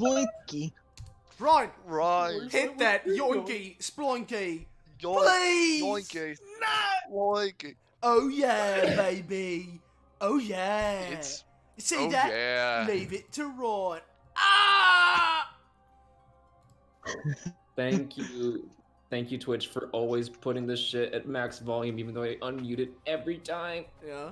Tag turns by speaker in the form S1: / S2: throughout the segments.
S1: Blinky.
S2: Right.
S3: Right.
S2: Hit that yoinky, splunky.
S3: Yoink,
S2: Please.
S3: yoinky,
S2: No.
S3: yoinky.
S2: Oh yeah, baby. Oh yeah.
S3: It's
S2: See
S3: oh
S2: that?
S3: yeah.
S2: Leave it to right. Ah!
S4: Thank you, Twitch, for always putting this shit at max volume, even though I unmute it every time.
S2: Yeah.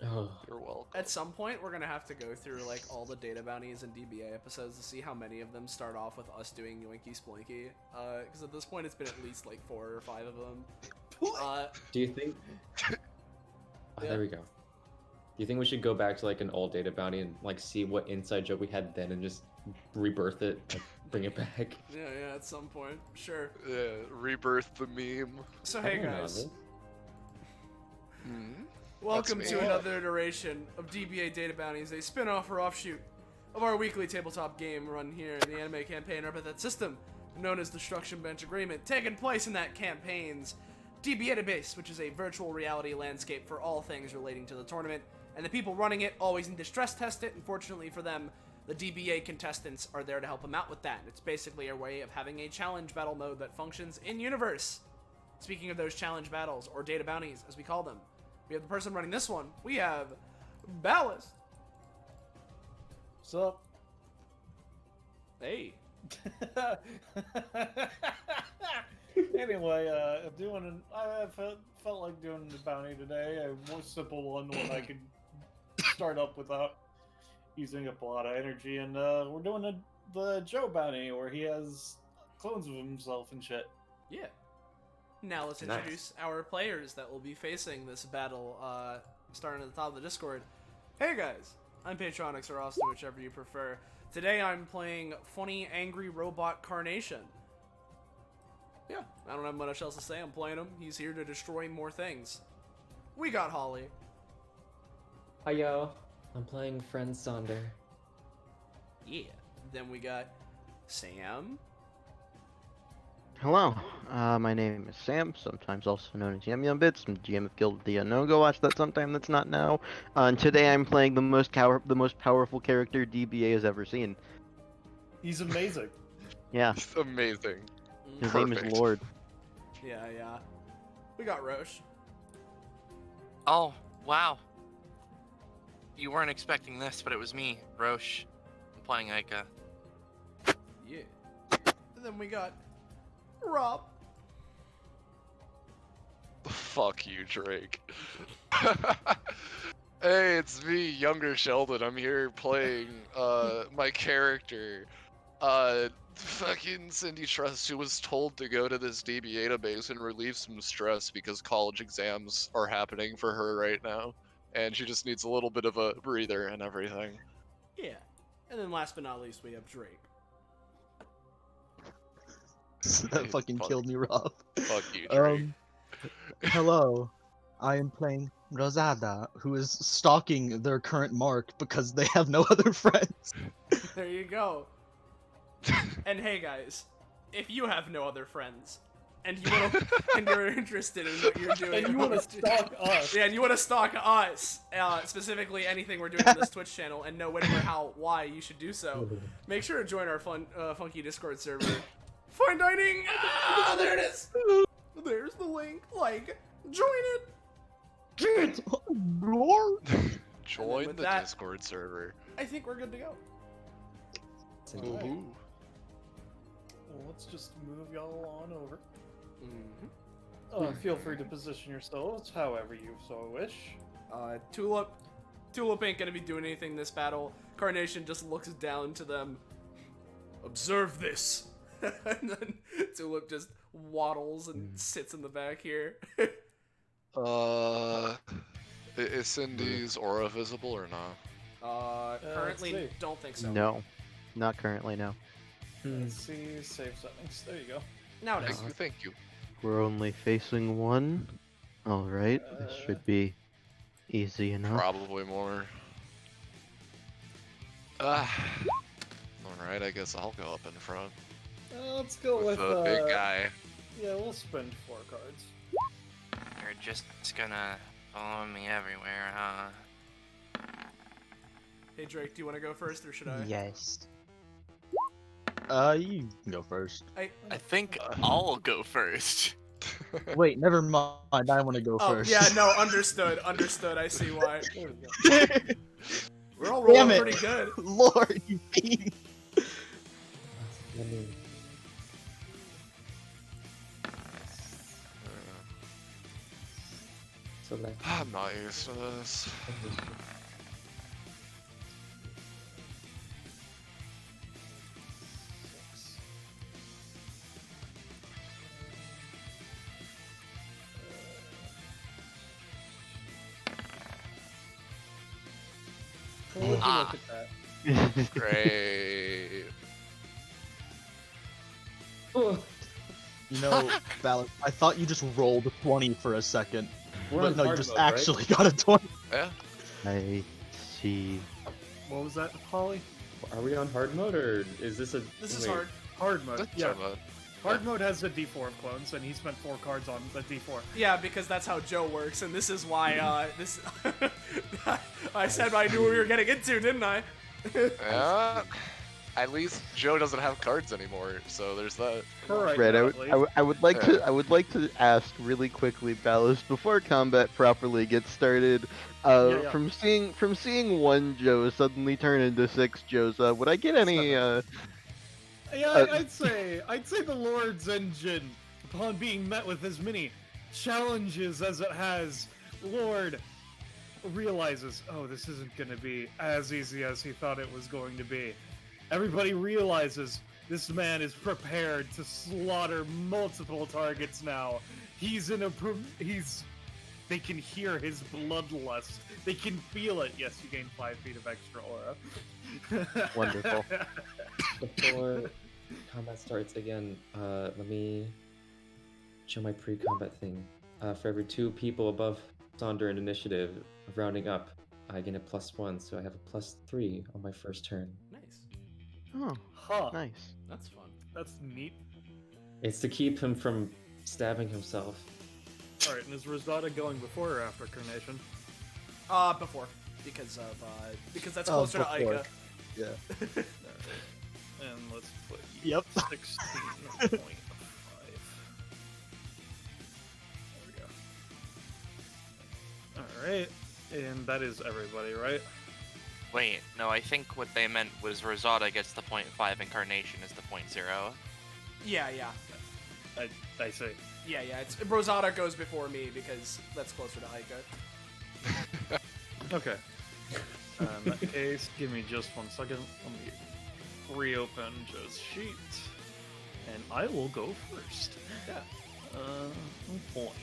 S4: Oh.
S3: You're welcome.
S2: At some point, we're gonna have to go through like all the data bounties and DBA episodes to see how many of them start off with us doing yoinky splinky. Because at this point, it's been at least like 4 or 5 of them.
S4: Do you think? Oh,
S2: Yeah.
S4: There we go. Do you think we should go back to like an old data bounty and like see what inside joke we had then and just rebirth it, like, bring it back?
S2: Yeah, at some point, sure.
S3: Yeah, rebirth the meme.
S2: So
S4: I
S2: hey
S4: don't know
S2: guys,
S4: this.
S2: welcome
S3: That's
S2: to
S3: me.
S2: another iteration of DBA Data Bounties, a spin-off or offshoot of our weekly tabletop game run here in the anime campaign Epithet System, known as Destruction Bench Agreement, taking place in that campaign's DBA base, which is a virtual reality landscape for all things relating to the tournament, and the people running it always need to stress test it. Unfortunately for them, the DBA contestants are there to help them out with that. It's basically a way of having a challenge battle mode that functions in-universe. Speaking of those challenge battles, or data bounties, as we call them, we have the person running this one. We have Ballast.
S1: What's up?
S2: Hey.
S1: Anyway, I felt like doing the bounty today. A more simple one I could start up without using up a lot of energy. And we're doing the Joe bounty where he has clones of himself and shit.
S2: Yeah. Now let's introduce our players that will be facing this battle, starting at the top of the Discord. Hey guys, I'm Patronix or Austin, whichever you prefer. Today I'm playing funny, angry robot Carnation. Yeah, I don't have much else to say. I'm playing him. He's here to destroy more things. We got Holly.
S4: Hi yo, I'm playing Friend Sonder.
S2: Yeah. Then we got Sam.
S5: Hello, my name is Sam, sometimes also known as Yum Yum Bits. I'm GM of Guild of the Unknown. Go watch that sometime. That's not now. And today I'm playing the most powerful character DBA has ever seen.
S1: He's amazing.
S5: Yeah,
S3: It's amazing.
S5: his name
S3: Perfect.
S5: is Lord.
S2: Yeah. We got Roche.
S6: Oh, wow. You weren't expecting this, but it was me, Roche. I'm playing Aika.
S2: Yeah. And then we got Rob.
S3: Fuck you, Drake. Hey, it's me, younger Sheldon. I'm here playing my character. Fucking Cindy Trust, who was told to go to this DBA database and relieve some stress because college exams are happening for her right now. And she just needs a little bit of a breather and everything.
S2: Yeah. And then last but not least, we have Drake.
S1: That fucking
S3: Fuck.
S1: killed me, Rob.
S3: Fuck you, Drake.
S1: Hello. I am playing Rosada, who is stalking their current mark because they have no other friends.
S2: There you go. And hey guys, if you have no other friends, and you want to, and you're interested in what you're doing,
S1: And you want to stalk us.
S2: yeah, and you want to stalk us, specifically anything we're doing on this Twitch channel, and know when, where, how, why you should do so, make sure to join our fun, funky Discord server. Fine dining. Ah, there it is. There's the link. Like, join it.
S1: Lord.
S3: Join
S2: with
S3: the
S2: that-
S3: Discord server.
S2: I think we're good to go.
S1: Alright.
S3: Ooh.
S1: Well, let's just move y'all on over.
S2: Mm-hmm.
S1: Feel free to position yourselves however you so wish.
S2: Tulip ain't gonna be doing anything this battle. Carnation just looks down to them. Observe this. And then Tulip just waddles and sits in the back here.
S3: Is Cindy's aura visible or not?
S2: Currently
S1: let's see.
S2: don't think so.
S5: No, not currently. No,
S1: Let's see, save settings. There you go.
S2: Now it is.
S3: Thank you.
S5: we're only facing one. All right, this should be easy enough.
S3: Probably more. Alright, I guess I'll go up in front.
S1: Let's go
S3: With
S1: with
S3: the big guy.
S1: Yeah, we'll spend 4 cards.
S6: You're just gonna follow me everywhere, huh?
S2: Hey Drake, do you want to go first or should I?
S7: Yes. You can go first.
S6: I think I'll go first.
S7: Wait, never mind. I want to go
S2: Oh,
S7: first.
S2: yeah, no, understood. Understood. I see why.
S1: There we go.
S2: We're all
S7: Damn
S2: rolling
S7: it.
S2: pretty good.
S7: Lord, you fiend.
S4: Let me- Select.
S3: I'm not used to this.
S1: Well, would you
S6: Ah.
S1: look at that?
S3: Great.
S4: Oh,
S7: You know, Valor, I thought you just rolled 20 for a second.
S4: we're
S7: But
S4: on
S7: no, you
S4: hard
S7: just
S4: mode, right?
S7: actually got a 20.
S3: Yeah.
S5: I see.
S1: What was that, Holly?
S4: Are we on hard mode or is this a?
S2: This is
S4: wait,
S2: hard.
S1: Hard mode.
S3: That's
S1: Yeah.
S3: fun.
S1: Hard mode has a D4 of clones, and he spent 4 cards on the D4.
S2: Yeah, because that's how Joe works, and this is why, this... I said I knew what we were getting into, didn't I?
S3: Yeah. At least Joe doesn't have cards anymore, so there's that.
S1: Correct.
S5: Red, I would like
S3: Yeah.
S5: to ask really quickly, Ballas, before combat properly gets started.
S1: Yeah.
S5: From seeing one Joe suddenly turn into 6 Joes, would I get any?
S1: Yeah, I'd say the Lord's engine, upon being met with as many challenges as it has, Lord realizes, oh, this isn't going to be as easy as he thought it was going to be. Everybody realizes this man is prepared to slaughter multiple targets now. He's in a they can hear his bloodlust. They can feel it. Yes, you gain 5 feet of extra aura.
S5: Wonderful.
S4: Before combat starts again, let me show my pre-combat thing. For every 2 people above Sonder in initiative, rounding up, I gain a +1, so I have a +3 on my first turn.
S2: Nice.
S5: Oh,
S1: Huh.
S5: nice.
S2: That's fun.
S1: That's neat.
S4: It's to keep him from stabbing himself.
S1: Alright, and is Rosada going before or after Carnation?
S2: Before. Because that's
S7: Oh,
S2: closer to
S7: before.
S2: Ica.
S7: Yeah.
S1: And let's put
S7: Yep.
S1: 16.5. There we go. Alright, and that is everybody, right?
S6: Wait, no, I think what they meant was Rosada gets the 0.5 and Carnation is the 0.0.
S2: Yeah.
S1: I say.
S2: Yeah, it's Rosada goes before me because that's closer to Ica.
S1: Okay. In that case, give me just 1 second. Let me reopen Joe's sheet. And I will go first.
S2: Yeah.
S1: Oh boy.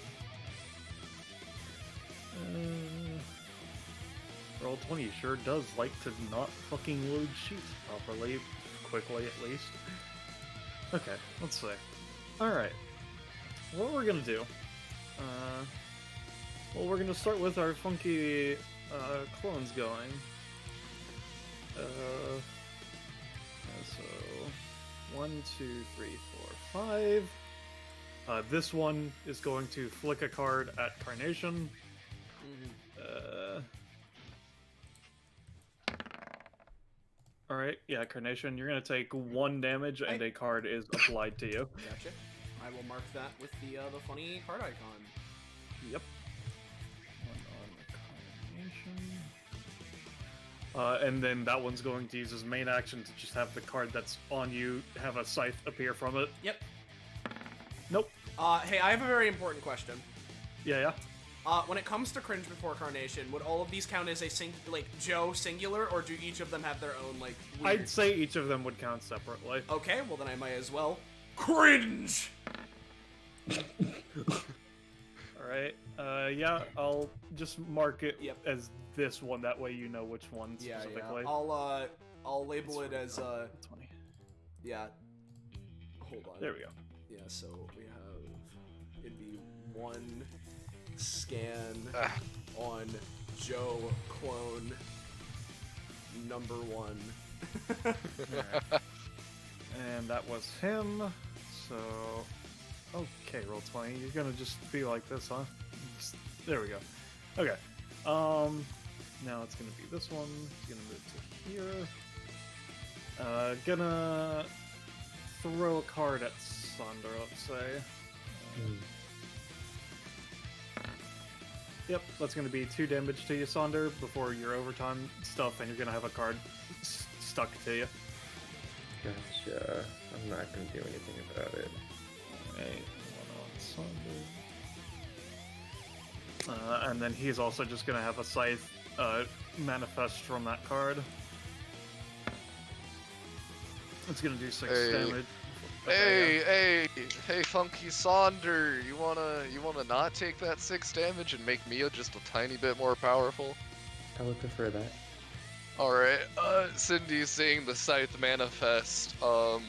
S1: Roll 20 sure does like to not fucking load sheets properly, quickly at least. Okay, let's see. Alright. What we're gonna do, well, we're gonna start with our funky clones going. So 1, 2, 3, 4, 5. This one is going to flick a card at Carnation. Alright, yeah, Carnation, you're gonna take 1 damage and a card is applied to you.
S2: Gotcha. I will mark that with the funny card icon.
S1: Yep. 1 on Carnation. And then that one's going to use his main action to just have the card that's on you have a scythe appear from it.
S2: Yep.
S1: Nope.
S2: Hey, I have a very important question.
S1: Yeah.
S2: When it comes to Cringe Before Carnation, would all of these count as a Joe singular, or do each of them have their own, weird...
S1: I'd say each of them would count separately.
S2: Okay, well then I might as well. Cringe!
S1: Alright, yeah, I'll just mark it
S2: Yep.
S1: as this one, that way you know which one
S2: Yeah.
S1: specifically.
S2: I'll label it as,
S1: 20.
S2: yeah. Hold on.
S1: There we go.
S2: Yeah, so we have... It'd be 1 scan on Joe clone number 1.
S1: And that was him, so... Okay, roll 20. You're gonna just be like this, huh? There we go. Okay. Now it's gonna be this one. It's gonna move to here. Gonna throw a card at Sonder, let's say.
S4: Hmm.
S1: Yep, that's going to be 2 damage to you, Sonder, before your overtime stuff, and you're going to have a card stuck to you.
S4: Gotcha. I'm not gonna do anything about it.
S1: Alright, one on Sonder. And then he's also just going to have a Scythe manifest from that card. It's going to do 6
S3: Hey.
S1: damage.
S3: Hey, Funky Sonder, you wanna not take that 6 damage and make Mia just a tiny bit more powerful?
S4: I would prefer that.
S3: Alright, Cindy's seeing the Scythe manifest, on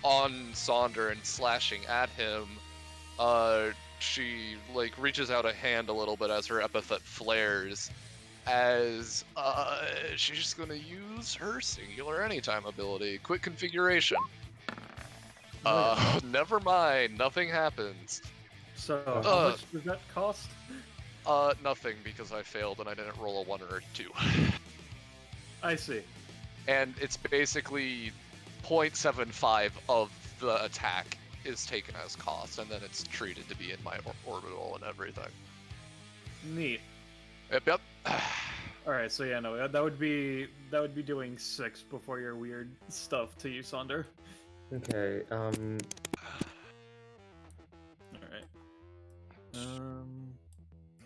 S3: Sonder and slashing at him. She, like, reaches out a hand a little bit as her epithet flares, as, she's just gonna use her singular anytime ability, Quick Configuration. Never mind, nothing happens.
S1: So, how much does that cost?
S3: Nothing, because I failed and I didn't roll a 1 or a 2.
S1: I see.
S3: And it's basically 0.75 of the attack is taken as cost, and then it's treated to be in my orbital and everything.
S1: Neat.
S3: Yep.
S1: Alright, so yeah, no, that would be doing 6 before your weird stuff to you, Sonder.
S4: Okay,
S1: Alright.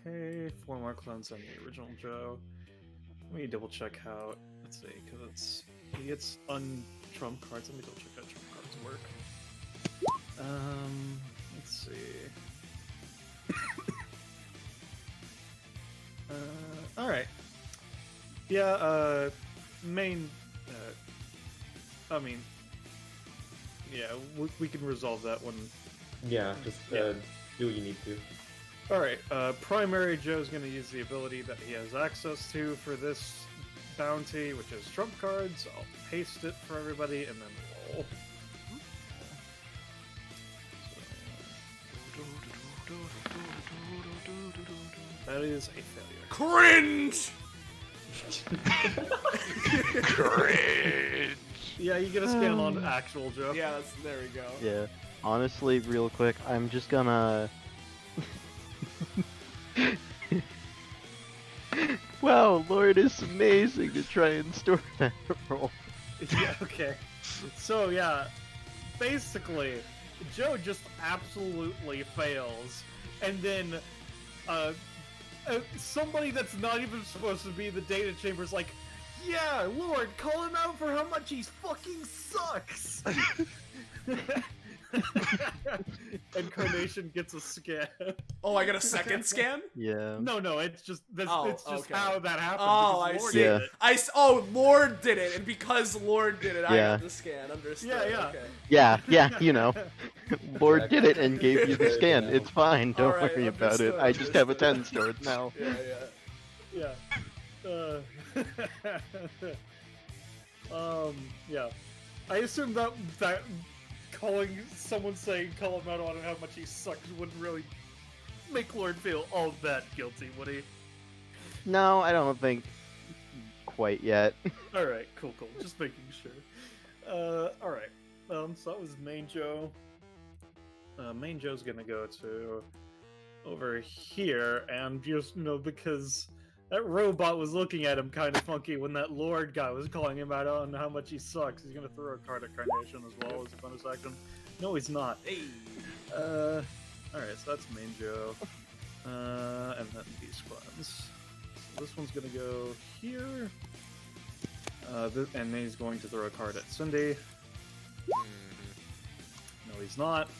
S1: Okay, 4 more clones than the original Joe. Let me double check how, let's see, because he gets untrump cards. Let me double check how trump cards work. Let's see. Alright. Yeah, main, I mean, yeah, we can resolve that one.
S4: yeah, just do what you need to.
S1: Alright, primary Joe's gonna use the ability that he has access to for this bounty, which is trump cards. I'll paste it for everybody and then roll. That is a failure.
S2: Cringe!
S3: Cringe!
S1: Yeah, you get a scan on actual Joe.
S2: Yeah, there we go.
S5: Yeah. Honestly, real quick, I'm just gonna. Wow, Lord is amazing to try and store that roll.
S1: Yeah, okay. So, yeah, basically, Joe just absolutely fails, and then, somebody that's not even supposed to be the data chamber's like, yeah, Lord, call him out for how much he fucking sucks! And Carnation gets a scan.
S2: Oh, I got a second scan?
S5: Yeah.
S1: No, it's just
S2: Oh,
S1: it's just
S2: okay.
S1: how that happened.
S2: Oh,
S1: because
S2: I
S1: Lord
S2: see.
S1: did
S5: Yeah.
S1: it.
S2: Oh, Lord did it, and because Lord did it, I
S5: Yeah.
S2: got the scan. Understood.
S1: Yeah.
S2: Okay.
S5: Yeah, you know. Lord did it and gave you the
S4: There
S5: scan.
S4: you go.
S5: It's fine, don't
S2: Alright,
S5: worry about it.
S2: understood,
S5: I just have a 10
S2: understood.
S5: stored now.
S2: Yeah.
S1: Yeah. Yeah. I assume that calling someone saying call him out on how much he sucks wouldn't really make Lord feel all that guilty, would he?
S5: No, I don't think quite yet.
S1: Alright, cool. Just making sure. Alright. So that was Main Joe. Main Joe's gonna go to over here, and just, because that robot was looking at him kind of funky when that Lord guy was calling him out on how much he sucks. He's gonna throw a card at Carnation as well as a bonus action. No, he's not.
S2: Hey.
S1: Alright, so that's Main Joe. And then these ones. So this one's gonna go here. And then he's going to throw a card at Cindy. No, he's not.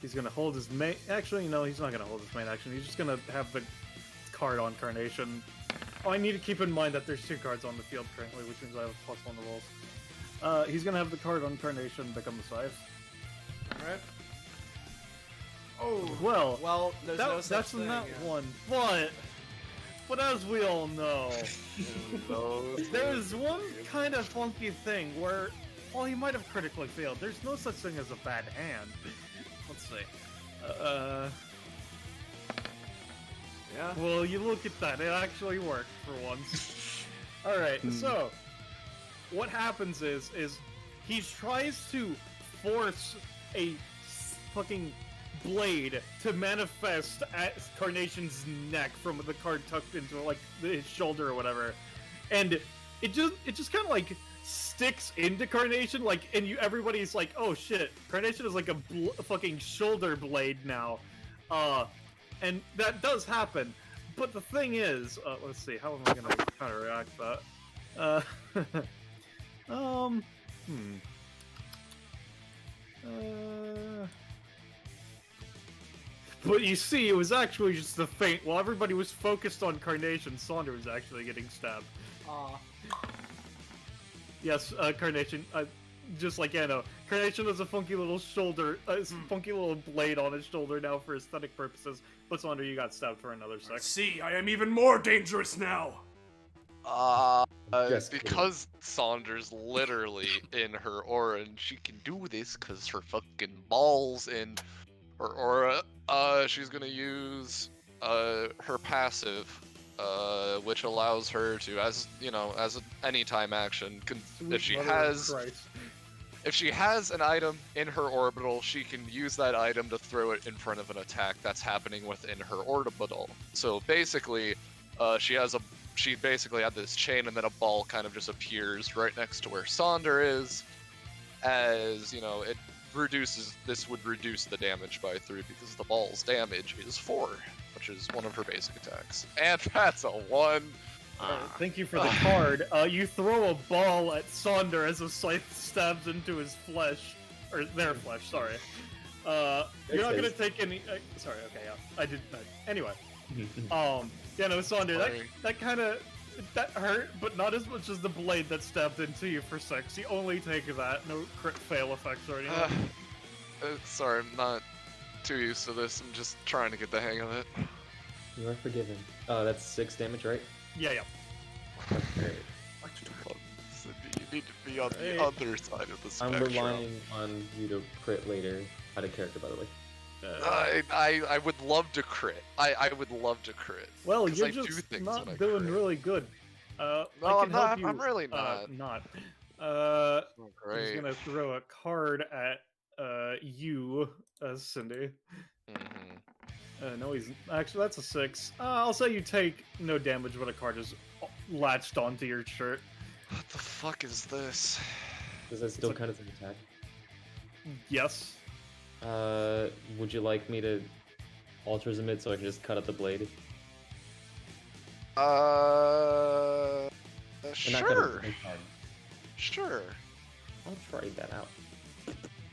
S1: He's gonna hold his main. Actually, no, he's not gonna hold his main action. He's just gonna have the card on Carnation. Oh, I need to keep in mind that there's 2 cards on the field currently, which means I have +1 to rolls. He's gonna have the card on Carnation become the Scythe.
S2: Alright. Oh.
S1: Well,
S2: There's no such
S1: that's
S2: thing.
S1: not
S2: Yeah.
S1: one. But as we all know, there's one kind of funky thing where, while he might have critically failed, there's no such thing as a bad hand. Let's see.
S2: Yeah.
S1: Well, you look at that. It actually worked for once. Alright, so what happens is he tries to force a fucking blade to manifest at Carnation's neck from the card tucked into like his shoulder or whatever, and it just kind of like sticks into Carnation, like, and everybody's like, oh shit, Carnation is like a fucking shoulder blade now, and that does happen. But the thing is, let's see, how am I gonna counteract that? But you see, it was actually just the feint. While everybody was focused on Carnation, Sonder was actually getting stabbed.
S2: Aw.
S1: Yes, Carnation, just like Anno, Carnation has a funky little shoulder, funky little blade on his shoulder now for aesthetic purposes. But Sonder, you got stabbed for another sec.
S2: See, I am even more dangerous now.
S3: Because Saunders literally in her aura, and she can do this because her fucking balls in her aura. She's gonna use her passive, which allows her to, as you know, as an anytime action, if she has an item in her orbital, she can use that item to throw it in front of an attack that's happening within her orbital. So basically, she basically had this chain, and then a ball kind of just appears right next to where Sonder is. As you know, this would reduce the damage by 3 because the ball's damage is 4, which is one of her basic attacks. And that's a 1.
S1: Thank you for the card. You throw a ball at Sonder as a scythe stabs into his flesh, or their flesh. Sorry. You're not gonna take any. Sorry. Okay. Yeah. I did. Anyway. Yeah. No, Sonder. That kind of hurt, but not as much as the blade that stabbed into you for 6. You only take that. No crit fail effects or anything.
S3: Sorry, I'm not too used to this. I'm just trying to get the hang of it.
S4: You are forgiven. Oh, that's 6 damage, right?
S1: Yeah.
S4: Okay.
S3: You need to be on the other side of the spectrum.
S4: I'm relying on you to crit later. Out of character, by the way.
S3: I would love to crit. I would love to crit.
S1: Well, you're just not doing really good.
S3: No,
S1: I'm not.
S3: I'm really not.
S1: I'm
S3: Great.
S1: just gonna throw a card at you, Cindy. No, he's actually that's a 6. I'll say you take no damage, but a card is latched onto your shirt.
S3: What the fuck is this?
S4: Does that still count as an attack?
S1: Yes.
S4: Would you like me to alter Zamid so I can just cut out the blade?
S3: Sure. Sure.
S4: I'll try that out.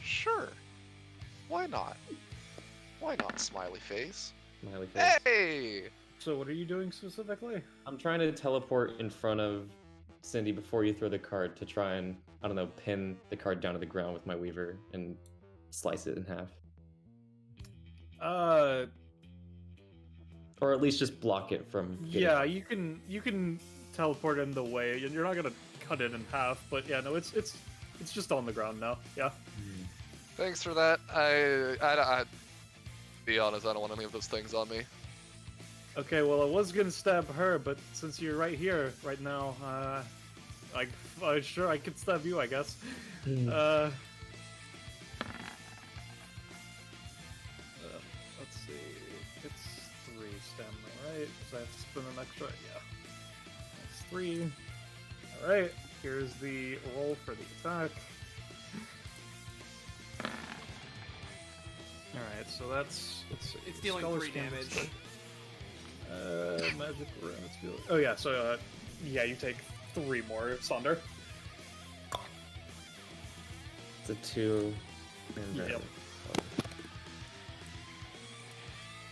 S3: Sure. Why not? Why not, smiley face?
S4: Smiley face.
S3: Hey!
S1: So what are you doing specifically?
S4: I'm trying to teleport in front of Cindy before you throw the card to try and, I don't know, pin the card down to the ground with my weaver and slice it in half. Or at least just block it from getting...
S1: Yeah, you can teleport in the way. You're not gonna cut it in half, but yeah, no, it's just on the ground now. Yeah.
S3: Thanks for that. I be honest, I don't want any of those things on me.
S1: Okay, well, I was gonna stab her, but since you're right here, right now, sure, I could stab you, I guess. Let's see, it's 3 stamina, right? Because I have to spin an extra, yeah. That's 3. Alright, here's the roll for the attack. Alright, so that's, let's see.
S2: It's dealing 3 damage.
S1: Magic room. Oh yeah, so yeah, you take 3 more, Sonder.
S4: It's a 2. And then...
S1: Yep.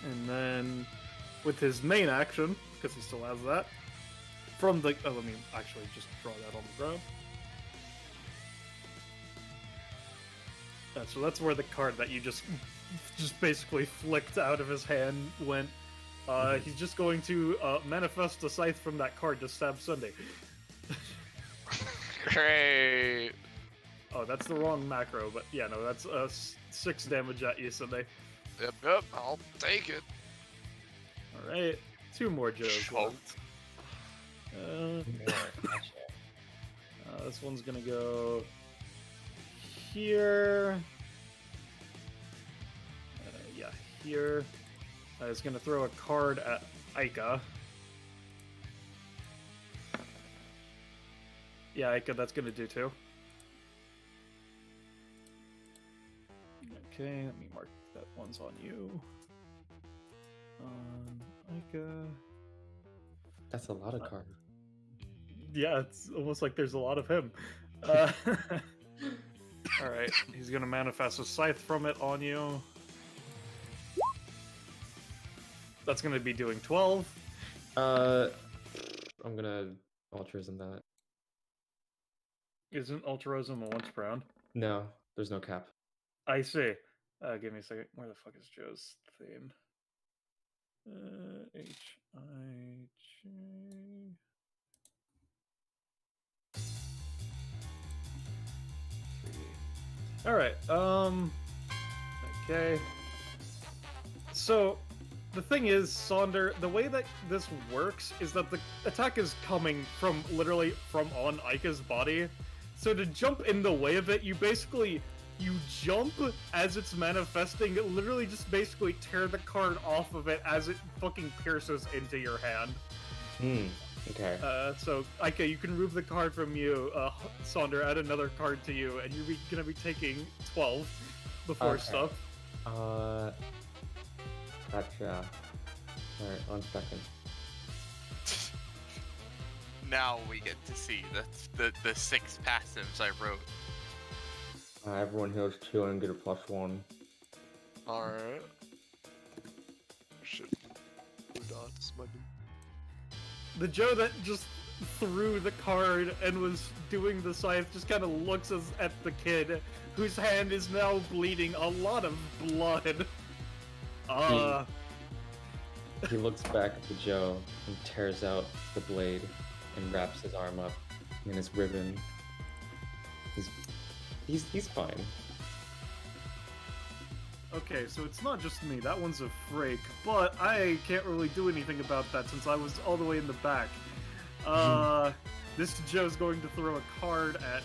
S1: And then, with his main action, because he still has that, from the... Oh, let me actually just draw that on the ground. So that's where the card that you just basically flicked out of his hand went. He's just going to manifest a scythe from that card to stab Sunday.
S3: Great.
S1: Oh, that's the wrong macro, but yeah, no, that's 6 damage at you, Sunday.
S3: Yep, I'll take it.
S1: Alright, 2 more Joes left. This one's gonna go here. Yeah, here. Is going to throw a card at Aika. Yeah, Aika, that's going to do too. Okay, let me mark that one's on you. Aika.
S4: That's a lot of cards.
S1: Yeah, it's almost like there's a lot of him. Alright, he's going to manifest a scythe from it on you. That's going to be doing 12.
S4: I'm gonna altruism that.
S1: Isn't altruism a once per round?
S4: No, there's no cap.
S1: I see. Give me a second. Where the fuck is Joe's theme? H-I-J... Alright, okay. So, the thing is, Sonder, the way that this works is that the attack is coming from, literally, from on Aika's body. So to jump in the way of it, you jump as it's manifesting, literally just basically tear the card off of it as it fucking pierces into your hand.
S4: Okay.
S1: So, Aika, you can remove the card from you, Sonder, add another card to you, and you're gonna be taking 12 before stuff.
S4: Gotcha. Alright, 1 second.
S6: Now we get to see the 6 passives I wrote.
S4: Everyone heals 2 and get a +1.
S3: Alright. Shit. Blue dots, my dude.
S1: The Joe that just threw the card and was doing the scythe just kind of looks at the kid, whose hand is now bleeding a lot of blood.
S4: He looks back at the Joe and tears out the blade and wraps his arm up in his ribbon. He's fine.
S1: Okay, so it's not just me. That one's a freak, but I can't really do anything about that since I was all the way in the back. This Joe's going to throw a card at.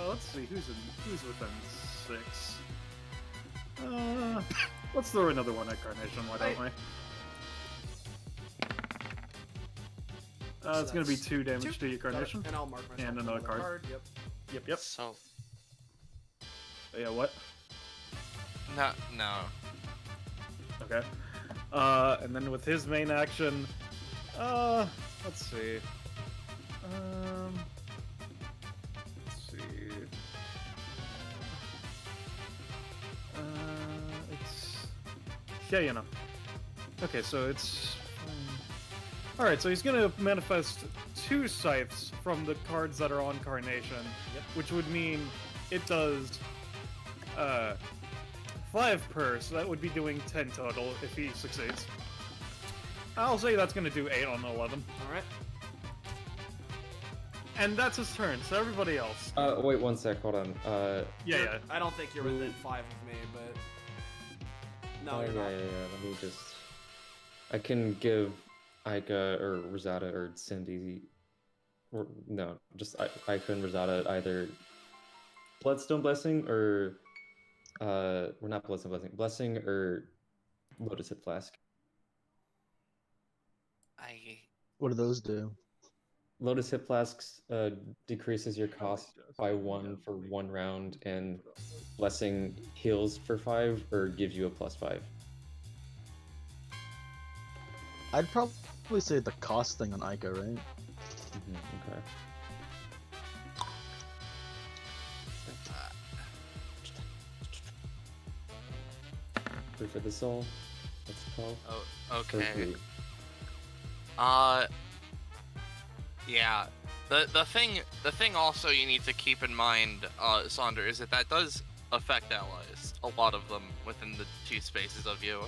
S1: Let's see who's within 6. Let's throw another one at Carnation. Why don't we? It's going to be 2 damage to your Carnation.
S2: And I'll mark myself
S1: And another card. Yep.
S6: So
S1: Yeah, what?
S6: no.
S1: Okay. And then with his main action, let's see. Let's see. Yeah, you know. Okay, so it's... Alright, so he's gonna manifest 2 scythes from the cards that are on Carnation, which would mean it does 5 per, so that would be doing 10 total if he succeeds. I'll say that's gonna do 8 on 11.
S2: Alright.
S1: And that's his turn, so everybody else.
S4: Wait 1 sec, hold on.
S1: Yeah.
S2: I don't think you're within 5 of me, but... No, you're not.
S4: Yeah. Let me just... I can give Aika or Rosada or Cindy... Or, no, just Aika and Rosada either Bloodstone Blessing or... we're not Bloodstone Blessing. Blessing or Lotus Hip Flask.
S7: What do those do?
S4: Lotus Hip Flasks decreases your cost by 1 for 1 round, and Blessing heals for 5 or gives you a +5.
S7: I'd probably say the cost thing on Aika, right?
S4: Okay. 3 for the soul. That's 12.
S6: Oh, okay.
S4: 3.
S6: Yeah. The thing also you need to keep in mind, Sonder, is that does affect allies. A lot of them within the 2 spaces of you.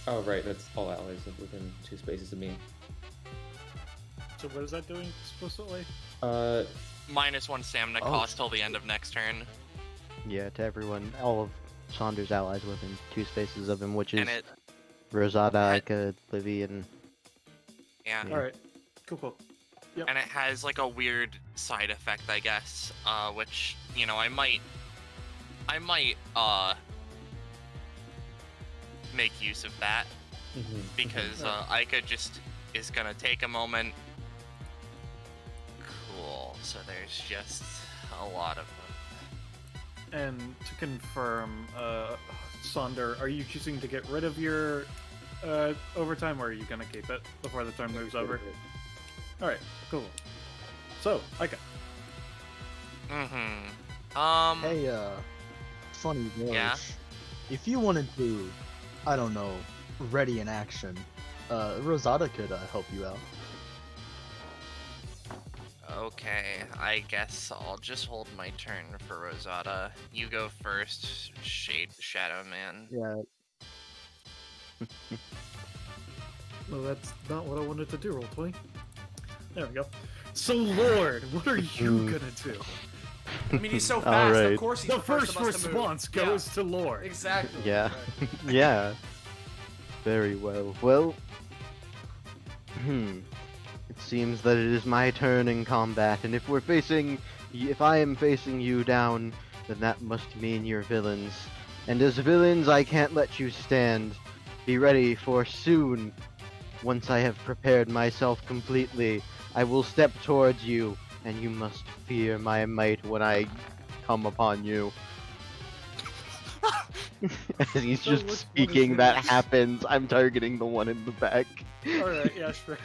S4: Oh, right, that's all allies within 2 spaces of me.
S1: So what is that doing explicitly?
S6: -1 stamina cost till the end of next turn.
S5: Yeah, to everyone, all of Saunders' allies within 2 spaces of him, which is
S6: And it,
S5: Rosada, Aika, Livy, and...
S6: yeah.
S1: Alright, cool. Yep.
S6: And it has like a weird side effect, I guess, which, you know, I might I might make use of that because Aika just is gonna take a moment. Cool. So there's just a lot of them.
S1: And to confirm, Sonder, are you choosing to get rid of your overtime, or are you gonna keep it before the turn moves over? All right, cool. So, Aika.
S7: Hey, funny George.
S6: Yeah?
S7: If you wanted to, I don't know, ready in action, Rosada could help you out.
S6: Okay, I guess I'll just hold my turn for Rosada. You go first, Shadow Man.
S7: Yeah.
S1: Well, that's not what I wanted to do, Roll20. There we go. So, Lord, what are you gonna do?
S2: I mean, he's so fast.
S5: Alright.
S2: Of course, he's
S1: The
S2: the
S1: first
S2: of us to move.
S1: response goes to Lord.
S2: Exactly.
S5: Yeah.
S2: Exactly.
S5: Yeah. Very well. Well, it seems that it is my turn in combat, and if I am facing you down, then that must mean you're villains. And as villains, I can't let you stand. Be ready, for soon, once I have prepared myself completely, I will step towards you, and you must fear my might when I come upon you. As he's
S1: So
S5: just
S1: which one is
S5: speaking, that
S1: his?
S5: happens. I'm targeting the one in the back.
S1: Alright, yeah, sure.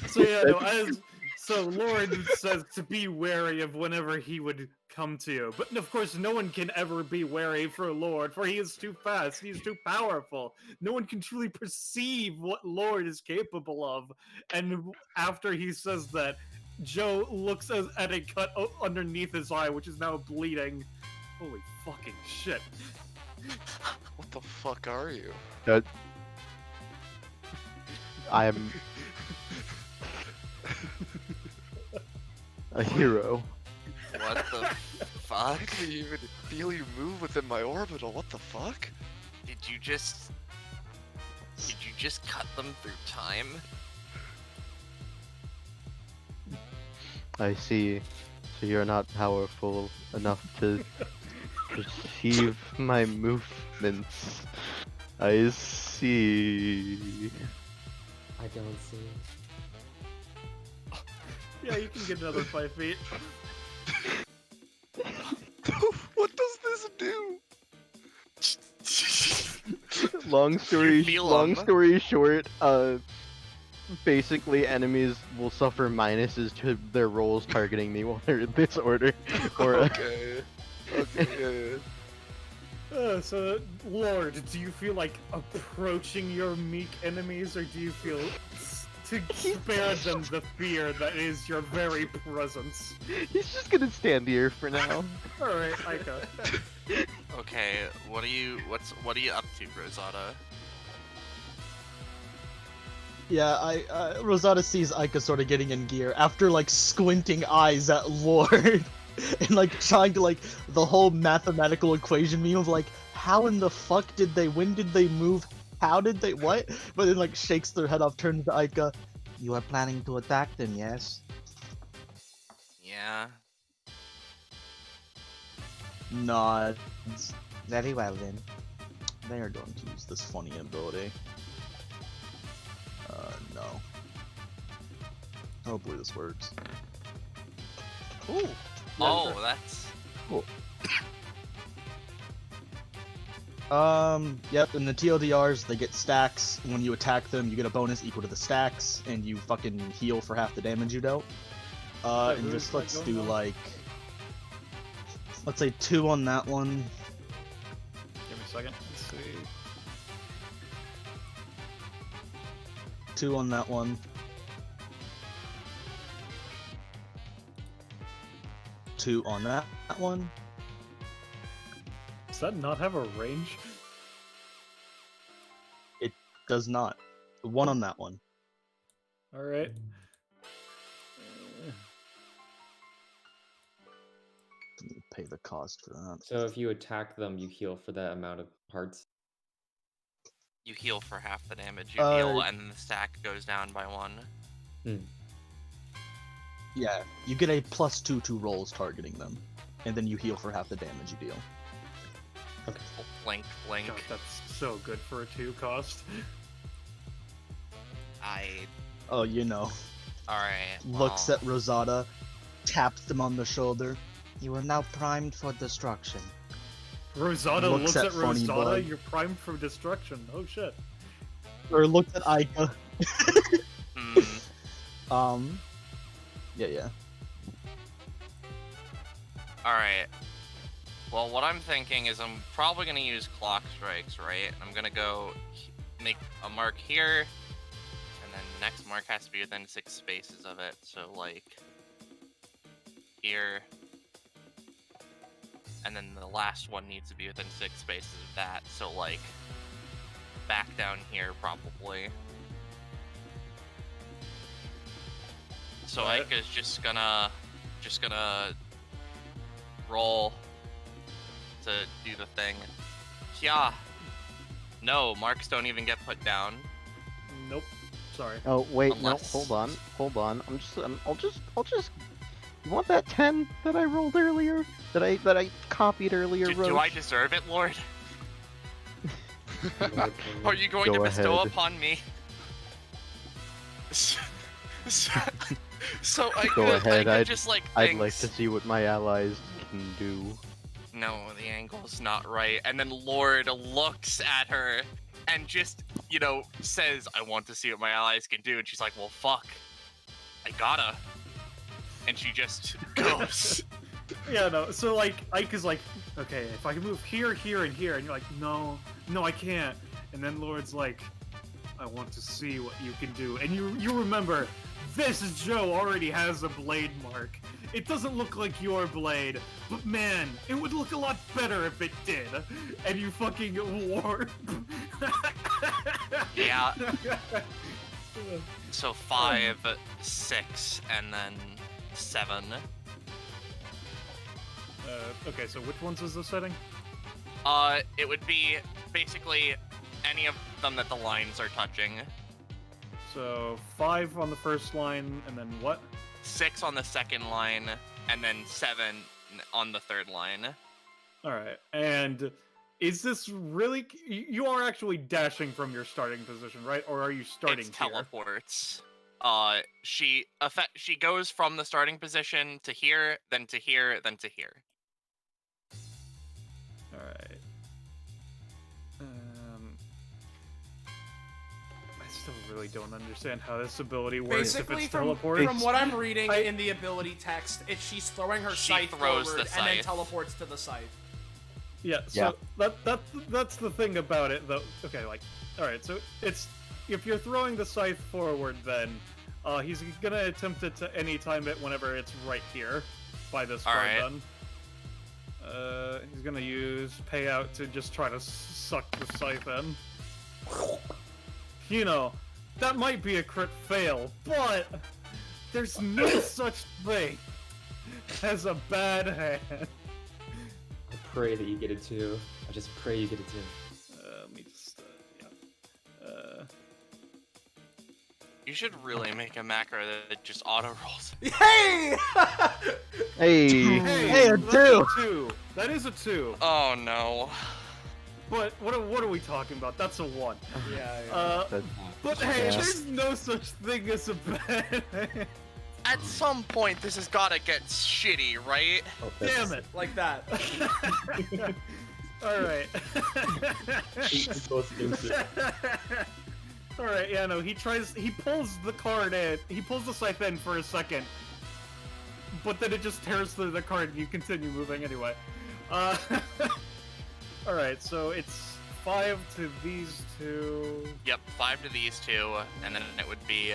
S1: So, yeah, no, so Lord says to be wary of whenever he would come to you. But of course, no one can ever be wary for Lord, for he is too fast, he is too powerful. No one can truly perceive what Lord is capable of. And after he says that, Joe looks at a cut underneath his eye, which is now bleeding. Holy fucking shit.
S3: What the fuck are you?
S5: I am a hero.
S6: What the
S3: I
S6: fuck?
S3: can even feel you move within my orbital. What the fuck?
S6: Did you just cut them through time?
S5: I see. So you're not powerful enough to perceive my movements. I see.
S4: I don't see.
S1: Yeah, you can get another 5 feet.
S3: What does this do?
S5: long story
S6: feel
S5: long
S6: 'em.
S5: story short, basically enemies will suffer minuses to their rolls targeting me while they're in this order. Or
S3: Okay. Okay, yeah.
S1: So, Lord, do you feel like approaching your meek enemies, or do you feel to spare them the fear that is your very presence?
S5: he's just gonna stand here for now.
S1: Alright, Aika.
S6: Okay, what are you up to, Rosada?
S7: Yeah, Rosada sees Aika sort of getting in gear after like squinting eyes at Lord and like trying to like the whole mathematical equation meme of like how in the fuck when did they move? How did they what? But then like shakes their head off, turns to Aika. You are planning to attack them, yes?
S6: Yeah.
S7: Nods. Very well then. They are going to use this funny ability. No. Hopefully this works.
S1: Ooh.
S6: Oh, that's
S7: Cool. Yep, and the TLDRs, they get stacks. When you attack them, you get a bonus equal to the stacks, and you fucking heal for half the damage you dealt. And
S1: who
S7: just
S1: is that
S7: let's
S1: going
S7: do
S1: on?
S7: like... Let's say 2 on that one.
S1: Give me a second. Let's see.
S7: 2 on that one. 2 on that one.
S1: Does that not have a range?
S7: Does not. 1 on that one.
S1: Alright.
S7: Pay the cost for that.
S4: So if you attack them, you heal for that amount of hearts.
S6: you heal for half the damage you deal,
S7: Uh,
S6: and the stack goes down by 1.
S7: Yeah, you get a +2 to rolls targeting them. and then you heal for half the damage you deal.
S6: Blink, blink.
S1: God, that's so good for a 2 cost.
S7: Oh, you know.
S6: Alright.
S7: Looks at Rosada, taps him on the shoulder. You are now primed for destruction.
S1: Rosada
S7: Looks
S1: looks
S7: at
S1: at
S7: Funny
S1: Rosada,
S7: Bug.
S1: you're primed for destruction. Oh shit.
S7: Or looks at Aika.
S6: Hmm.
S7: Yeah.
S6: Alright. Well, what I'm thinking is I'm probably going to use clock strikes, right? I'm going to go make a mark here, and then the next mark has to be within 6 spaces of it. So, like, here, and then the last one needs to be within 6 spaces of that. So, like, back down here, probably. So
S1: Right.
S6: Aika's just gonna roll to do the thing. Yeah. No, marks don't even get put down.
S1: Nope. Sorry.
S5: Oh wait,
S6: Unless-
S5: no, hold on. I'll just. You want that 10 that I rolled earlier? That I copied earlier,
S6: Do
S5: Roach?
S6: I deserve it, Lord? Are you going
S5: Go
S6: to bestow
S5: ahead.
S6: upon me? So I
S5: Go ahead,
S6: I just like
S5: I'd
S6: thinks,
S5: like to see what my allies can do.
S6: no, the angle's not right. And then Lord looks at her and just, you know, says, I want to see what my allies can do. And she's like, well, fuck. I gotta. And she just goes.
S1: Yeah, no. So like, Ike is like, okay, if I can move here, here, and here, and you're like, no, I can't. And then Lord's like, I want to see what you can do. And you remember, this Joe already has a blade mark. It doesn't look like your blade, but man, it would look a lot better if it did. And you fucking warp.
S6: Yeah. So 5, 6, and then 7.
S1: Okay, so which ones is this setting?
S6: It would be basically any of them that the lines are touching.
S1: So 5 on the first line, and then what?
S6: 6 on the second line, and then 7 on the third line.
S1: All right, and is this really? You are actually dashing from your starting position, right? Or are you starting
S6: It's
S1: here?
S6: teleports. She goes from the starting position to here, then to here, then to here.
S1: All right. I still really don't understand how this ability works if
S2: Basically,
S1: it's
S2: from
S1: teleport.
S2: what I'm reading
S1: I-
S2: in the ability text, she's throwing her
S6: She
S2: scythe
S6: throws
S2: forward
S6: the
S2: and then
S6: scythe.
S2: teleports to the scythe.
S1: Yeah, so that's the thing about it, though. Okay, like, all right, so it's if you're throwing the scythe forward, then he's gonna attempt it to any time it whenever it's right here by this
S6: All
S1: card
S6: right.
S1: done. He's gonna use payout to just try to suck the scythe in. You know, that might be a crit fail, but there's no such thing as a bad hand.
S4: I pray that you get it too. I just pray you get it too.
S1: Let me just,
S6: You should really make a macro that just auto rolls.
S2: Hey!
S5: Hey!
S7: Hey, a
S1: that's
S7: 2!
S1: That is a 2.
S6: Oh no.
S1: But what are we talking about? That's a 1.
S2: Yeah.
S5: That-
S1: But hey,
S5: Yeah.
S1: there's no such thing as a bad hand.
S6: At some point, this has gotta get shitty, right?
S4: Oh,
S1: Damn it.
S2: Like that.
S1: Alright.
S4: It.
S1: Alright, yeah, no, he pulls the card in, he pulls the scythe in for a second, but then it just tears through the card and you continue moving anyway. Alright, so it's 5 to these 2.
S6: Yep, 5 to these 2, and then it would be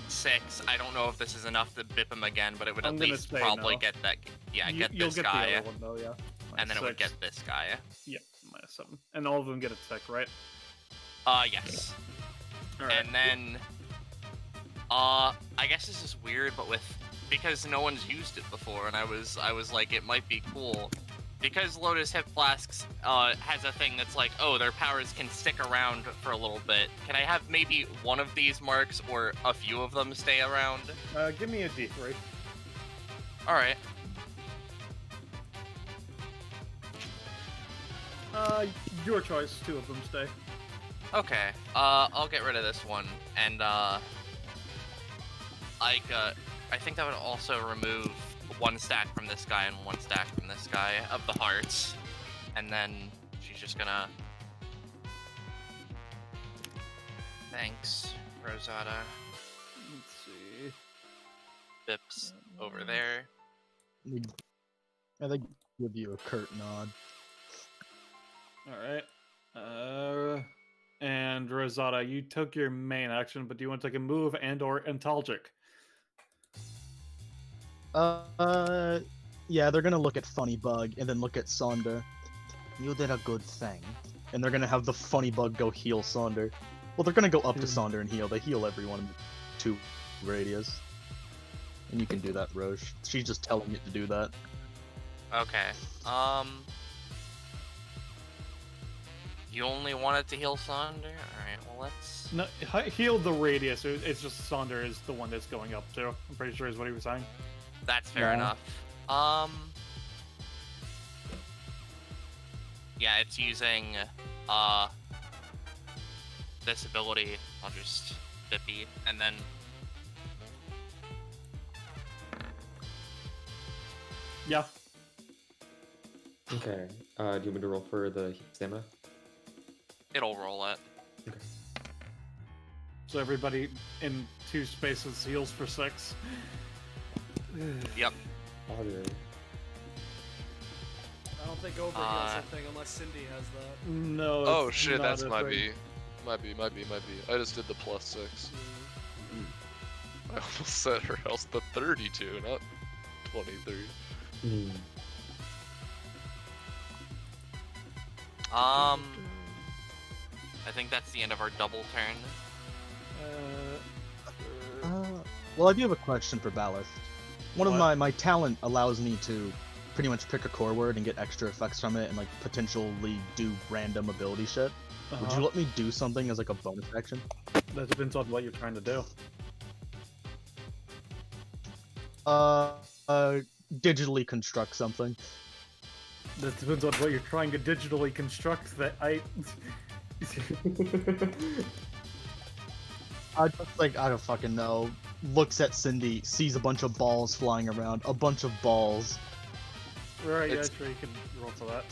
S6: 6. I don't know if this is enough to bip him again, but it would
S1: I'm
S6: at
S1: gonna
S6: least
S1: say
S6: probably
S1: no.
S6: get that. Yeah,
S1: You'll
S6: get this
S1: get
S6: guy,
S1: the other one though, yeah.
S6: and then it would
S1: -6.
S6: get this guy.
S1: Yep, -7. And all of them get a tick, right?
S6: Yes.
S1: Alright.
S6: And then, I guess this is weird, but because no one's used it before, and I was like, it might be cool. Because Lotus Hip Flasks has a thing that's like, oh, their powers can stick around for a little bit. Can I have maybe one of these marks or a few of them stay around?
S1: Give me a D3.
S6: Alright.
S1: Your choice. 2 of them stay.
S6: Okay. I'll get rid of this one, and I think that would also remove 1 stack from this guy and 1 stack from this guy of the hearts, and then she's just gonna. Thanks, Rosada.
S1: Let's see.
S6: Bips over there.
S7: I think give you a curt nod.
S1: All right. And Rosada, you took your main action, but do you want to take a move and/or Antalgic?
S7: Yeah, they're gonna look at Funny Bug and then look at Sonder. You did a good thing. And they're gonna have the Funny Bug go heal Sonder. Well, they're gonna go up to Sonder and heal. They heal everyone in 2 radius. And you can do that, Roche. She's just telling you to do that.
S6: Okay. You only wanted to heal Sonder? Alright, well let's...
S1: No, heal the radius. It's just Sonder is the one that's going up to. I'm pretty sure is what he was saying.
S6: That's fair enough. Yeah, it's using, this ability. I'll just Bippy, and then...
S1: Yeah.
S4: Okay. Do you want me to roll for the stamina?
S6: It'll roll it.
S4: Okay.
S1: So everybody in 2 spaces heals for 6.
S6: Yep.
S4: Alright.
S2: I don't think over heals something unless Cindy has that.
S1: No.
S3: Oh
S1: it's
S3: shit,
S1: not
S3: that's
S1: a
S3: might
S1: thing.
S3: be. Might be. I just did the +6. I almost set her else to 32, not 23.
S4: Mm.
S6: I think that's the end of our double turn.
S7: Well, I do have a question for Ballast. One of my talent allows me to pretty much pick a core word and get extra effects from it and like potentially do random ability shit. Would you let me do something as like a bonus action?
S1: That depends on what you're trying to do.
S7: Digitally construct something.
S1: That depends on what you're trying to digitally construct. That I
S7: just like, I don't fucking know. Looks at Cindy, sees a bunch of balls flying around. A bunch of balls.
S1: Right, yeah,
S3: It's-
S1: sure, you can roll for that.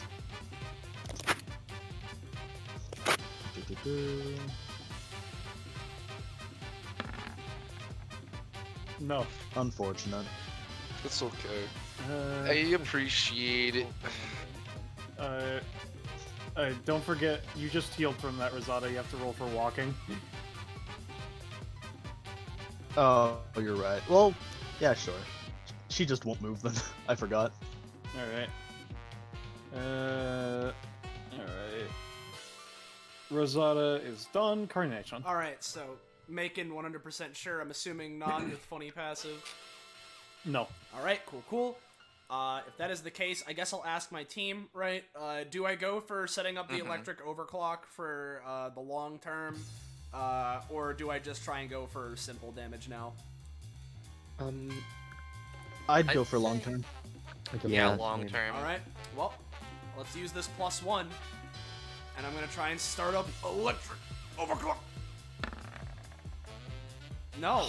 S1: No.
S7: Unfortunate.
S3: It's okay.
S1: Uh,
S3: I appreciate it.
S1: Don't forget, you just healed from that Rosada. You have to roll for walking.
S7: Oh, you're right. Well, yeah, sure. She just won't move then. I forgot.
S1: Alright. Alright. Rosada is done. Carnation.
S2: Alright, so making 100% sure, I'm assuming non with funny passive.
S1: No.
S2: Alright, cool. If that is the case, I guess I'll ask my team, right? Do I go for setting up the electric overclock for the long term? Or do I just try and go for simple damage now?
S7: I'd go for long term.
S6: Yeah, long term.
S2: Alright, well, let's use this +1. And I'm gonna try and start up electric overclock. No.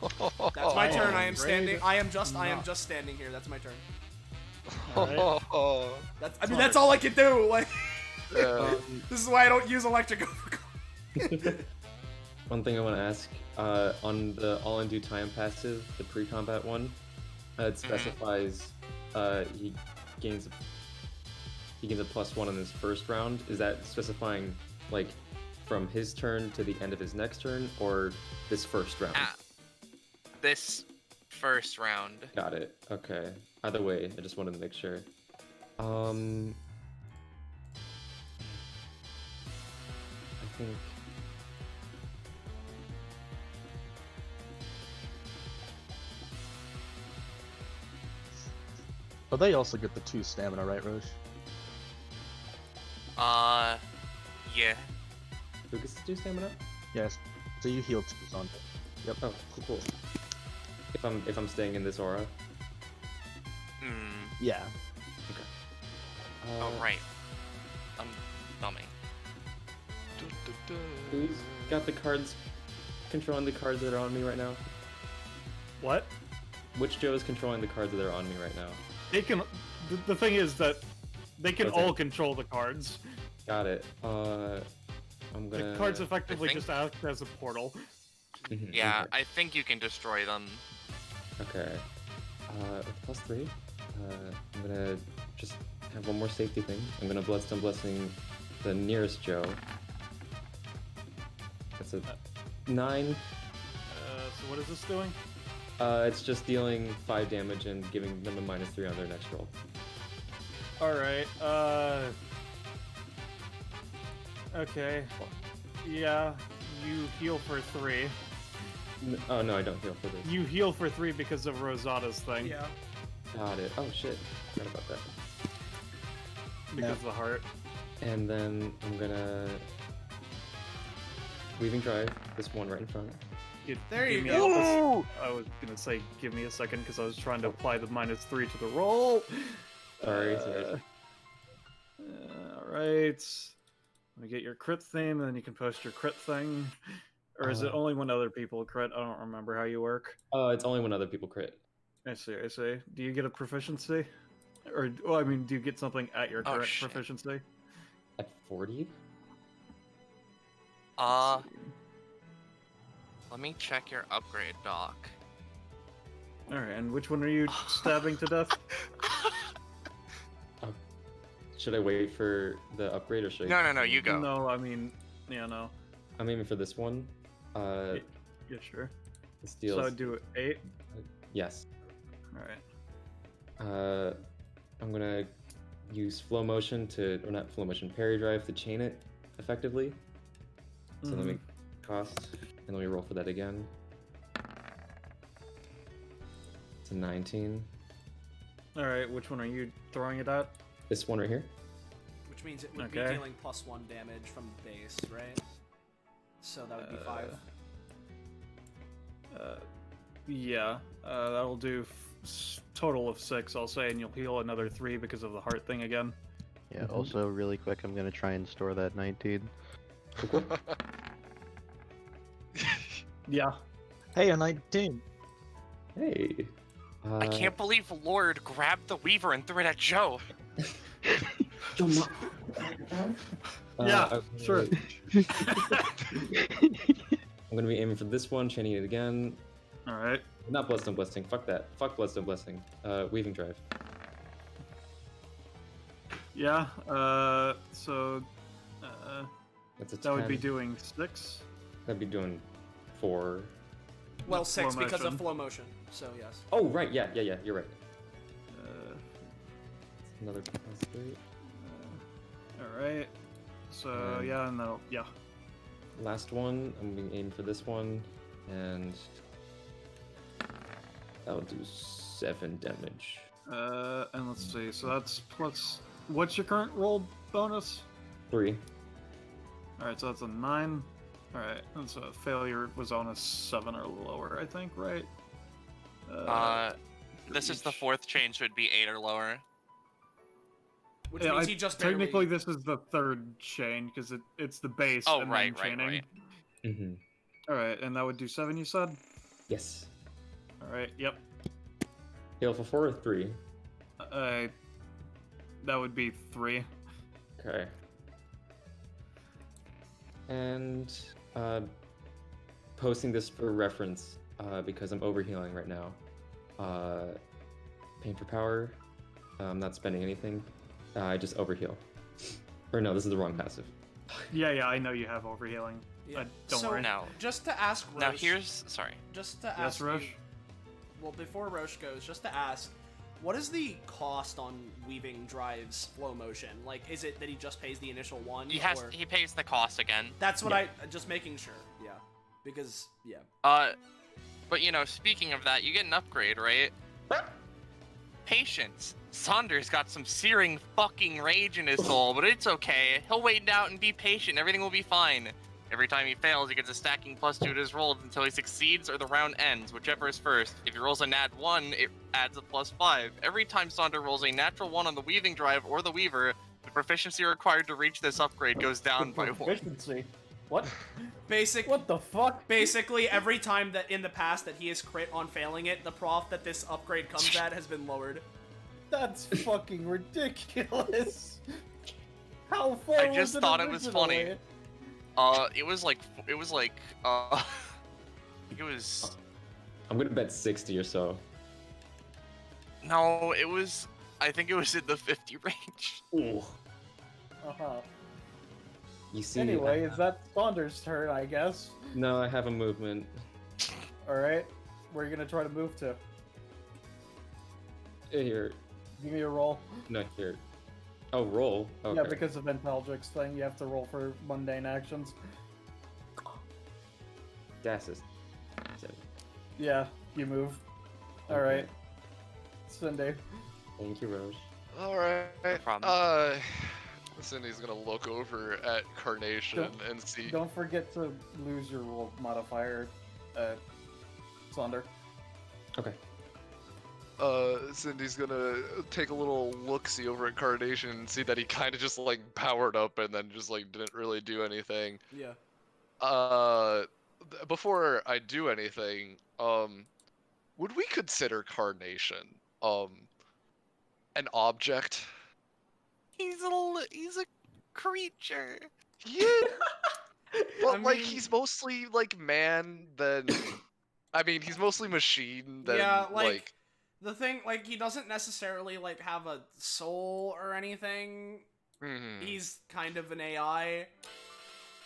S2: That's my turn. I am standing. I am just standing here. That's my turn.
S1: Alright.
S2: That's all I can do. Like,
S3: Yeah.
S2: this is why I don't use electric overclock.
S4: One thing I want to ask, on the all in due time passive, the pre-combat one, it specifies he gains a +1 in his first round. Is that specifying like from his turn to the end of his next turn, or this first round?
S6: This first round.
S4: Got it. Okay. Either way, I just wanted to make sure. I think.
S7: But they also get the 2 stamina, right, Roche?
S6: Yeah.
S4: Who gets to do stamina?
S7: Yes. So you heal 2 on. Yep.
S4: Oh, cool. If I'm staying in this aura.
S6: Hmm.
S7: Yeah.
S6: Oh, right. dummy.
S4: Who's got the cards, controlling the cards that are on me right now?
S1: What?
S4: Which Joe is controlling the cards that are on me right now?
S1: They can. The thing is that they can
S4: Okay.
S1: all control the cards.
S4: Got it. I'm gonna.
S1: The cards effectively
S6: think-
S1: just act as a portal.
S4: Mhm,
S6: Yeah,
S4: okay.
S6: I think you can destroy them.
S4: Okay. With +3, I'm gonna just have one more safety thing. I'm gonna Bloodstone Blessing the nearest Joe. That's a 9.
S1: So what is this doing?
S4: It's just dealing 5 damage and giving them a -3 on their next roll.
S1: All right. Okay. Yeah. You heal for 3.
S4: Oh no, I don't heal for this.
S1: You heal for 3 because of Rosada's thing.
S2: Yeah.
S4: Got it. Oh shit. Forgot about that.
S1: Because of the heart.
S4: And then I'm gonna Weaving Drive this one right in front.
S2: There you
S1: Give me
S2: go.
S1: I was gonna say give me a second because I was trying to apply the -3 to the roll.
S4: Sorry.
S1: All right. Let me get your crit theme, and then you can post your crit thing. Or is it only when other people crit? I don't remember how you work.
S4: It's only when other people crit.
S1: I see. Do you get a proficiency? Or, well, I mean, do you get something at your
S6: Oh,
S1: current
S6: shit.
S1: proficiency?
S4: At 40?
S6: Let me check your upgrade doc.
S1: Alright, and which one are you stabbing to death?
S4: Should I wait for the upgrade or should I?
S6: No, you go.
S1: No, I mean, yeah, no.
S4: I'm aiming for this one.
S1: Yeah, sure.
S4: This deals.
S1: So I do 8.
S4: Yes.
S1: Alright.
S4: I'm gonna use flow motion or not flow motion, parry drive to chain it effectively. So let me cost, and let me roll for that again. It's a 19.
S1: Alright, which one are you throwing it at?
S4: This one right here.
S2: Which means it would be
S1: Okay.
S2: dealing +1 damage from the base, right? So that would be 5.
S1: Yeah. That'll do total of 6, I'll say, and you'll heal another 3 because of the heart thing again.
S5: Yeah, also, really quick, I'm gonna try and store that 19.
S1: Yeah.
S7: Hey, a 19.
S4: Hey.
S6: I can't believe Lord grabbed the Weaver and threw it at Joe.
S1: Yeah,
S4: okay.
S1: sure.
S4: I'm gonna be aiming for this one, chaining it again.
S1: Alright.
S4: Not Bloodstone Blessing. Fuck that. Fuck Bloodstone Blessing. Weaving Drive.
S1: Yeah, so
S4: That's a 10.
S1: that would be doing 6.
S4: That'd be doing 4.
S2: Well,
S1: No,
S2: 6
S1: flow
S2: because of
S1: motion.
S2: flow motion. So yes.
S4: Oh, right. Yeah. You're right. Another +3.
S1: Alright. So,
S4: And-
S1: yeah, no, yeah.
S4: Last one. I'm being aimed for this one, and that'll do 7 damage.
S1: And let's see, so that's plus... What's your current roll bonus?
S4: 3.
S1: Alright, so that's a 9. Alright, and so failure was on a 7 or lower, I think, right?
S6: This is the
S1: each.
S6: 4th chain, should be 8 or lower.
S2: Which
S1: Yeah,
S2: means he just
S1: technically
S2: barely...
S1: this is the 3rd chain, because it's the base
S6: Oh,
S1: and
S6: right,
S1: then chaining.
S4: Mm-hmm.
S1: Alright, and that would do 7, you said?
S4: Yes.
S1: Alright, yep.
S4: Heal for 4 or 3.
S1: That would be 3.
S4: Okay. And posting this for reference because I'm overhealing right now. Pain for power. I'm not spending anything. I just overheal. Or no, this is the wrong passive.
S1: Yeah, I know you have overhealing.
S2: Yeah.
S1: Don't
S2: So,
S1: worry.
S6: Now,
S2: just to ask Roche...
S6: now here's... Sorry.
S2: Just to
S1: Yes,
S2: ask
S1: Roche?
S2: you, well, before Roche goes, just to ask, what is the cost on Weaving Drive's flow motion? Like, is it that he just pays the initial one? Or...
S6: He pays the cost again.
S2: That's what just making sure, yeah. Because, yeah.
S6: But you know, speaking of that, you get an upgrade, right? Patience. Saunders got some searing fucking rage in his soul, but it's okay. He'll wait it out and be patient. Everything will be fine. Every time he fails, he gets a stacking +2 to his rolls until he succeeds or the round ends, whichever is first. If he rolls a nat 1, it adds a +5. Every time Saunder rolls a natural 1 on the Weaving Drive or the Weaver, The proficiency required to reach this upgrade goes down by 1.
S1: Proficiency. What?
S2: Basic.
S1: What the fuck?
S2: Basically, every time that in the past that he has crit on failing it, the prof that this upgrade comes at has been lowered.
S1: That's fucking ridiculous. How far
S6: I just
S1: was
S6: thought it was funny.
S1: originally?
S6: It was like, I think it was,
S4: I'm gonna bet 60 or so.
S6: no, I think it was in the 50 range.
S4: Ooh.
S1: Uh-huh.
S4: You see?
S1: Anyway, is that Saunders' turn, I guess?
S4: No, I have a movement.
S1: Alright. Where are you gonna try to move to?
S4: Here.
S1: Give me a roll.
S4: No, here. Oh, roll. Okay.
S1: Yeah, because of Intelligence thing, you have to roll for mundane actions.
S4: Gases.
S1: Yeah, you move. Alright. Cindy.
S4: Thank you, Rose.
S3: Alright.
S6: problem.
S3: Cindy's gonna look over at Carnation and see.
S1: Don't forget to lose your roll modifier, Sonder.
S4: Okay.
S3: Cindy's gonna take a little look-see over at Carnation and see that he kind of just like powered up and then just like didn't really do anything.
S2: Yeah.
S3: Before I do anything, would we consider Carnation, an object?
S6: He's a creature.
S3: Yeah. But
S2: I
S3: like
S2: mean-
S3: he's mostly like man than I mean he's mostly machine than
S2: Yeah, like the thing, like he doesn't necessarily like have a soul or anything.
S3: Mhm.
S2: He's kind of an AI.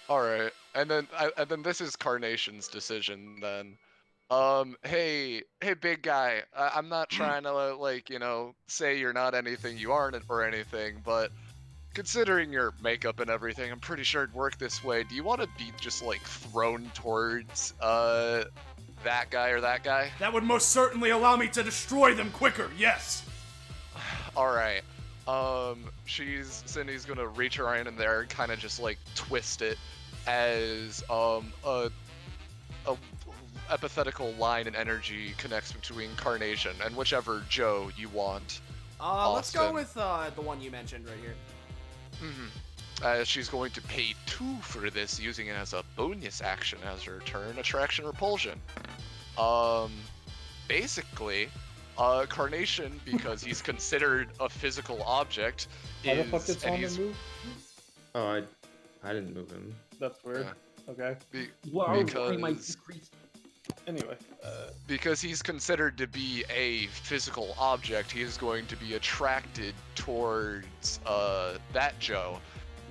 S3: All right, and then this is Carnation's decision then. Hey, big guy. I'm not trying to like say you're not anything you aren't or anything, but considering your makeup and everything, I'm pretty sure it'd work this way. Do you want to be just like thrown towards that guy or that guy?
S2: That would most certainly allow me to destroy them quicker. Yes.
S3: All right. Cindy's gonna reach her hand in there and kind of just like twist it as a epithetical line and energy connects between Carnation and whichever Joe you want.
S2: Let's go
S3: Austin.
S2: with the one you mentioned right here.
S3: She's going to pay 2 for this, using it as a bonus action as her turn, Attraction Repulsion. Basically, Carnation, because he's considered a physical object,
S1: How the fuck did
S3: and
S1: Sonder
S3: he's
S1: move?
S4: Oh, I didn't move him.
S1: That's weird. Okay.
S3: because
S1: Anyway,
S3: because he's considered to be a physical object, he is going to be attracted towards that Joe,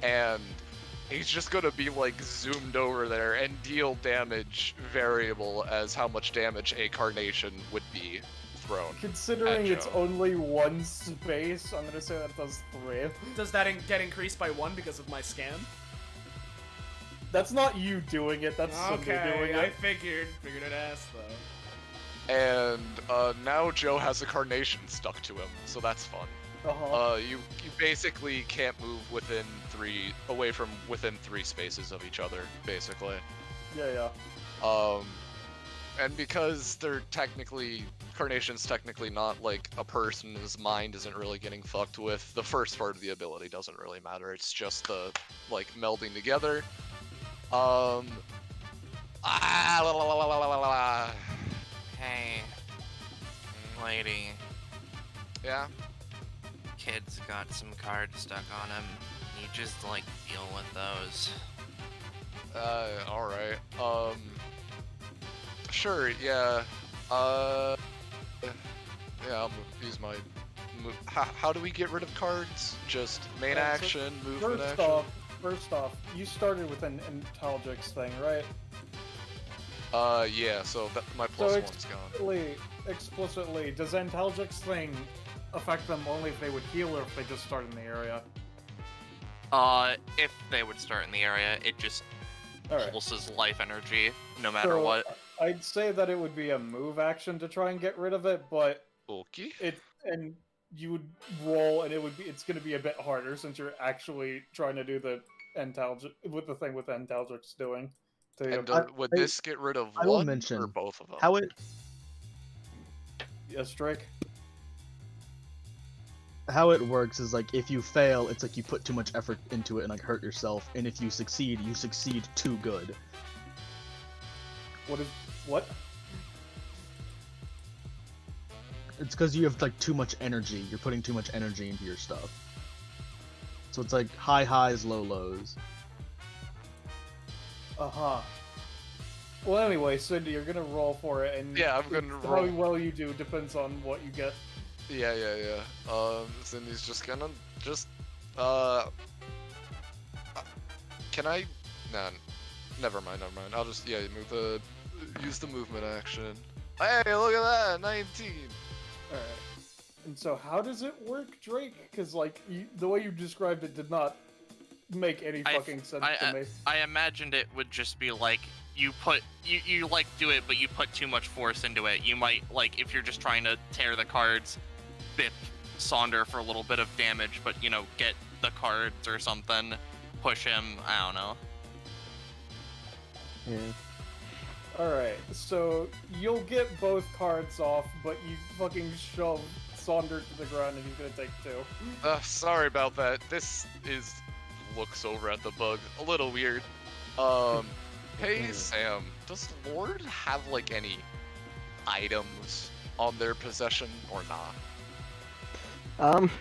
S3: and he's just going to be like zoomed over there and deal damage variable as how much damage a Carnation would be thrown.
S1: considering it's
S3: Joe.
S1: only one space, I'm gonna say that does 3.
S2: Does that get increased by 1 because of my scan?
S1: That's not you doing it, that's Cindy doing
S2: I
S1: it.
S2: figured it ass though.
S3: And now Joe has a Carnation stuck to him, so that's fun.
S1: Uh-huh.
S3: You basically can't move within 3 spaces of each other, basically.
S1: Yeah.
S3: And because Carnation's technically not like a person, his mind isn't really getting fucked with, the first part of the ability doesn't really matter, it's just the, like, melding together.
S6: Hey, lady,
S3: Yeah?
S6: kid's got some cards stuck on him. You just like deal with those.
S3: Alright. Sure, yeah. Yeah, I'll use my move. How do we get rid of cards? Just main
S1: So,
S3: action, movement
S1: First
S3: action?
S1: off, you started with an Intelligence thing, right?
S3: Yeah, so my
S1: So
S3: plus one's gone.
S1: explicitly, does the Intelligence thing affect them only if they would heal or if they just start in the area?
S6: If they would start in the area, it just
S1: Alright.
S6: pulses life energy no matter
S1: So,
S6: what.
S1: I'd say that it would be a move action to try and get rid of it, but
S3: Okay.
S1: you would roll and it's gonna be a bit harder since you're actually trying to do the Intelligence with the thing with the Intelligence doing. So,
S3: And would
S7: I-
S3: this get rid of
S7: I will
S3: one
S7: mention
S3: or both of them?
S7: How it
S1: yes, Drake.
S7: how it works is like if you fail, it's like you put too much effort into it and like hurt yourself, and if you succeed too good.
S1: What?
S7: It's because you have like too much energy. You're putting too much energy into your stuff. So it's like high highs, low lows.
S1: Uh-huh. Well, anyway, Cindy, you're gonna roll for it, and
S3: Yeah, I'm gonna
S1: how
S3: roll.
S1: well you do depends on what you get.
S3: Yeah. Cindy's just gonna can I? Nah, never mind. I'll just use the movement action. Hey, look at that, 19.
S1: All right. And so, how does it work, Drake? Because like the way you described it did not make any fucking sense to me.
S6: I imagined it would just be like you like do it, but you put too much force into it. You might like if you're just trying to tear the cards, bip Sonder for a little bit of damage, but you know get the cards or something, push him. I don't know.
S5: Yeah.
S1: Alright, so you'll get both cards off, but you fucking shove Sonder to the ground and he's gonna take 2.
S3: Sorry about that. This looks over at the bug a little weird. Hey Sam, does Lord have like any items on their possession or not?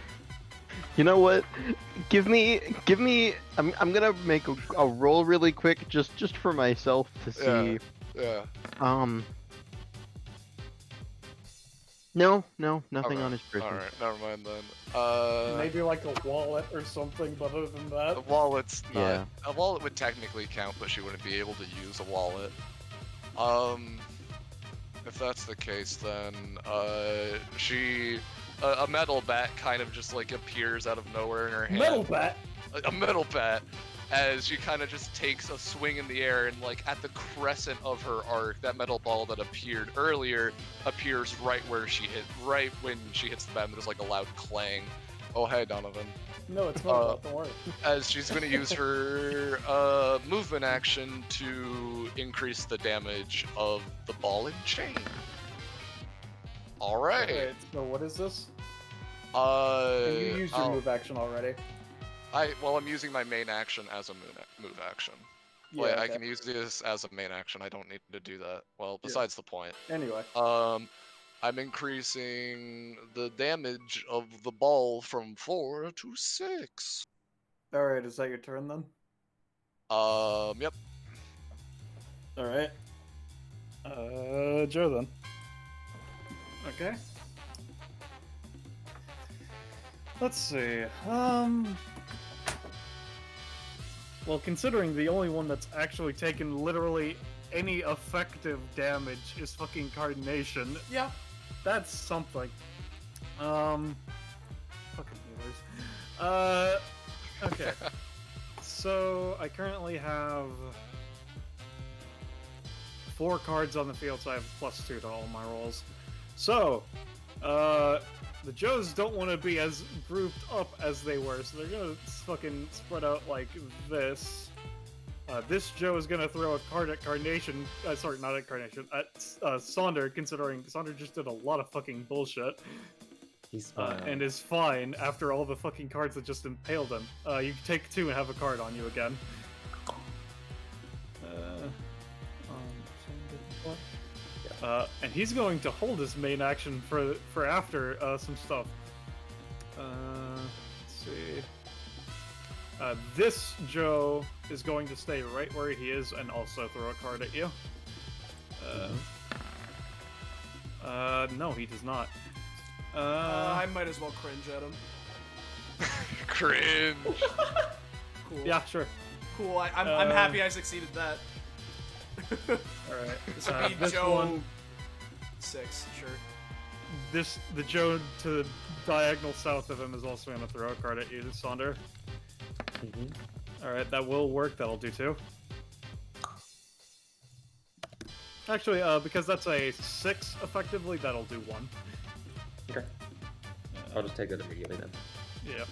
S5: You know what? Give me. I'm gonna make a roll really quick, just for myself to see.
S3: Yeah.
S5: No, nothing
S3: Okay.
S5: on his person.
S3: Alright, never mind then.
S1: Maybe like a wallet or something, but other than that...
S3: A wallet's not...
S5: Yeah.
S3: A wallet would technically count, but she wouldn't be able to use a wallet. If that's the case, then, a metal bat kind of just, like, appears out of nowhere in her hand.
S1: Metal bat?
S3: A metal bat, as she kind of just takes a swing in the air, and, like, at the crescent of her arc, that metal ball that appeared earlier appears right when she hits the bat, and there's, like, a loud clang. Oh, hey, Donovan.
S1: No, it's not. Don't worry.
S3: As she's going to use her movement action to increase the damage of the ball and chain. Alright.
S1: Wait, so what is this?
S3: And
S1: you used your move action already.
S3: I'm using my main action as a move action.
S1: Yeah,
S3: Like,
S1: okay.
S3: I can use this as a main action. I don't need to do that. Well, besides the point.
S1: Anyway.
S3: I'm increasing the damage of the ball from 4 to 6.
S1: Alright, is that your turn then?
S3: Yep.
S1: Alright. Joe then. Okay. Let's see. Well, considering the only one that's actually taken literally any effective damage is fucking Cardination,
S2: Yeah.
S1: that's something. Fucking healers. Okay. So, I currently have 4 cards on the field, so I have +2 to all my rolls. So, the Joes don't want to be as grouped up as they were, so they're gonna fucking spread out like this. This Joe is gonna throw a card at Carnation. Sorry, not at Carnation. At Sonder, considering Sonder just did a lot of fucking bullshit.
S4: He's fine.
S1: And is fine after all the fucking cards that just impaled him. You take 2 and have a card on you again. And he's going to hold his main action for after some stuff. Let's see. This Joe is going to stay right where he is and also throw a card at you. No, he does not.
S2: I might as well cringe at him.
S3: Cringe.
S2: Cool.
S1: Yeah, sure.
S2: Cool. I'm happy I succeeded that.
S1: Alright.
S2: This would be
S1: This
S2: Joe
S1: one,
S2: 6, sure.
S1: the Joe to the diagonal south of him is also going to throw a card at you, Sonder. Alright, that will work. That'll do 2. Actually, because that's a 6 effectively, that'll do 1.
S4: Okay. I'll just take that immediately then.
S1: Yeah.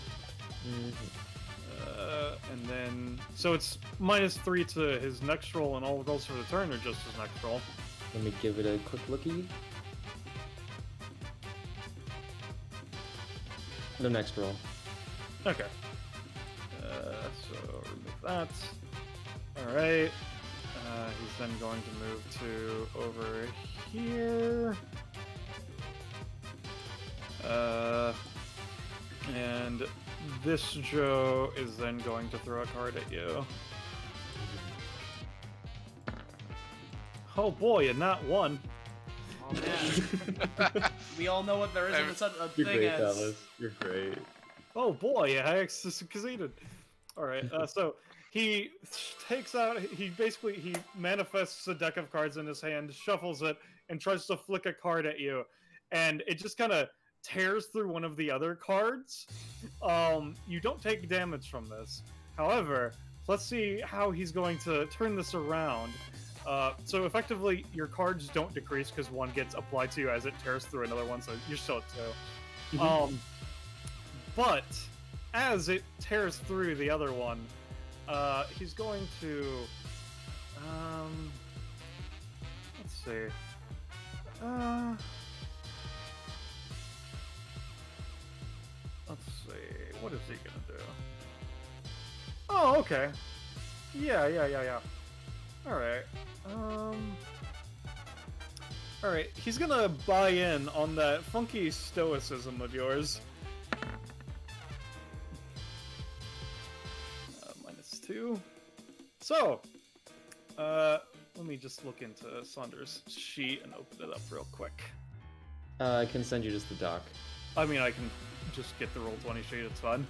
S1: And then... So it's -3 to his next roll and all rolls for the turn, or just his next roll?
S4: Let me give it a quick lookie. The next roll.
S1: Okay. So remove that. All right. He's then going to move to over here. And this Joe is then going to throw a card at you. Oh boy, and not one.
S2: Oh man. We all know what there is in such a
S4: You're
S2: thing
S4: great,
S2: as.
S4: fellas. You're great.
S1: Oh boy, I succeeded. All right, so he takes out. He manifests a deck of cards in his hand, shuffles it, and tries to flick a card at you, and it just kind of tears through one of the other cards. You don't take damage from this. However, let's see how he's going to turn this around. So effectively, your cards don't decrease because one gets applied to you as it tears through another one, so you're still at 2. But as it tears through the other one, he's going to let's see. Let's see. What is he gonna do? Oh, okay. Yeah. All right. All right. He's gonna buy in on that funky stoicism of yours. -2. So, let me just look into Saunders' sheet and open it up real quick.
S4: I can send you just the doc.
S1: I mean, I can just get the Roll20 sheet. It's fine.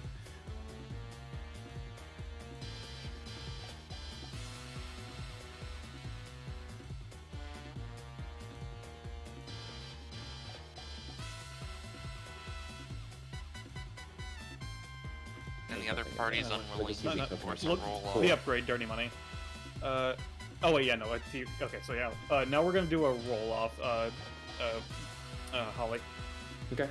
S6: And the other party's unwilling
S4: No, no,
S6: to force a
S1: Look,
S6: roll
S1: the
S6: off.
S1: upgrade, dirty money. Oh wait, yeah, no. Okay, so yeah. Now we're gonna do a roll off. Holly.
S4: Okay.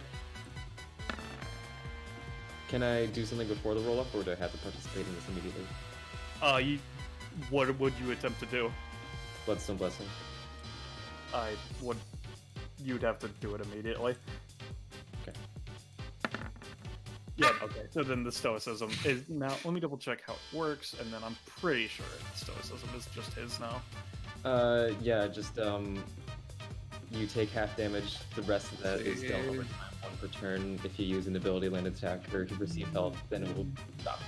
S4: Can I do something before the roll-up, or do I have to participate in this immediately?
S1: What would you attempt to do?
S4: Bloodstone Blessing.
S1: You'd have to do it immediately.
S4: Okay.
S1: Yeah, okay. So then the stoicism is now. Let me double check how it works, and then I'm pretty sure stoicism is just his now.
S4: Yeah, just you take half damage. The rest of that is dealt over time, 1 per turn. If you use an ability land attack or if you receive health, then it will stop.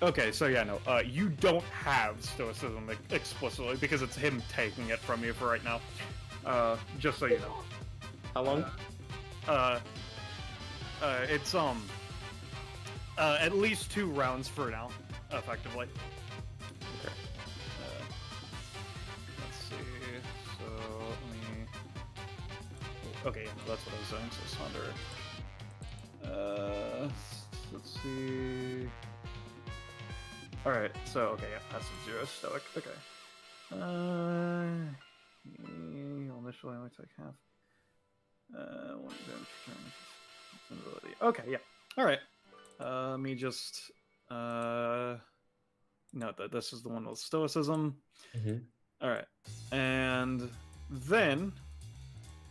S1: Okay, so yeah, no. You don't have stoicism explicitly because it's him taking it from you for right now. Just so you know.
S4: How long?
S1: It's at least 2 rounds for now, effectively.
S4: Okay.
S1: Let's see. So let me. Okay, yeah, no, that's what I was saying. So Sonder. Let's see. All right. So okay, yeah, passive 0 stoic. Okay. He'll initially only take half. 1 damage return. Okay, yeah. All right. Let me just note that this is the one with stoicism. All right, and then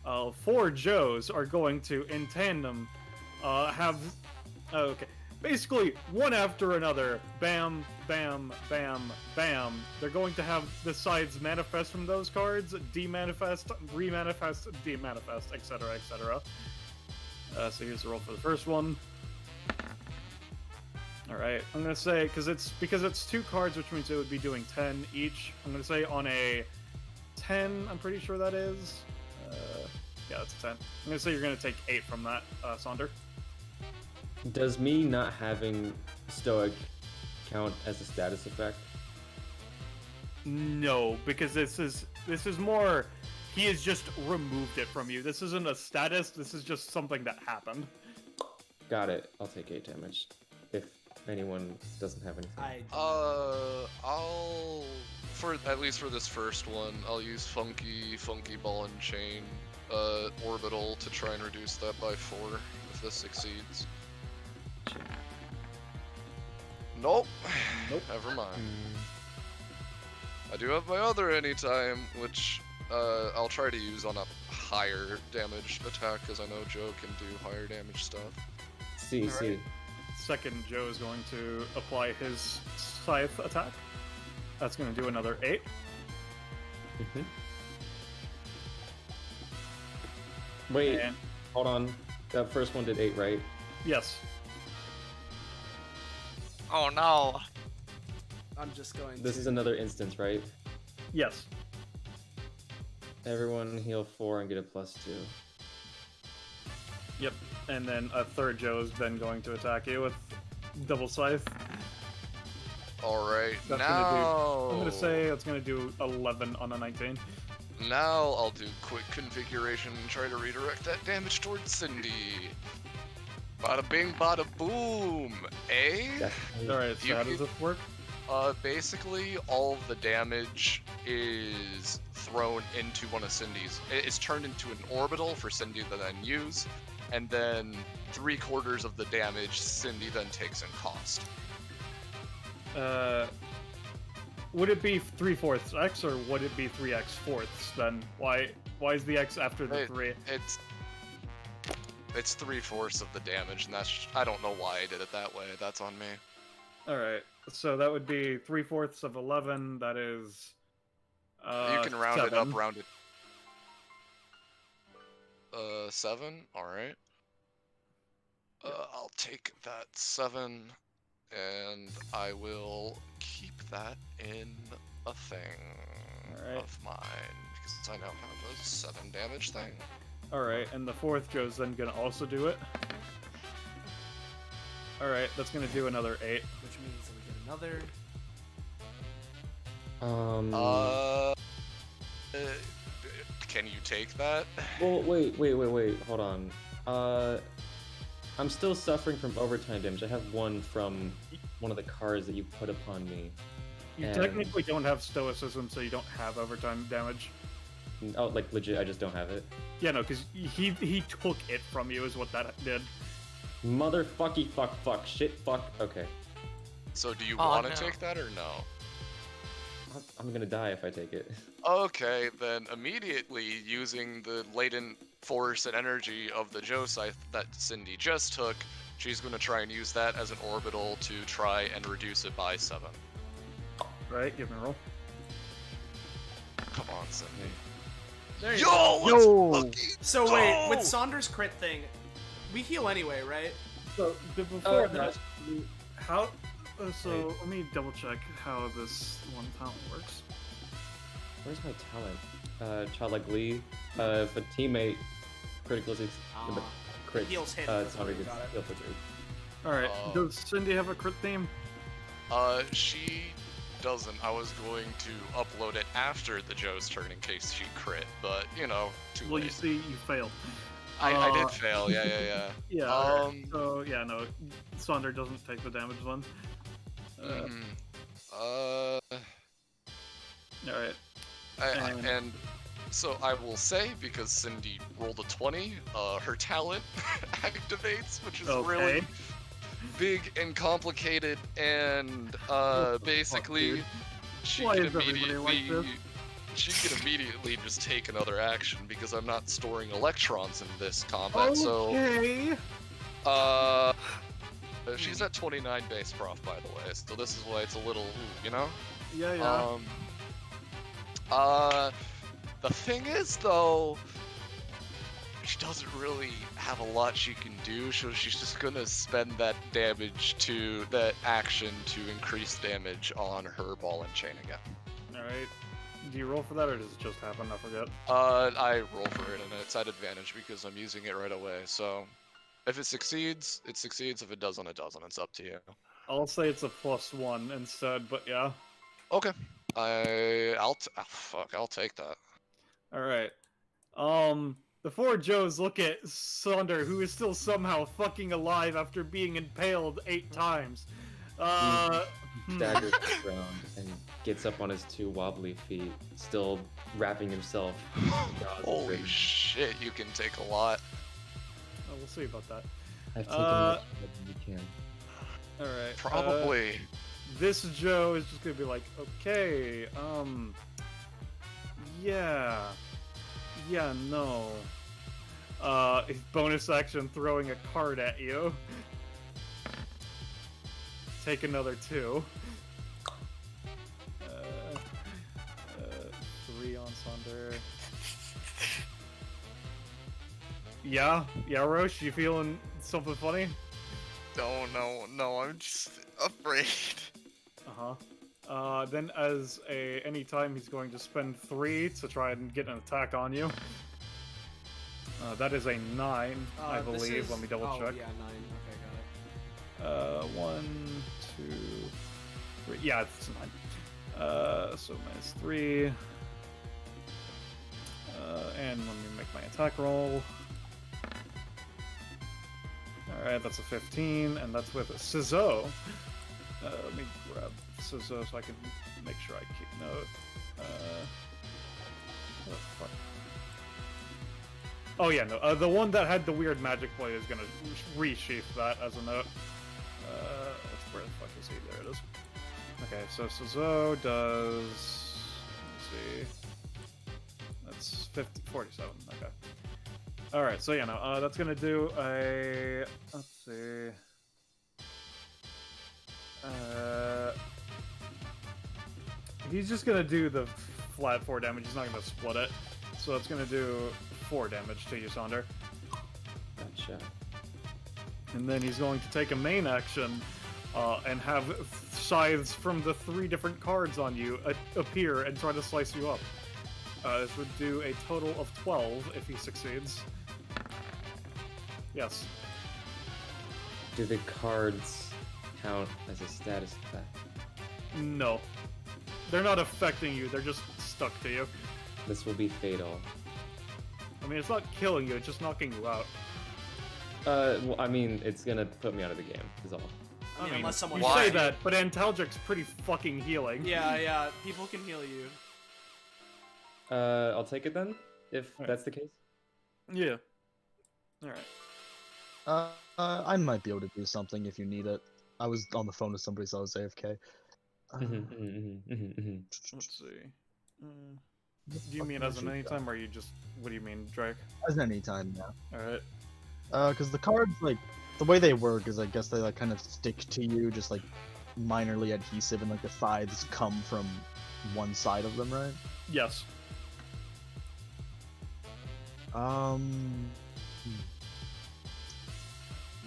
S1: 4 Joes are going to, in tandem, have okay. Basically, one after another, bam, bam, bam, bam. They're going to have the sides manifest from those cards, demanifest, remanifest, demanifest, etc., etc. So here's the roll for the first one. All right, I'm gonna say because it's 2 cards, which means it would be doing 10 each. I'm gonna say on a 10. I'm pretty sure that is. Yeah, that's a 10. I'm gonna say you're gonna take 8 from that, Sonder.
S4: Does me not having Stoic count as a status effect?
S1: No, because this is more. He has just removed it from you. This isn't a status. This is just something that happened.
S4: Got it. I'll take 8 damage. If anyone doesn't have anything.
S3: I'll at least for this first one, I'll use funky ball and chain orbital to try and reduce that by 4 if this succeeds. Nope. Never mind. I do have my other anytime, which I'll try to use on a higher damage attack, because I know Joe can do higher damage stuff.
S4: See.
S1: Second, Joe is going to apply his scythe attack. That's going to do another 8.
S4: Wait,
S1: And-
S4: hold on. That first one did 8, right?
S1: Yes.
S6: Oh no.
S2: I'm just going
S4: This
S2: to...
S4: is another instance, right?
S1: Yes.
S4: Everyone heal 4 and get a +2.
S1: Yep. And then a third Joe is then going to attack you with double scythe.
S3: Alright,
S1: That's
S3: now...
S1: I'm going to say it's going to do 11 on a 19.
S3: Now I'll do quick configuration and try to redirect that damage towards Cindy. Bada bing, bada boom, eh?
S4: Definitely.
S1: Alright, so
S3: You
S1: how
S3: can-
S1: does this work?
S3: Basically, all of the damage is thrown into one of Cindy's. It's turned into an orbital for Cindy to then use, and then 3/4 of the damage Cindy then takes in cost.
S1: Would it be 3/4 X or would it be 3x fourths then? Why is the X after the
S3: Hey.
S1: 3?
S3: It's 3/4 of the damage, and that's I don't know why I did it that way. That's on me.
S1: Alright, so that would be 3/4 of 11, that is...
S3: You can round it
S1: 7.
S3: up, round it. 7. All right. I'll take that 7, and I will keep that in a thing
S1: Alright.
S3: of mine because I now have a 7 damage thing.
S1: Alright, and the fourth Joe's then gonna also do it. Alright, that's gonna do another 8.
S2: Which means that we get another...
S3: Can you take that?
S4: Well, wait, hold on. I'm still suffering from overtime damage. I have 1 from one of the cards that you put upon me.
S1: You
S4: And-
S1: technically don't have stoicism, so you don't have overtime damage.
S4: Oh, like legit, I just don't have it.
S1: Yeah, no, because he took it from you is what that did.
S4: Motherfucky fuck, shit fuck. Okay.
S3: So do you
S6: Oh,
S3: want to
S6: no.
S3: take that or no?
S4: I'm gonna die if I take it.
S3: Okay, then immediately using the latent force and energy of the Joe Scythe that Cindy just took, she's going to try and use that as an orbital to try and reduce it by 7.
S1: Right, give me a roll.
S3: Come on, Cindy.
S2: There you
S3: Yo,
S2: go.
S3: let's
S5: Yo!
S3: fucking
S2: So wait,
S3: go!
S2: with Saunders' crit thing, we heal anyway, right?
S1: So, before
S4: no.
S1: that, how... so, let me double check how this one talent works.
S4: Where's my talent? Childlike Glee. If a teammate critical six crit,
S2: Heals hit.
S4: it's already
S2: Got it.
S4: heal for 3.
S1: Alright,
S3: Oh.
S1: does Cindy have a crit theme?
S3: She doesn't. I was going to upload it after the Joe's turn in case she crit, but, you know, too
S1: Well,
S3: late.
S1: you see, you failed.
S3: I did fail, yeah.
S1: Yeah,
S3: Um,
S1: so, yeah, no, Sonder doesn't take the damage then. Alright.
S3: And so I will say, because Cindy rolled a 20, her talent activates, which is really
S1: Okay.
S3: big and complicated, and
S1: What the
S3: basically
S1: fuck, dude?
S3: she
S1: Why
S3: can
S1: is everybody like
S3: immediately just take another action because I'm not storing electrons in this combat.
S1: Okay.
S3: So she's at 29 base prof, by the way. So this is why it's a little, you know.
S1: Yeah.
S3: The thing is, though, she doesn't really have a lot she can do, so she's just gonna spend that action to increase damage on her ball and chain again.
S1: Alright. Do you roll for that or does it just happen? I forget.
S3: I roll for it, and it's at advantage because I'm using it right away, so if it succeeds, it succeeds. If it doesn't, it doesn't. It's up to you.
S1: I'll say it's a +1 instead, but yeah.
S3: Okay. I'll take that.
S1: Alright. The four Joes look at Sonder, who is still somehow fucking alive after being impaled 8 times.
S4: Staggers to the ground and gets up on his 2 wobbly feet, still wrapping himself. in gauze and
S3: Holy
S4: ribbons.
S3: shit, you can take a lot.
S1: Oh, we'll see about that.
S4: I've taken much more than you can.
S1: Alright.
S3: Probably.
S1: This Joe is just gonna be like, okay, yeah. Yeah, no. His bonus action throwing a card at you. Take another 2. 3 on Sonder. Yeah, Roche, you feeling something funny?
S3: No, I'm just afraid.
S1: Then as any time he's going to spend 3 to try and get an attack on you. That is a 9, I believe. Let me double check.
S2: Yeah, 9. Okay, got it.
S1: 1, 2, 3. Yeah, it's 9. So minus 3. And let me make my attack roll. Alright, that's a 15, and that's with Ciseaux. Let me grab Ciseaux so I can make sure I keep note. What the fuck? Oh yeah, no. The one that had the weird magic play is gonna resheath that as a note. Where the fuck is he? There it is. Okay, so Ciseaux does... Let's see... That's 47, okay. Alright, so yeah, no, that's gonna do a... Let's see... He's just gonna do the flat 4 damage, he's not gonna split it. So it's gonna do 4 damage to you, Sonder.
S4: Gotcha.
S1: And then he's going to take a main action and have scythes from the 3 different cards on you appear and try to slice you up. This would do a total of 12 if he succeeds. Yes.
S4: Do the cards count as a status effect?
S1: No. They're not affecting you, they're just stuck to you.
S4: This will be fatal.
S1: I mean, it's not killing you, it's just knocking you out.
S4: Well, I mean, it's gonna put me out of the game, is all.
S2: I mean, unless someone...
S1: You say that, but Antalgic's pretty fucking healing.
S2: Yeah, people can heal you.
S4: I'll take it then, if that's the case.
S1: Yeah. Alright.
S7: I might be able to do something if you need it. I was on the phone with somebody, so I was AFK.
S1: Let's see. Do you mean as an anytime, or you just... What do you mean, Drake?
S7: As an anytime, yeah.
S1: Alright.
S7: Because the cards, like, the way they work is I guess they, like, kind of stick to you, just, like, minorly adhesive, and, like, the scythes come from one side of them, right?
S1: Yes.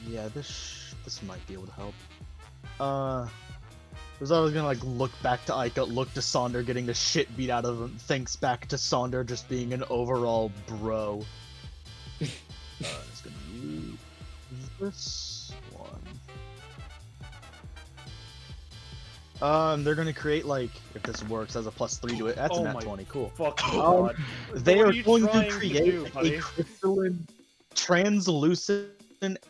S7: Yeah, this might be able to help. Because I was gonna, like, look back to Ica, look to Sonder getting the shit beat out of him, thanks back to Sonder just being an overall bro. Just gonna use this one. They're gonna create, like, if this works, as a +3 to it. That's a nat 20, cool.
S1: Fucking god.
S7: They
S1: What
S7: are
S1: you
S7: going to
S1: trying
S7: create
S1: do,
S7: a
S1: buddy?
S7: crystalline, translucent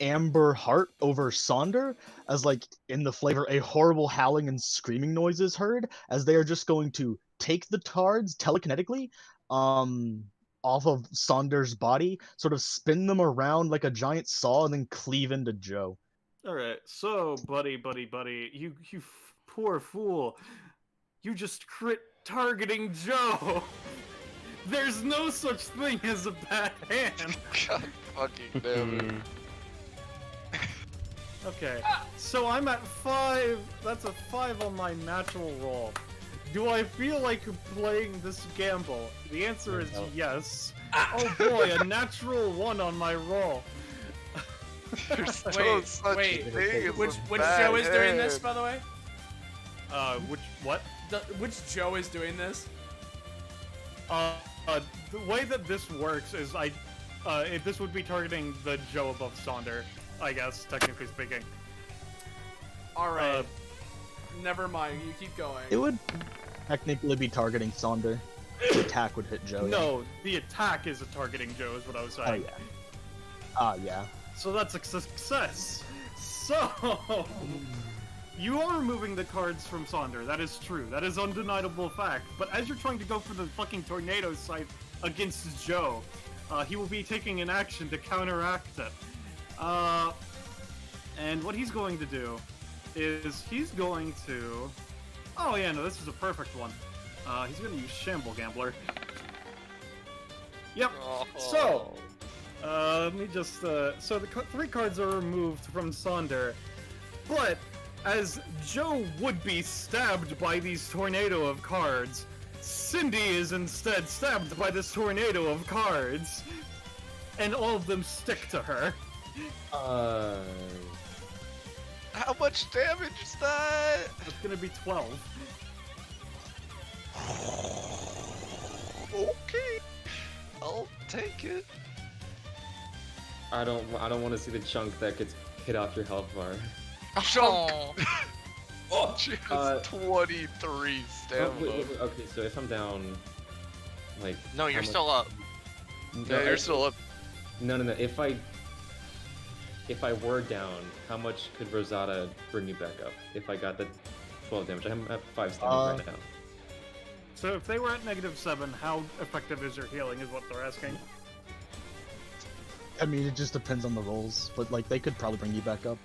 S7: amber heart over Sonder, as, like, in the flavor, a horrible howling and screaming noise is heard, as they are just going to take the cards telekinetically, off of Sonder's body, sort of spin them around like a giant saw, and then cleave into Joe.
S1: Alright, so, buddy, you poor fool. You just crit targeting Joe! There's no such thing as a bad hand!
S3: God fucking damn it.
S1: Okay, so I'm at 5. That's a 5 on my natural roll. Do I feel like playing this gamble? The answer is yes. Oh boy, a natural 1 on my roll.
S3: There's no such
S2: wait,
S3: thing as
S2: which
S3: a bad
S2: Joe is doing this,
S3: hand.
S2: by the way?
S1: What?
S2: Which Joe is doing this?
S1: The way that this works is this would be targeting the Joe above Sonder, I guess, technically speaking.
S2: Alright. Never mind, you keep going.
S7: It would technically be targeting Sonder. The attack would hit Joe.
S1: No, the attack is a targeting Joe, is what I was saying.
S7: Oh, yeah. Yeah.
S1: So that's a success. So, you are removing the cards from Sonder. That is true. That is undeniable fact. But as you're trying to go for the fucking tornado scythe against Joe, he will be taking an action to counteract it. And what he's going to do is he's going to... Oh yeah, no, this is a perfect one. He's going to use Shamble Gambler. Yep.
S3: Oh.
S1: So, let me just, so the 3 cards are removed from Sonder, but as Joe would be stabbed by these tornado of cards, Cindy is instead stabbed by this tornado of cards, and all of them stick to her.
S3: How much damage is that?
S1: It's gonna be 12.
S3: Okay, I'll take it.
S4: I don't want to see the chunk that gets hit off your health bar.
S6: Oh.
S3: Oh, she has 23 stamina.
S4: Wait, okay, so if I'm down, like...
S6: No,
S4: how
S6: you're
S4: much-
S6: still up.
S3: Yeah, you're still up.
S4: No. If I were down, how much could Rosada bring me back up? If I got the 12 damage, I'm at 5 stamina right now.
S1: So if they were at -7, how effective is your healing is what they're asking.
S7: I mean, it just depends on the rolls, but like they could probably bring you back up.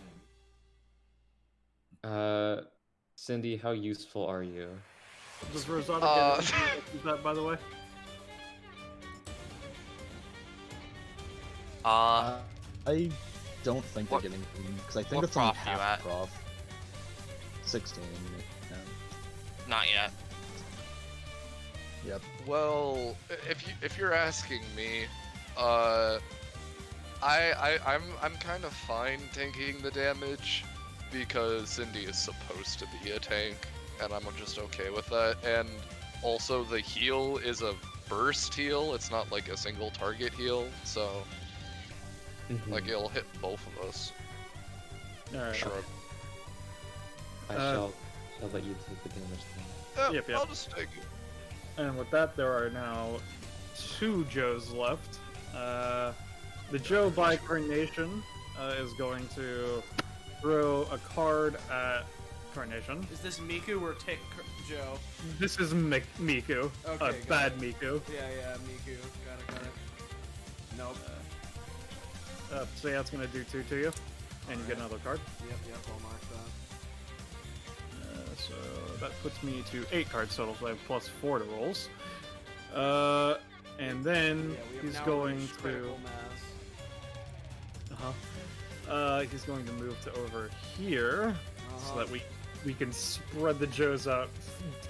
S4: Cindy, how useful are you?
S1: Does Rosada get that, by the way?
S7: I don't think they're getting because I think
S6: what
S7: it's only
S6: prof you
S7: half
S6: at?
S7: prof. 16. Yeah.
S6: Not yet.
S7: Yep.
S3: Well, if you're asking me, I'm kind of fine tanking the damage because Cindy is supposed to be a tank, and I'm just okay with that. And also, the heal is a burst heal; it's not like a single target heal, so like it'll hit both of us.
S1: All right.
S3: Shrug.
S4: I shall let you take the damage then.
S1: Yep.
S3: I'll just take it.
S1: And with that, there are now 2 Joes left. The Joe by Carnation is going to throw a card at Carnation.
S2: Is this Miku or Joe?
S1: This is Miku.
S2: Okay,
S1: Bad Miku.
S2: Yeah, Miku. Got it. Nope.
S1: So yeah, it's going to do 2 to you. And you get another card.
S2: Yep, I'll mark that.
S1: So that puts me to 8 cards total, so I have +4 to rolls. And then
S2: Yeah, we have
S1: he's
S2: now
S1: going
S2: reached
S1: to...
S2: critical mass.
S1: He's going to move to over here, so that we can spread the Joes out.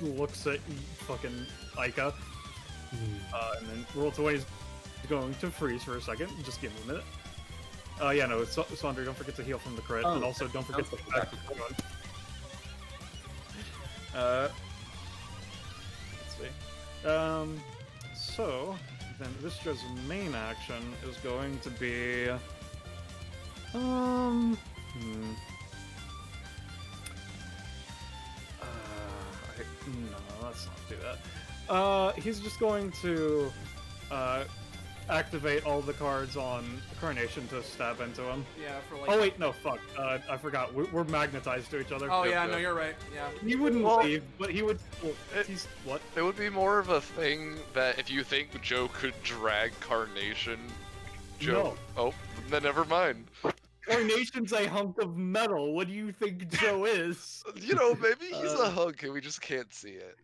S1: Looks at fucking Ica. And then Roll20 is going to freeze for a second. Just give me a minute. Yeah, no, Sandra, don't forget to heal from the crit, and also don't forget to back the crit on. Let's see. So then this Joe's main action is going to be no, let's not do that. He's just going to activate all the cards on Carnation to stab into him.
S2: Yeah, for like...
S1: Oh wait, no, fuck. I forgot. We're magnetized to each other.
S2: Oh,
S3: Yep,
S2: yeah,
S3: yep.
S2: no, you're right. Yeah.
S1: He wouldn't
S3: Well,
S1: leave, but he would... He's... What?
S3: It would be more of a thing that if you think Joe could drag Carnation, Joe...
S1: No.
S3: Oh, then never mind.
S1: Carnation's a hunk of metal. What do you think Joe is?
S3: You know, maybe he's a hunk and we just can't see it.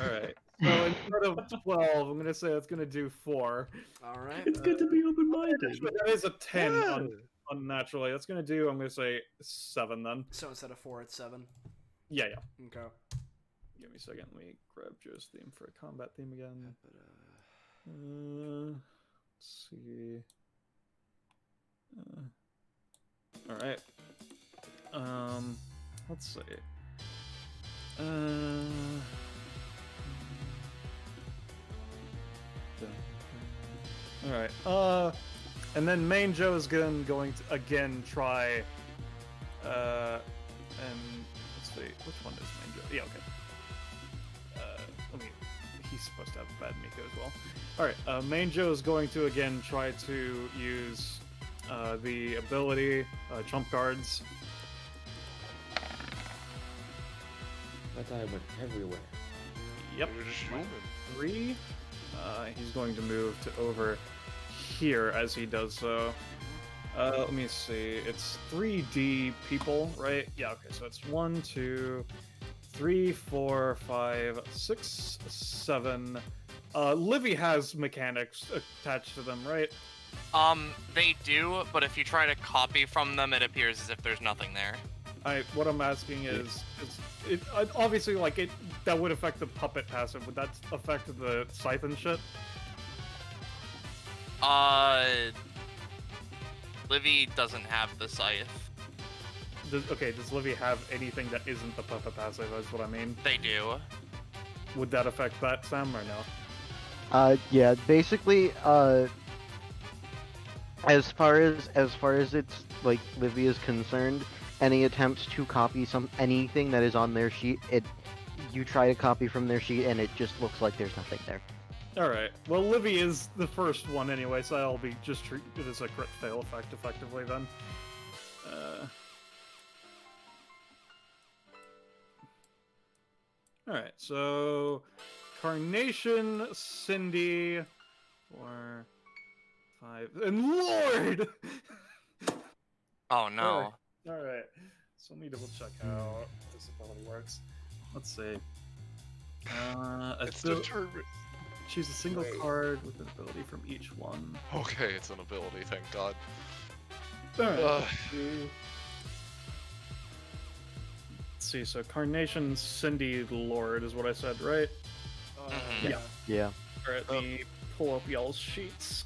S1: Alright. So instead of 12, I'm gonna say it's gonna do 4.
S2: Alright.
S4: It's good to be open-minded.
S1: Actually, that is a 10 unnaturally. That's gonna do, I'm gonna say 7 then.
S2: So instead of 4, it's 7.
S1: Yeah.
S2: Okay.
S1: Give me a second. Let me grab Joe's theme for a combat theme again. Let's see. Alright. Let's see. Alright. And then main Joe is going to again try. And let's see. Which one is main Joe? Yeah, okay. He's supposed to have bad Miko as well. Alright, main Joe is going to again try to use the ability, trump cards.
S4: That die went everywhere.
S1: Yep. 3. He's going to move to over here as he does so. Let me see. It's 3D people, right? Yeah, okay, so it's 1, 2, 3, 4, 5, 6, 7, Livy has mechanics attached to them, right?
S6: They do, but if you try to copy from them, it appears as if there's nothing there.
S1: What I'm asking is it obviously like it that would affect the puppet passive. Would that affect the scythe and shit?
S6: Livy doesn't have the scythe.
S1: Does Livy have anything that isn't the puppet passive? Is what I mean.
S6: They do.
S1: Would that affect that, Sam, or no?
S5: Yeah, basically, as far as it's like Livy is concerned, any attempts to copy anything that is on their sheet, you try to copy from their sheet and it just looks like there's nothing there.
S1: All right. Well, Livy is the first one anyway, so I'll be just treat it as a crit fail effect effectively then. All right. So Carnation, Cindy, 4, 5, and Lord.
S6: Oh no.
S1: All right. So let me double check how this ability works. Let's see.
S3: It's determined.
S1: Choose a single card with an ability from each one.
S3: Okay, it's an ability, thank God.
S1: Alright. Let's see, so Carnation, Cindy, Lord is what I said, right?
S6: Mhm.
S5: Yeah.
S1: Alright, let me pull up y'all's sheets.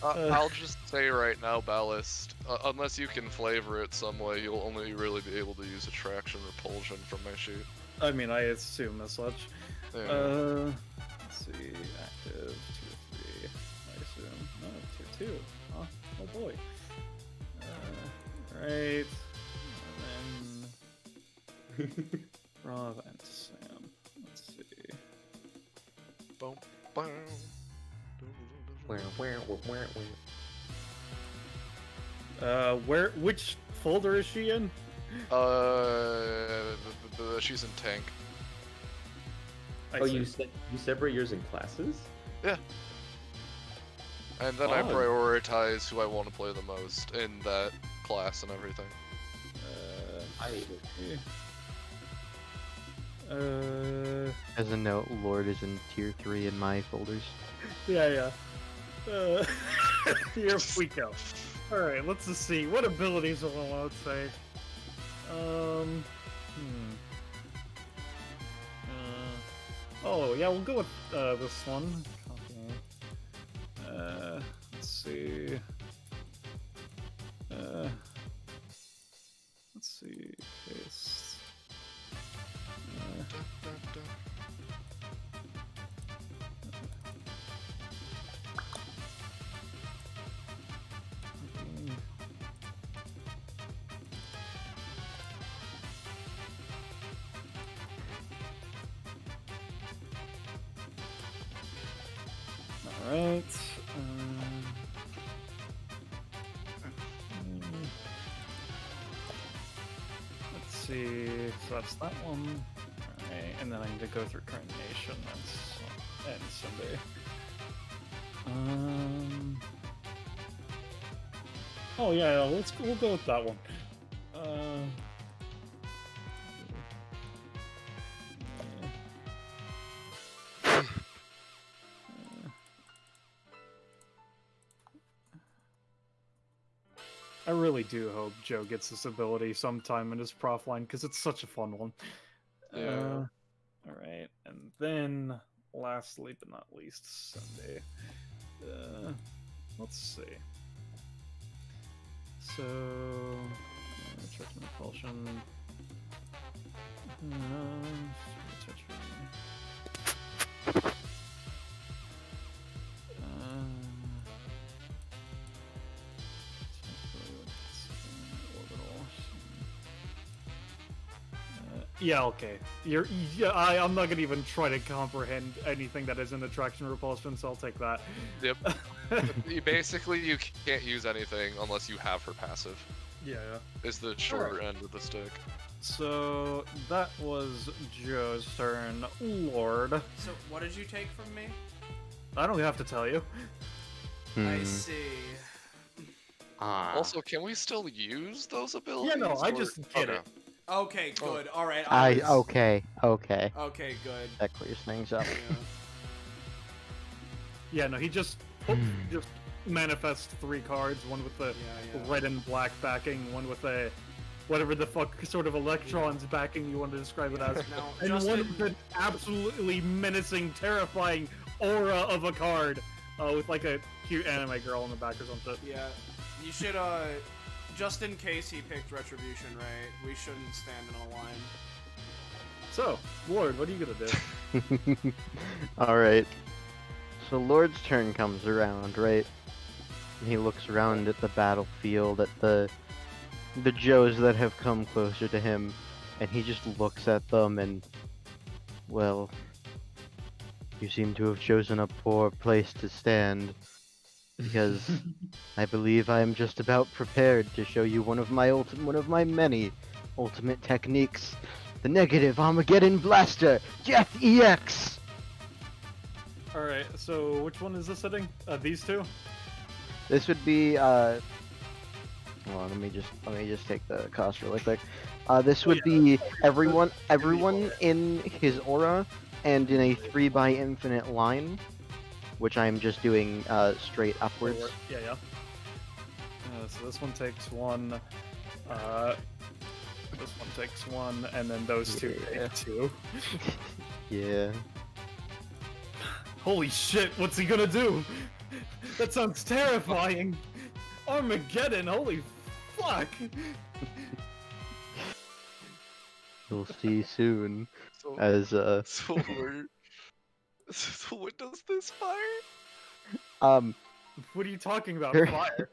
S3: I'll just say right now, Ballast, unless you can flavor it some way, you'll only really be able to use Attraction Repulsion from my sheet.
S1: I mean, I assume as such.
S3: Yeah.
S1: Let's see, active, tier 3, I assume. No, tier 2. Huh? Oh boy. Right. And then... Rob and Sam. Let's see.
S3: Boom, boom.
S1: Which folder is she in?
S3: She's in tank.
S1: I see.
S4: you separate yours in classes?
S3: Yeah. And then I prioritize who I want to play the most in that class and everything.
S5: As a note, Lord is in tier 3 in my folders.
S1: Yeah. Here we go. Alright, let's just see. What abilities will I want to say? Oh, yeah, we'll go with this one. Okay. Let's see. Let's see. Paste. Alright. Let's see. So that's that one. Alright, and then I need to go through Carnation and Sunday. Oh yeah, we'll go with that one. I really do hope Joe gets this ability sometime in his prof line because it's such a fun one.
S3: Yeah.
S1: Alright, and then lastly but not least, Sunday. Let's see. So, Attraction Repulsion. Yeah, okay. I'm not gonna even try to comprehend anything that isn't attraction repulsion, so I'll take that.
S3: Yep. Basically, you can't use anything unless you have her passive.
S1: Yeah.
S3: Is the shorter end of the stick.
S1: So that was Joe's turn. Lord.
S2: So what did you take from me?
S1: I don't have to tell you.
S2: I see.
S3: Also, can we still use those abilities?
S1: Yeah, no, I just get
S3: Okay.
S1: it.
S2: Okay, good. All right.
S5: Okay.
S2: Okay, good.
S5: That clears things up.
S2: Yeah.
S1: Yeah, no, he just manifests 3 cards, one with the
S2: Yeah.
S1: red and black backing, one with a whatever the fuck sort of electrons backing you want to describe it as,
S2: Now,
S1: and
S2: Justin,
S1: one with an absolutely menacing, terrifying aura of a card, with like a cute anime girl in the back or something.
S2: yeah, you should just in case he picked Retribution, right? We shouldn't stand in a line.
S1: So, Lord, what are you gonna do?
S5: Alright. So Lord's turn comes around, right? And he looks around at the battlefield, at the Joes that have come closer to him, and he just looks at them and, well, you seem to have chosen a poor place to stand, because I believe I am just about prepared to show you one of my many ultimate techniques, the negative Armageddon Blaster, Death EX!
S1: Alright, so which one is this hitting? These two?
S5: This would be hold on, let me just take the cost really quick. This would be everyone in his aura and in a 3 by infinite line, which I'm just doing straight upwards.
S1: Yeah. So this one takes 1. This one takes 1, and then those 2 take 2.
S5: Yeah.
S1: Holy shit, what's he gonna do? That sounds terrifying! Armageddon, holy fuck!
S5: You'll see soon.
S3: So,
S5: As
S3: so what does this fire?
S1: What are you talking about?
S5: Very-
S1: Fire?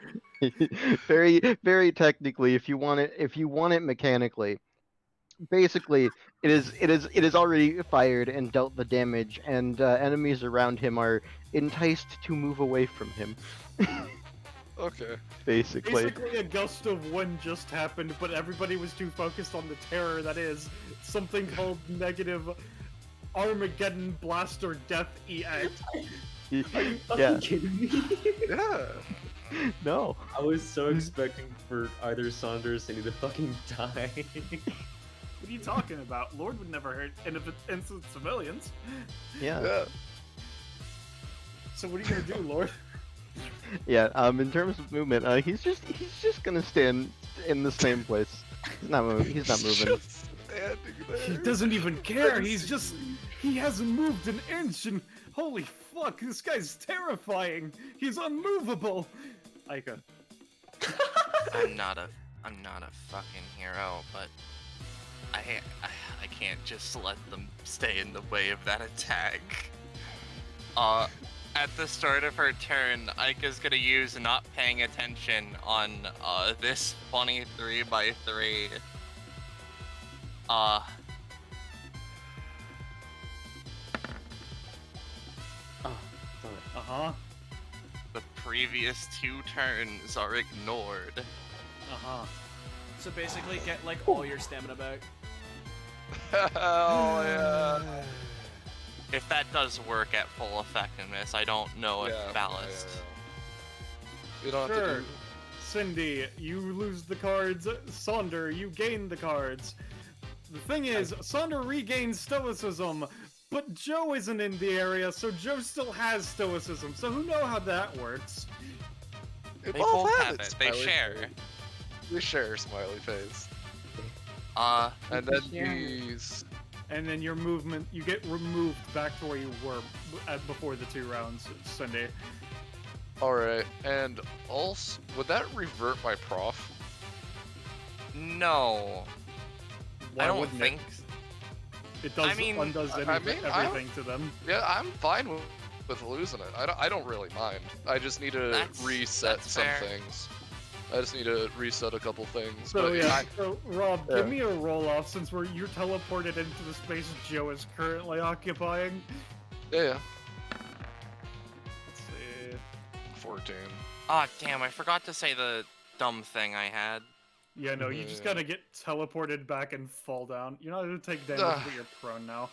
S5: very technically, if you want it mechanically, basically it is already fired and dealt the damage, and enemies around him are enticed to move away from him.
S3: Okay.
S5: Basically.
S1: Basically, a gust of wind just happened, but everybody was too focused on the terror that is something called negative Armageddon Blaster Death EX.
S5: Yeah.
S4: Kidding me?
S3: Yeah.
S5: No.
S4: I was so expecting for either Sonder or Cindy to fucking die.
S1: What are you talking about? Lord would never hurt innocent civilians.
S5: Yeah.
S3: Yeah.
S1: So what are you gonna do, Lord?
S5: Yeah. In terms of movement, he's just gonna stand in the same place. He's not moving. He's not moving.
S3: Just standing there.
S1: He doesn't even care. He hasn't moved an inch, and holy fuck, this guy's terrifying. He's unmovable. Aika.
S6: I'm not a fucking hero, but I can't just let them stay in the way of that attack. At the start of her turn, Aika's gonna use not paying attention on this funny 3x3.
S4: Oh, sorry.
S1: Uh-huh.
S6: The previous 2 turns are ignored.
S1: Uh-huh.
S2: So basically, get like all your stamina back.
S3: Hell yeah.
S6: If that does work at full effectiveness, I don't know if ballast.
S3: Yeah. You don't have to
S1: Sure.
S3: do.
S1: Cindy, you lose the cards. Sonder, you gain the cards. The thing is, Sonder regains stoicism, but Joe isn't in the area, so Joe still has stoicism. So who knows how that works?
S3: They
S6: They both have it. They
S3: smiley
S6: share.
S3: face. They share smiley face.
S6: And
S3: And then these.
S1: And then your movement, you get removed back to where you were before the 2 rounds, Cindy.
S3: Alright, and also, would that revert my prof?
S6: no,
S1: Why
S6: I don't
S1: wouldn't
S6: think.
S1: it does
S6: I mean,
S1: undoes
S3: I mean,
S1: everything to them.
S3: Yeah, I'm fine with losing it. I don't really mind. I just need to
S6: That's-
S3: reset
S6: that's
S3: some
S6: fair.
S3: things. I just need to reset a couple things.
S1: So
S3: but
S1: yeah, so Rob,
S5: Yeah.
S1: give me a roll off since you're teleported into the space Joe is currently occupying.
S3: yeah.
S1: Let's see.
S3: 14.
S6: Ah, damn! I forgot to say the dumb thing I had.
S1: Yeah, no, you just
S3: Yeah.
S1: gotta get teleported back and fall down. You're not gonna take damage,
S3: Ugh.
S1: but you're prone now.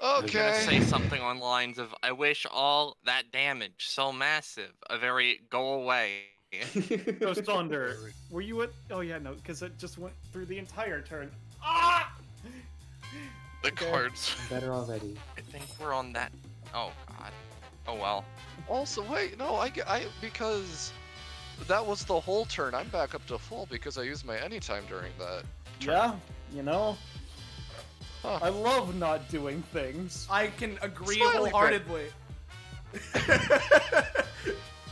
S6: I was gonna say
S3: Okay.
S6: something on lines of, I wish all that damage so massive, a very go away.
S1: So Sonder, were you at? Oh yeah, no, because it just went through the entire turn. Ah!
S6: The
S1: Okay.
S6: cards.
S4: Better already.
S6: I think we're on that. Oh god. Oh well.
S3: Also, wait, no, because that was the whole turn. I'm back up to full because I used my anytime during that.
S1: Yeah, you know,
S3: Huh.
S1: I love not doing things.
S2: I can agree
S3: Smiley
S2: wholeheartedly.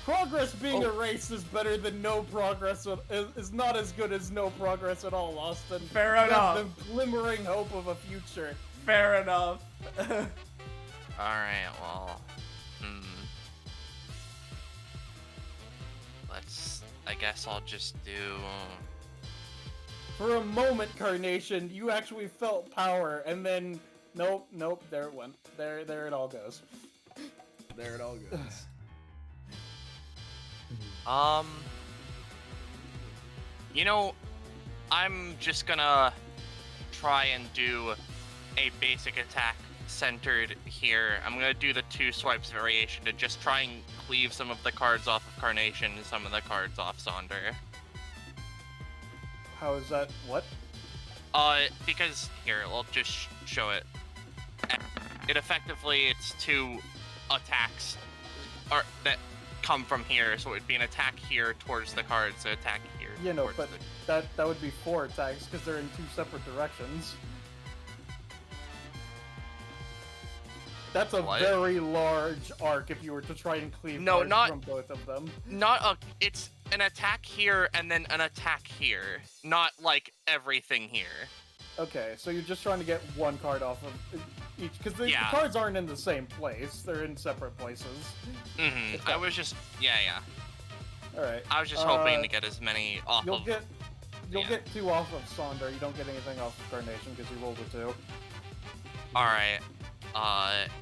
S1: Progress being erased is better than no progress. Is not as good as no progress at all, Austin.
S2: Fair
S1: You have
S2: enough.
S1: the glimmering hope of a future.
S2: Fair enough.
S6: Alright, well. I guess I'll just do.
S1: For a moment, Carnation, you actually felt power, and then nope, there it went. There it all goes.
S2: There it all goes.
S6: You know, I'm just gonna try and do a basic attack centered here. I'm gonna do the 2 swipes variation to just try and cleave some of the cards off of Carnation and some of the cards off Sonder.
S1: How is that? What?
S6: Because here, I'll just show it. It effectively, it's 2 attacks that come from here, so it would be an attack here towards the cards, an attack here.
S1: You know,
S6: towards
S1: but that would be 4 attacks because they're in 2 separate directions. That's a
S6: What?
S1: very large arc if you were to try and cleave
S6: No,
S1: cards
S6: not-
S1: from both of them.
S6: it's an attack here and then an attack here, not like everything here.
S1: Okay, so you're just trying to get 1 card off of each, because the
S6: Yeah.
S1: cards aren't in the same place; they're in separate places.
S6: Mm-hmm. I was just, yeah.
S1: All right.
S6: I was just hoping to get as many off
S1: You'll
S6: of.
S1: get
S6: yeah.
S1: 2 off of Sonder. You don't get anything off of Carnation because you rolled a 2.
S6: All right.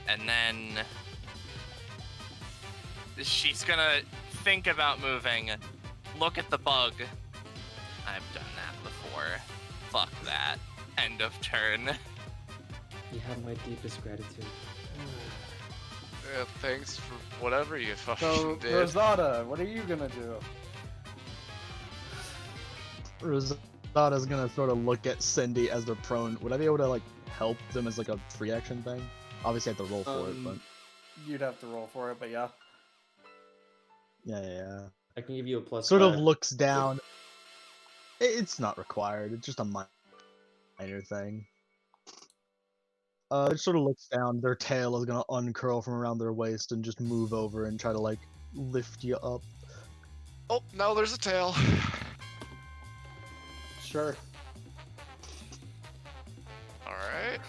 S6: And then she's gonna think about moving. Look at the bug. I've done that before. Fuck that. End of turn.
S4: You have my deepest gratitude.
S3: Yeah, thanks for whatever you fucking
S1: So,
S3: did.
S1: Rosada, what are you gonna do?
S7: Rosada's gonna sort of look at Cindy as they're prone. Would I be able to like help them as like a free action thing? Obviously, I have to roll for it, but
S1: You'd have to roll for it, but yeah.
S7: yeah.
S4: I can give you a plus.
S7: Sort of
S4: 5.
S7: looks down. It's not required. It's just a minor thing. It sort of looks down. Their tail is gonna uncurl from around their waist and just move over and try to like lift you up.
S3: Oh, now there's a tail.
S1: Sure.
S3: Alright.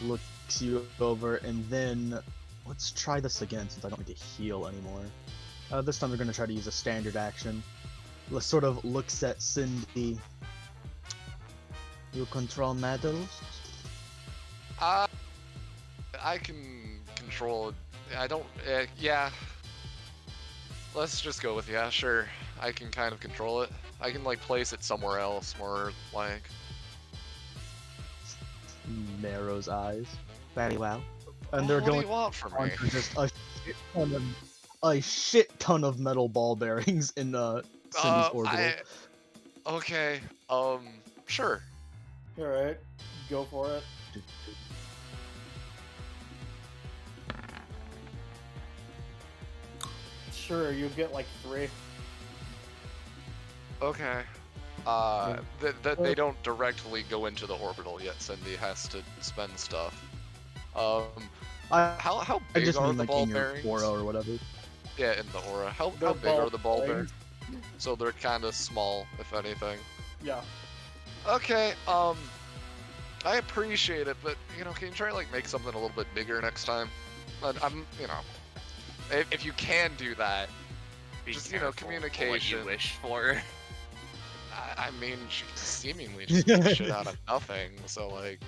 S7: Looks you over, and then let's try this again since I don't need to heal anymore. This time they're gonna try to use a standard action. Sort of looks at Cindy. You control metals?
S3: I can control it. I don't. Yeah. Let's just go with yeah, sure. I can kind of control it. I can like place it somewhere else, more like.
S7: Narrows eyes. Very well. And they're
S3: What do
S7: going
S3: you want from me?
S7: onto just a shit ton of metal ball bearings in Cindy's orbital.
S3: Okay. Sure.
S1: Alright. Go for it. Sure, you get like 3.
S3: Okay. They don't directly go into the orbital yet. Cindy has to spend stuff. How
S7: I
S3: big
S7: just
S3: are
S7: mean
S3: the
S7: like
S3: ball
S7: in your
S3: bearings?
S7: aura or whatever.
S3: Yeah, in the aura. How
S1: They're
S3: big are the ball
S1: bearings.
S3: bearings? So they're kind of small, if anything.
S1: Yeah.
S3: Okay. I appreciate it, but can you try to like make something a little bit bigger next time? I'm if you can do that,
S6: Be
S3: just
S6: careful for
S3: communication.
S6: what you wish for.
S3: I mean, she seemingly just made shit out of nothing. So like,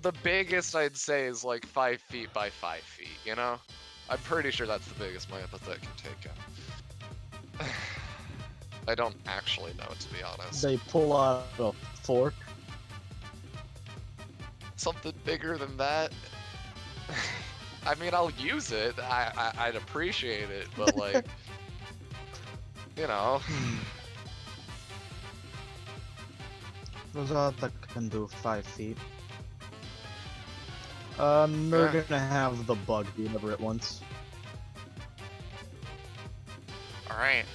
S3: the biggest I'd say is like 5 feet by 5 feet. I'm pretty sure that's the biggest my epithet can take in. I don't actually know, to be honest.
S7: They pull out a fork.
S3: Something bigger than that. I mean, I'll use it. I'd appreciate it, but like, you know.
S7: Rosada can do 5 feet. We're
S3: Yeah.
S7: gonna have the bug do whatever it wants.
S6: All right.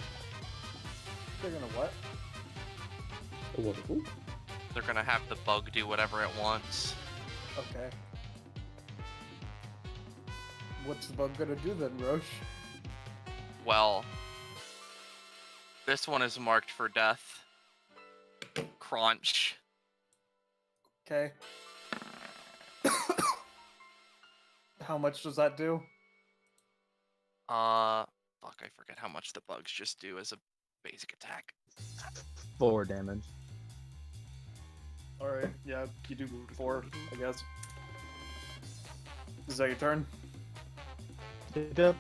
S1: They're gonna what?
S4: Wonderful.
S6: They're gonna have the bug do whatever it wants.
S1: Okay. What's the bug gonna do then, Roche?
S6: Well, this one is marked for death. Crunch.
S1: Okay. How much does that do?
S6: Fuck, I forget how much the bugs just do as a basic attack.
S7: 4 damage.
S1: Alright, yeah, you do 4, I guess. Is that your turn?
S7: Yep.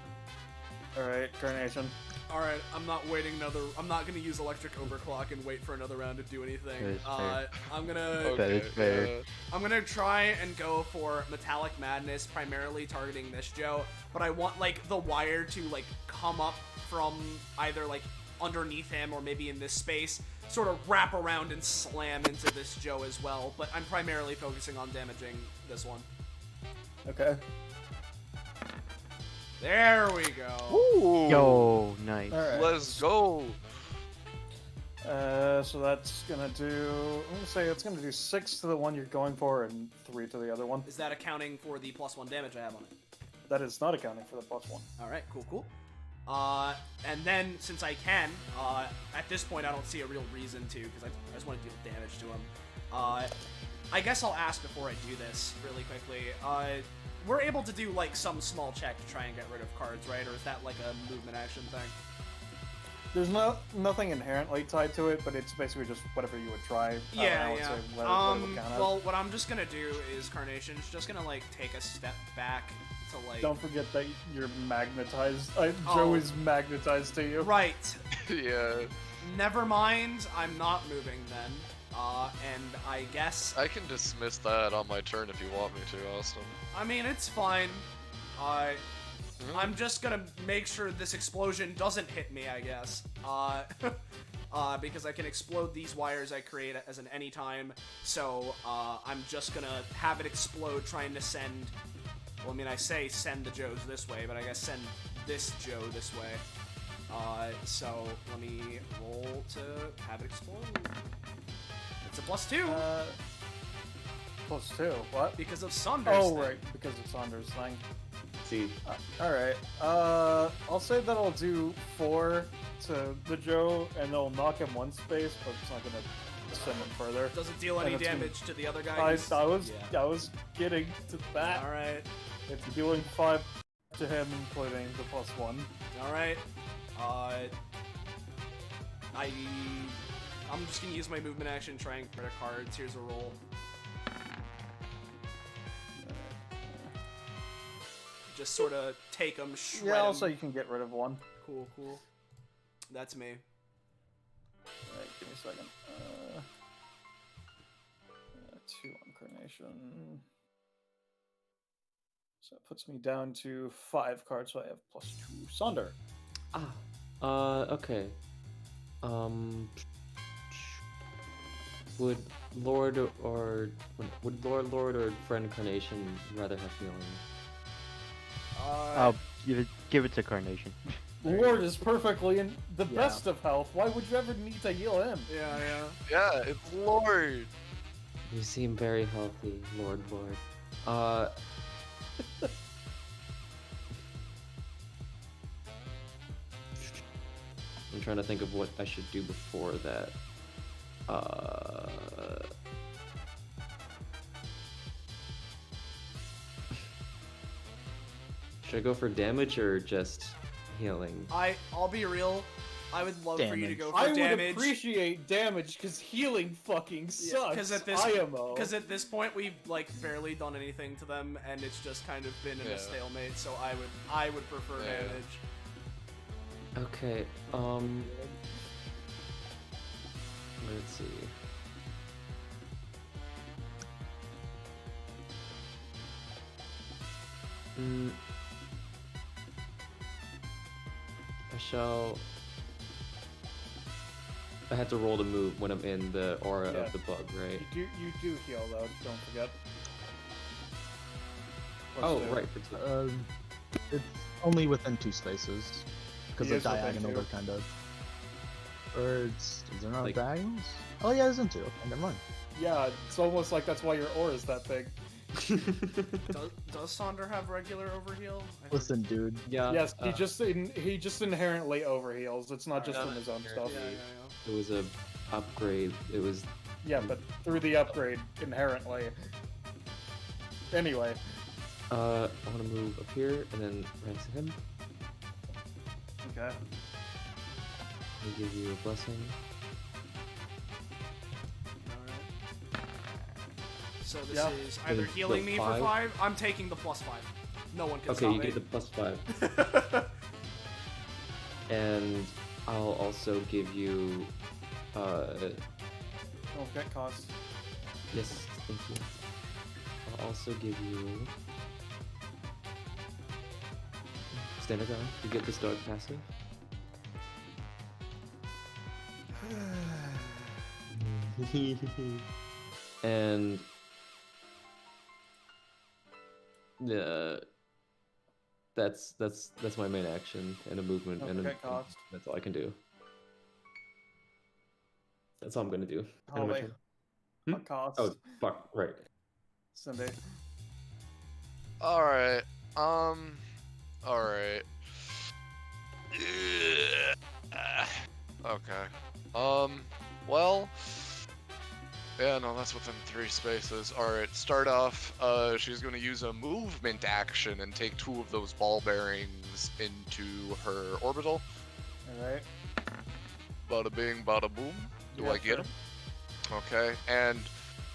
S1: Alright, Carnation.
S2: Alright, I'm not waiting another. I'm not gonna use electric overclock and wait for another round to do anything.
S5: That is fair.
S2: I'm gonna.
S5: That is fair.
S2: I'm gonna try and go for Metallic Madness, primarily targeting this Joe, but I want, like, the wire to, like, come up from either, like, underneath him or maybe in this space, sort of wrap around and slam into this Joe as well, but I'm primarily focusing on damaging this one.
S1: Okay.
S2: There we go.
S3: Ooh.
S5: Yo, nice.
S1: Alright.
S3: Let's go.
S1: So that's gonna do. I'm gonna say it's gonna do 6 to the one you're going for and 3 to the other one.
S2: Is that accounting for the +1 damage I have on it?
S1: That is not accounting for the +1.
S2: Alright, cool. And then, since I can, at this point I don't see a real reason to, because I just want to deal damage to him. I guess I'll ask before I do this, really quickly. We're able to do, like, some small check to try and get rid of cards, right? Or is that, like, a movement action thing?
S1: There's nothing inherently tied to it, but it's basically just whatever you would try.
S2: Yeah.
S1: Say what it would count as.
S2: Well, what I'm just gonna do is Carnation's just gonna, like, take a step back to, like...
S1: Don't forget that you're magnetized. Joe
S2: Oh.
S1: is magnetized to you.
S2: Right.
S3: Yeah.
S2: Never mind, I'm not moving then. And I guess...
S3: I can dismiss that on my turn if you want me to, Austin.
S2: I mean, it's fine. I'm just gonna make sure this explosion doesn't hit me, I guess. Because I can explode these wires I create as an anytime, so, I'm just gonna have it explode trying to send... Well, I mean, I say send the Joes this way, but I guess send this Joe this way. So, let me roll to have it explode. It's a +2!
S1: +2. What?
S2: Because of Saunders'
S1: Oh,
S2: thing.
S1: right. Because of Saunders' thing.
S4: See,
S1: Alright. I'll say that I'll do 4 to the Joe, and it'll knock him one space, but it's not gonna send him further.
S2: Does it deal
S1: And
S2: any
S1: it's gonna-
S2: damage to the other guy?
S1: I was getting to that.
S2: Alright.
S1: It's dealing 5 to him, including the +1.
S2: Alright. I'm just gonna use my movement action, try and get rid of cards. Here's a roll. Just sort of take them, shred
S1: Yeah, also
S2: 'em.
S1: you can get rid of 1.
S2: Cool. That's me.
S1: Alright, give me a second. 2 on Carnation. So that puts me down to 5 cards, so I have +2. Sonder.
S4: Okay. Would Lord or Friend Carnation rather have healing?
S5: I'll give it to Carnation.
S1: Lord is perfectly in the
S7: Yeah.
S1: best of health. Why would you ever need to heal him?
S2: Yeah.
S3: Yeah, it's Lord.
S4: You seem very healthy, Lord. I'm trying to think of what I should do before that. Should I go for damage or just healing?
S2: I'll be real. I would love for you to
S7: Damage.
S2: go for
S1: I would
S2: damage.
S1: appreciate damage because healing fucking sucks.
S2: Because at this
S1: IMO.
S2: Because at this point we've like barely done anything to them, and it's just kind of been in
S3: Yeah.
S2: a stalemate. So I would prefer
S3: Yeah.
S2: damage.
S4: Okay, let's see. Mm. I had to roll to move when I'm in the aura
S1: Yeah.
S4: of the bug, right?
S1: You do heal though. Don't forget.
S4: Oh,
S1: Plus
S4: right.
S1: two.
S4: For two.
S7: It's only within 2 spaces. Because
S1: He
S7: the
S1: is within
S7: diagonal,
S1: 2.
S7: they're kind of. Or is there not
S4: Like-
S7: diagonals? Oh yeah, there's in 2. Okay, never mind.
S1: Yeah, it's almost like that's why your aura is that big.
S2: Does Sonder have regular overheal?
S7: Listen, dude.
S4: Yeah.
S1: Yes, he just inherently overheals. It's not just
S4: Yeah.
S1: from his own
S4: Yeah,
S1: stuff.
S2: Yeah.
S4: It was a upgrade. It was
S1: Yeah, but through the upgrade inherently. Anyway,
S4: I want to move up here and then right next to him.
S1: okay.
S4: Let me give you a blessing.
S2: Alright. So this
S1: Yeah.
S2: is either
S4: So
S2: healing me for
S4: 5?
S2: 5. I'm taking the +5. No one can
S4: Okay,
S2: stop
S4: you
S2: me.
S4: get the +5, and I'll also give you.
S1: Don't get cost.
S4: Yes, thank you. I'll also give you. Stand around. You get this dog passive. And that's my main action and a movement
S1: Don't
S4: and
S1: forget cost.
S4: that's all I can do. That's all I'm gonna do. End of my
S1: Holly.
S4: turn.
S1: What cost?
S4: Oh fuck! Right.
S1: Cindy.
S3: Alright. Alright. Okay. Well. Yeah, no, that's within 3 spaces. Alright, start off, she's gonna use a movement action and take 2 of those ball bearings into her orbital.
S1: Alright.
S3: Bada bing, bada boom. Do
S1: Yeah,
S3: I get
S1: sure.
S3: them? Okay, and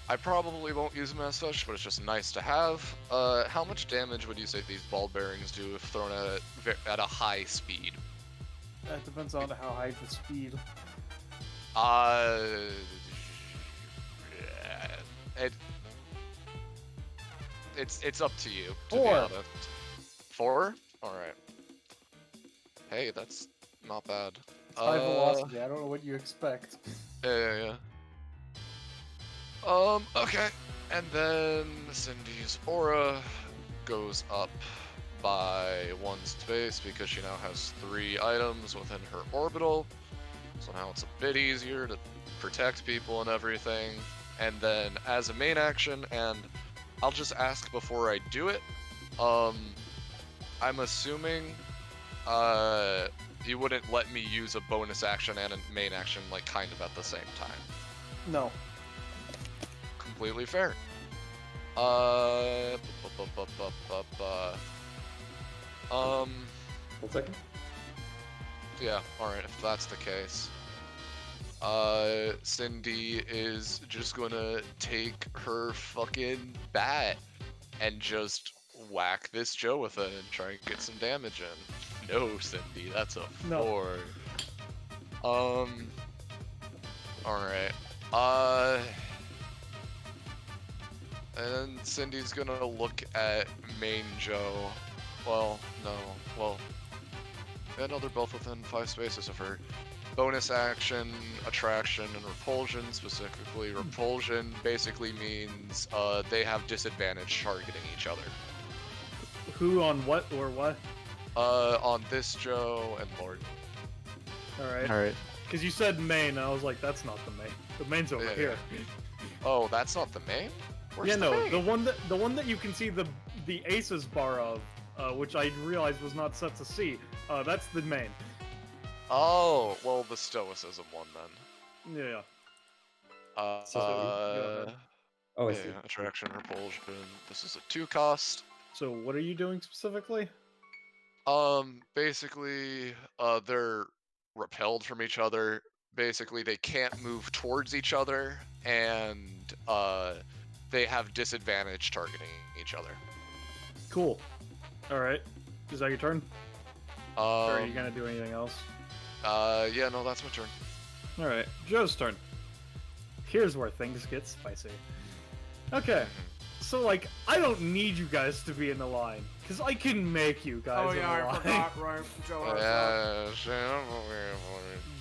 S3: I probably won't use them as such, but it's just nice to have. How much damage would you say these ball bearings do if thrown at a high speed?
S1: That depends on how high the speed.
S3: It's up to you, to
S1: 4.
S3: be honest. 4? Alright. Hey, that's not bad.
S1: High velocity. I don't know what you expect.
S3: Yeah. Okay. And then Cindy's aura goes up by 1 space because she now has 3 items within her orbital. So now it's a bit easier to protect people and everything. And then as a main action, and I'll just ask before I do it, I'm assuming you wouldn't let me use a bonus action and a main action like kind of at the same time.
S1: No.
S3: Completely fair.
S4: 1 second.
S3: Yeah, alright, if that's the case. Cindy is just gonna take her fucking bat and just whack this Joe with it and try and get some damage in. No, Cindy, that's a 4.
S1: No.
S3: Alright. And Cindy's gonna look at main Joe. Well, no. Well, yeah, no, they're both within 5 spaces of her. Bonus action, attraction, and repulsion. Specifically, repulsion basically means they have disadvantage targeting each other.
S1: Who on what or what?
S3: On this Joe and Lord.
S1: Alright.
S5: Alright.
S1: Because you said main, and I was like, that's not the main. The main's over
S3: Yeah,
S1: here.
S3: Oh, that's not the main? Where's
S1: Yeah,
S3: the
S1: no,
S3: main?
S1: the one that you can see the aces bar of, which I realized was not set to C. That's the main.
S3: Oh, well, the Stoicism one then.
S1: Yeah.
S3: Uh,
S1: So, go ahead.
S4: Oh, I
S3: yeah,
S4: see.
S3: attraction, repulsion. This is a 2 cost.
S1: So what are you doing specifically?
S3: Basically, they're repelled from each other. Basically, they can't move towards each other, and they have disadvantage targeting each other.
S1: Cool. Alright. Is that your turn? Or are you gonna do anything else?
S3: Yeah, no, that's my turn.
S1: Alright, Joe's turn. Here's where things get spicy. Okay. So like, I don't need you guys to be in the line, because I can make you guys
S2: Oh
S1: in
S2: yeah,
S1: the
S2: I
S1: line.
S2: forgot, right? Joe,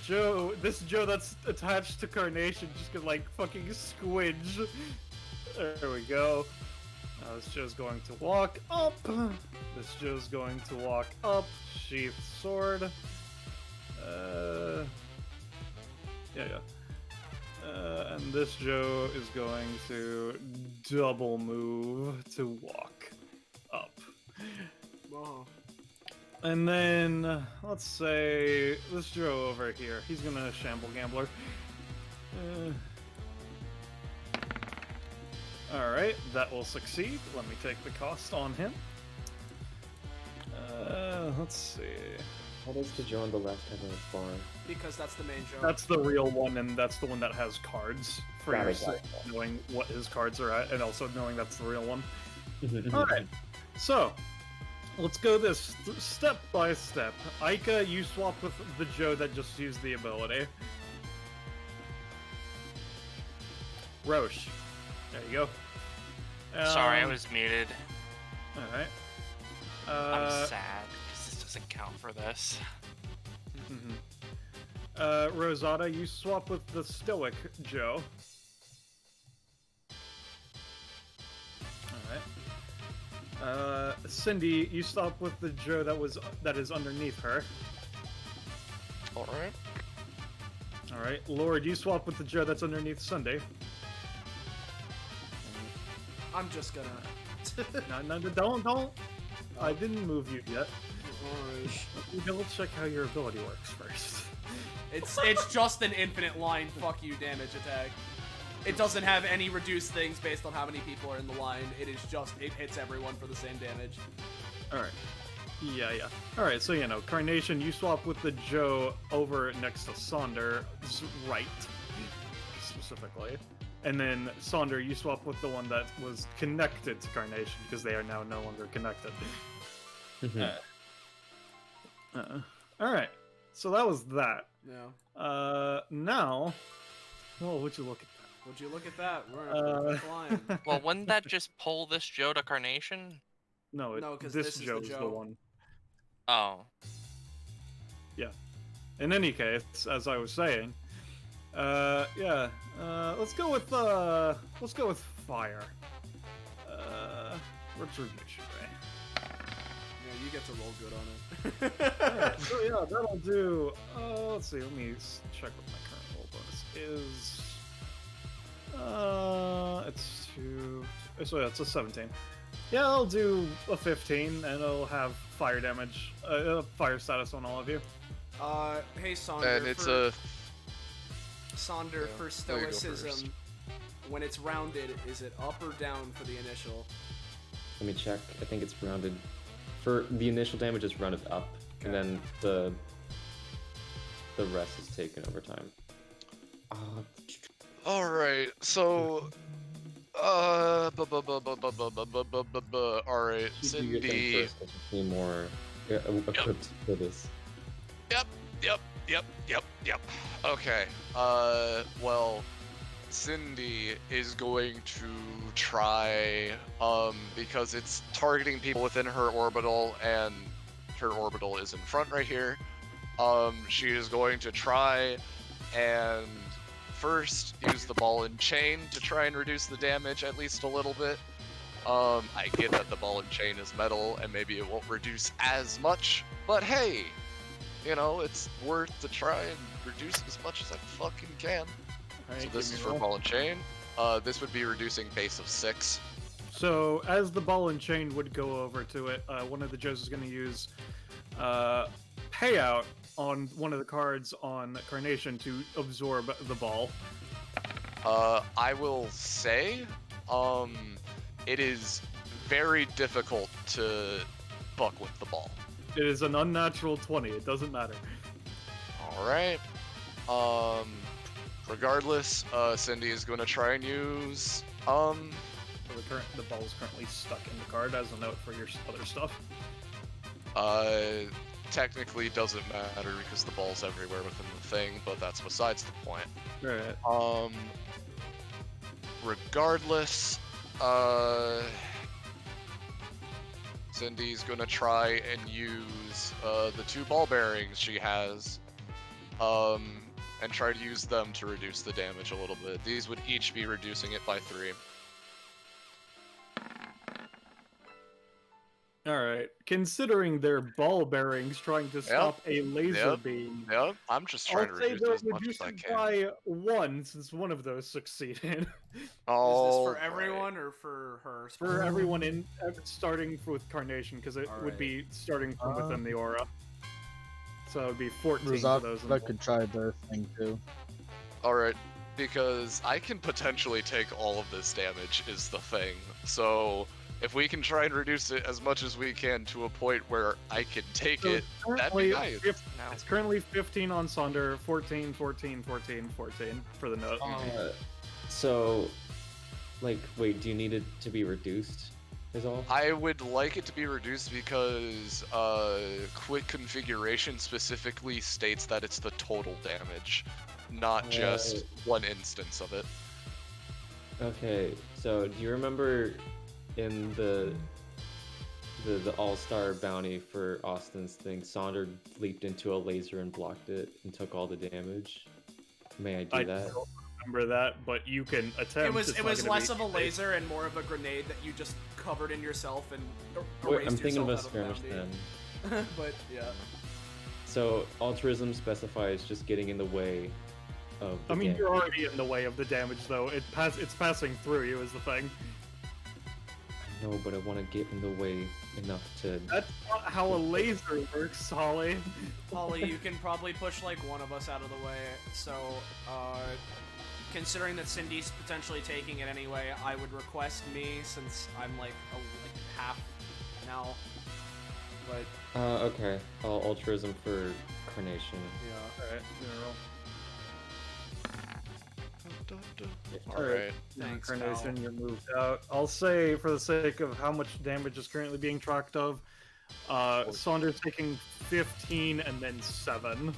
S1: Joe, this Joe that's attached to Carnation just gonna like fucking squidge. There we go. Now this Joe's going to walk up. This Joe's going to walk up. Sheath sword. Yeah. And this Joe is going to double move to walk up.
S2: Whoa.
S1: And then, let's say, this Joe over here, he's gonna Shamble Gambler. Alright, that will succeed. Let me take the cost on him. Let's see.
S4: How does the Joe on the left have a bar?
S2: Because that's the main Joe.
S1: That's the real one, and that's the one that has cards for
S4: Got
S1: your
S4: it, got it.
S1: knowing what his cards are at, and also knowing that's the real one.
S4: Mm-hmm.
S1: Alright, so let's go this step by step. Aika, you swap with the Joe that just used the ability. Roche, there you go.
S6: Sorry, I was muted.
S1: Alright.
S6: I'm sad because this doesn't count for this.
S1: Rosada, you swap with the Stoic Joe. Alright. Cindy, you stop with the Joe that is underneath her.
S3: Alright.
S1: Alright. Lord, you swap with the Joe that's underneath Sunday.
S2: I'm just gonna.
S1: No, don't. I didn't move you yet.
S2: Alright.
S1: You double check how your ability works first.
S2: It's just an infinite line fuck you damage attack. It doesn't have any reduced things based on how many people are in the line. It is just, it hits everyone for the same damage.
S1: Alright. Yeah. Alright, so Carnation, you swap with the Joe over next to Saunder's right, specifically. And then Saunder, you swap with the one that was connected to Carnation, because they are now no longer connected. Alright, so that was that.
S2: Yeah.
S1: Now, would you look at that?
S2: Would you look at that? We're in a perfect line.
S6: Well, wouldn't that just pull this Joe to Carnation?
S1: No,
S2: No, 'cause
S1: this
S2: this is the
S1: Joe's the
S2: Joe.
S1: one.
S6: Oh.
S1: Yeah. In any case, as I was saying, let's go with fire. What's your mission, Ray?
S2: Yeah, you get to roll good on it.
S1: Alright, so yeah, that'll do. Let's see. Let me check what my current roll bonus is. It's 2. So yeah, it's a 17. Yeah, I'll do a 15, and it'll have fire damage, fire status on all of you.
S2: Hey Sonder.
S3: And it's
S2: Sonder,
S3: Yeah,
S2: for
S3: there you go
S2: stoicism,
S3: first.
S2: when it's rounded, is it up or down for the initial?
S4: Let me check. I think it's rounded. For the initial damage, it's rounded up, and then the rest is taken over time.
S3: Alright, so alright,
S4: You get them
S3: Cindy.
S4: first, I should be more equipped for this.
S3: Yep. Okay. Well, Cindy is going to try, because it's targeting people within her orbital, and her orbital is in front right here. She is going to try and first use the ball and chain to try and reduce the damage at least a little bit. I get that the ball and chain is metal and maybe it won't reduce as much, but hey, it's worth to try and reduce as much as I fucking can. So this is for ball and chain. This would be reducing base of 6.
S1: So as the ball and chain would go over to it, one of the Joes is going to use payout on one of the cards on Carnation to absorb the ball.
S3: I will say, it is very difficult to fuck with the ball.
S1: It is an unnatural 20. It doesn't matter.
S3: Alright. Regardless, Cindy is going to try and use,
S1: So the ball is currently stuck in the card as a note for your other stuff.
S3: Technically doesn't matter because the ball's everywhere within the thing, but that's besides the point.
S1: Right.
S3: Regardless, Cindy's gonna try and use the 2 ball bearings she has, and try to use them to reduce the damage a little bit. These would each be reducing it by 3.
S1: Alright, considering their ball bearings trying to stop a laser
S3: Yep.
S1: beam,
S3: Yep, I'm just trying
S1: I'll
S3: to
S1: say
S3: reduce
S1: they'll
S3: as much
S1: reduce
S3: as I
S1: it
S3: can.
S1: by 1 since one of those succeeded.
S2: Is this
S3: Oh,
S2: for everyone or for her?
S1: For everyone in starting with Carnation, because it would be starting from within the aura. So it would be 14 for those.
S7: Rosada could try their thing too.
S3: Alright, because I can potentially take all of this damage is the thing. So if we can try and reduce it as much as we can to a point where I can take
S1: So
S3: it, that'd be nice.
S1: It's currently 15 on Sonder, 14, 14, 14, 14 for the note.
S4: So, like, wait, do you need it to be reduced? Is all?
S3: I would like it to be reduced because quick configuration specifically states that it's the total damage, not just one instance of it.
S4: Okay, so do you remember in the All-Star bounty for Austin's thing, Sonder leaped into a laser and blocked it and took all the damage? May I do that?
S1: Don't remember that, but you can attempt.
S2: It was less of a laser and more of a grenade that you just covered in yourself and erased
S4: I'm thinking of a
S2: yourself out of
S4: skirmish
S2: the
S4: then.
S2: bounty. But yeah.
S4: So altruism specifies just getting in the way of the
S1: I mean,
S4: damage.
S1: you're already in the way of the damage, though. It's passing through you is the thing.
S4: I know, but I want to get in the way enough to...
S1: That's not how a laser works, Holly.
S2: Holly, you can probably push like one of us out of the way. So, considering that Cindy's potentially taking it anyway, I would request me since I'm like half now. But
S4: okay. I'll altruism for Carnation.
S2: yeah.
S1: Alright,
S3: Alright.
S2: Thanks,
S1: Carnation,
S2: pal.
S1: you're moved out. I'll say, for the sake of how much damage is currently being tracked of, Saunders taking 15 and then 7,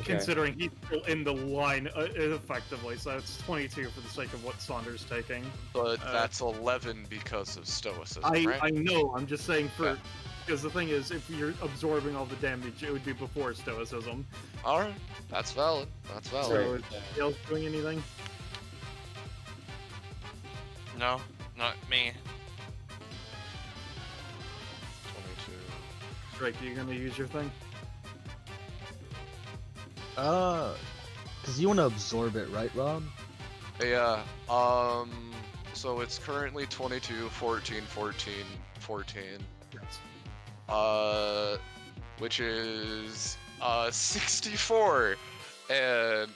S1: considering he's still in the line effectively, so it's 22 for the sake of what Saunders taking.
S3: But that's 11 because of stoicism,
S1: I
S3: right?
S1: know, I'm just saying for...
S3: Yeah.
S1: Because the thing is, if you're absorbing all the damage, it would be before stoicism.
S3: Alright, that's valid. That's valid.
S1: So, is Dale doing anything?
S6: No, not me.
S3: 22.
S1: Drake, are you gonna use your thing?
S7: Cause you want to absorb it, right, Rob?
S3: Yeah, so it's currently 22, 14, 14, 14.
S1: Yes.
S3: Which is 64, and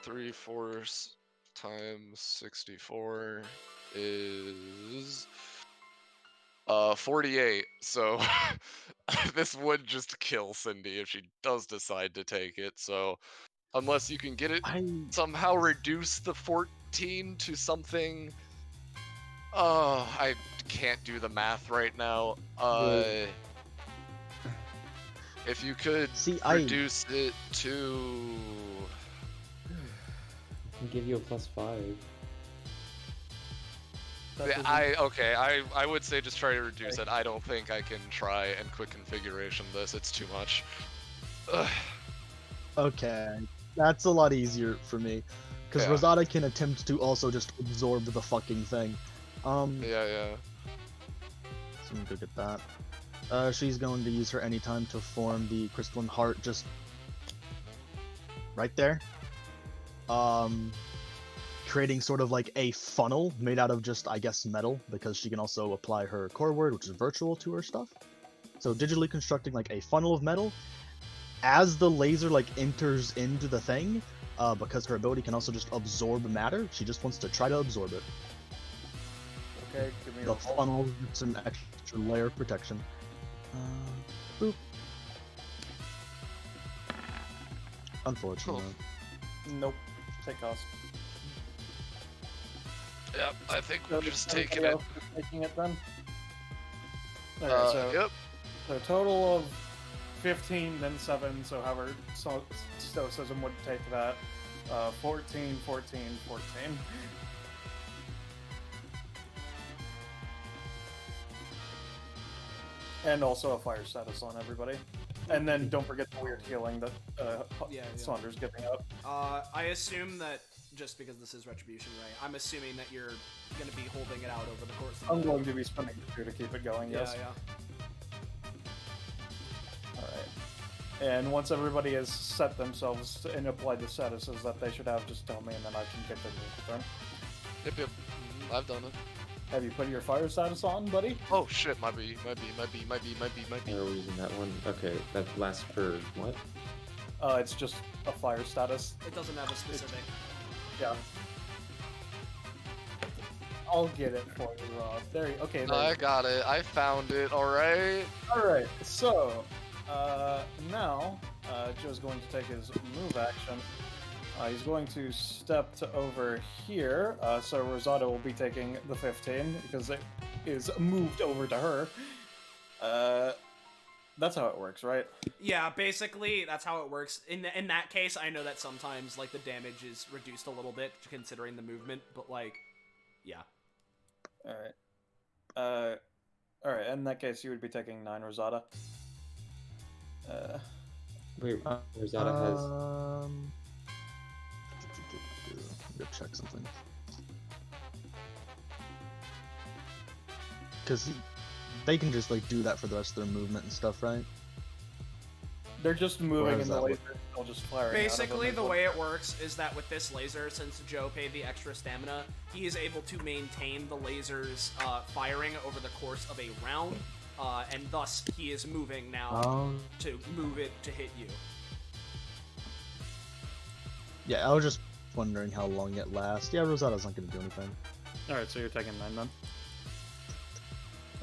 S3: 3/4 times 64 is 48. So this would just kill Cindy if she does decide to take it. So unless you can get it somehow reduce the 14 to something. Oh, I can't do the math right now. If you could reduce it to...
S4: I can give you a +5.
S3: Yeah, I would say just try to reduce it. I don't think I can try and quick configuration this. It's too much. Ugh.
S7: Okay, that's a lot easier for me, because Rosada can attempt to also just absorb the fucking thing.
S3: Yeah.
S7: So let me go get that. She's going to use her anytime to form the crystalline heart just right there. Creating sort of like a funnel made out of just, I guess, metal, because she can also apply her core word, which is virtual, to her stuff. So digitally constructing like a funnel of metal. As the laser like enters into the thing, because her ability can also just absorb matter, she just wants to try to absorb it.
S1: Okay, give me
S7: The funnel gets an extra layer of protection. Boop. Unfortunately.
S1: Nope. Take cost.
S3: Yep, I think
S1: So
S3: we're just
S1: everybody
S3: taking it.
S1: else is taking it then? Okay,
S3: Yep.
S1: so total of 15, then 7, so however stoicism would take that. 14, 14, 14. And also a fire status on everybody. And then don't forget the weird healing that
S2: Yeah.
S1: Saunders giving up.
S2: I assume that just because this is retribution, right? I'm assuming that you're going to be holding it out over the course of
S1: I'm going to be spending the 2 to keep it going, yes.
S2: Yeah.
S1: Alright. And once everybody has set themselves and applied the statuses that they should have, just tell me and then I can get their move turn.
S3: Yep. I've done it.
S1: Have you put your fire status on, buddy?
S3: Oh shit, might be.
S4: Are we using that one? Okay, that lasts for what?
S1: It's just a fire status.
S2: It doesn't have a specific.
S1: Yeah. I'll get it for you, Rob. Okay. There
S3: I got it. I found it. Alright.
S1: Alright, so, now, Joe's going to take his move action. He's going to step to over here, so Rosado will be taking the 15, because it is moved over to her. That's how it works, right?
S2: Yeah, basically, that's how it works. In that case, I know that sometimes, like, the damage is reduced a little bit, considering the movement, but, like, yeah.
S1: Alright. Alright, in that case, you would be taking 9, Rosada.
S4: Wait, Rosada has...
S7: Go check something. Because they can just like do that for the rest of their movement and stuff, right?
S1: They're just
S7: Or
S1: moving
S7: does
S1: and the
S7: that
S1: laser will just fire.
S2: Basically, the way it works is that with this laser, since Joe paid the extra stamina, he is able to maintain the laser's firing over the course of a round, and thus he is moving now to move it to hit you.
S7: Yeah, I was just wondering how long it lasts. Yeah, Rosada's not gonna do anything.
S1: Alright, so you're taking 9 then.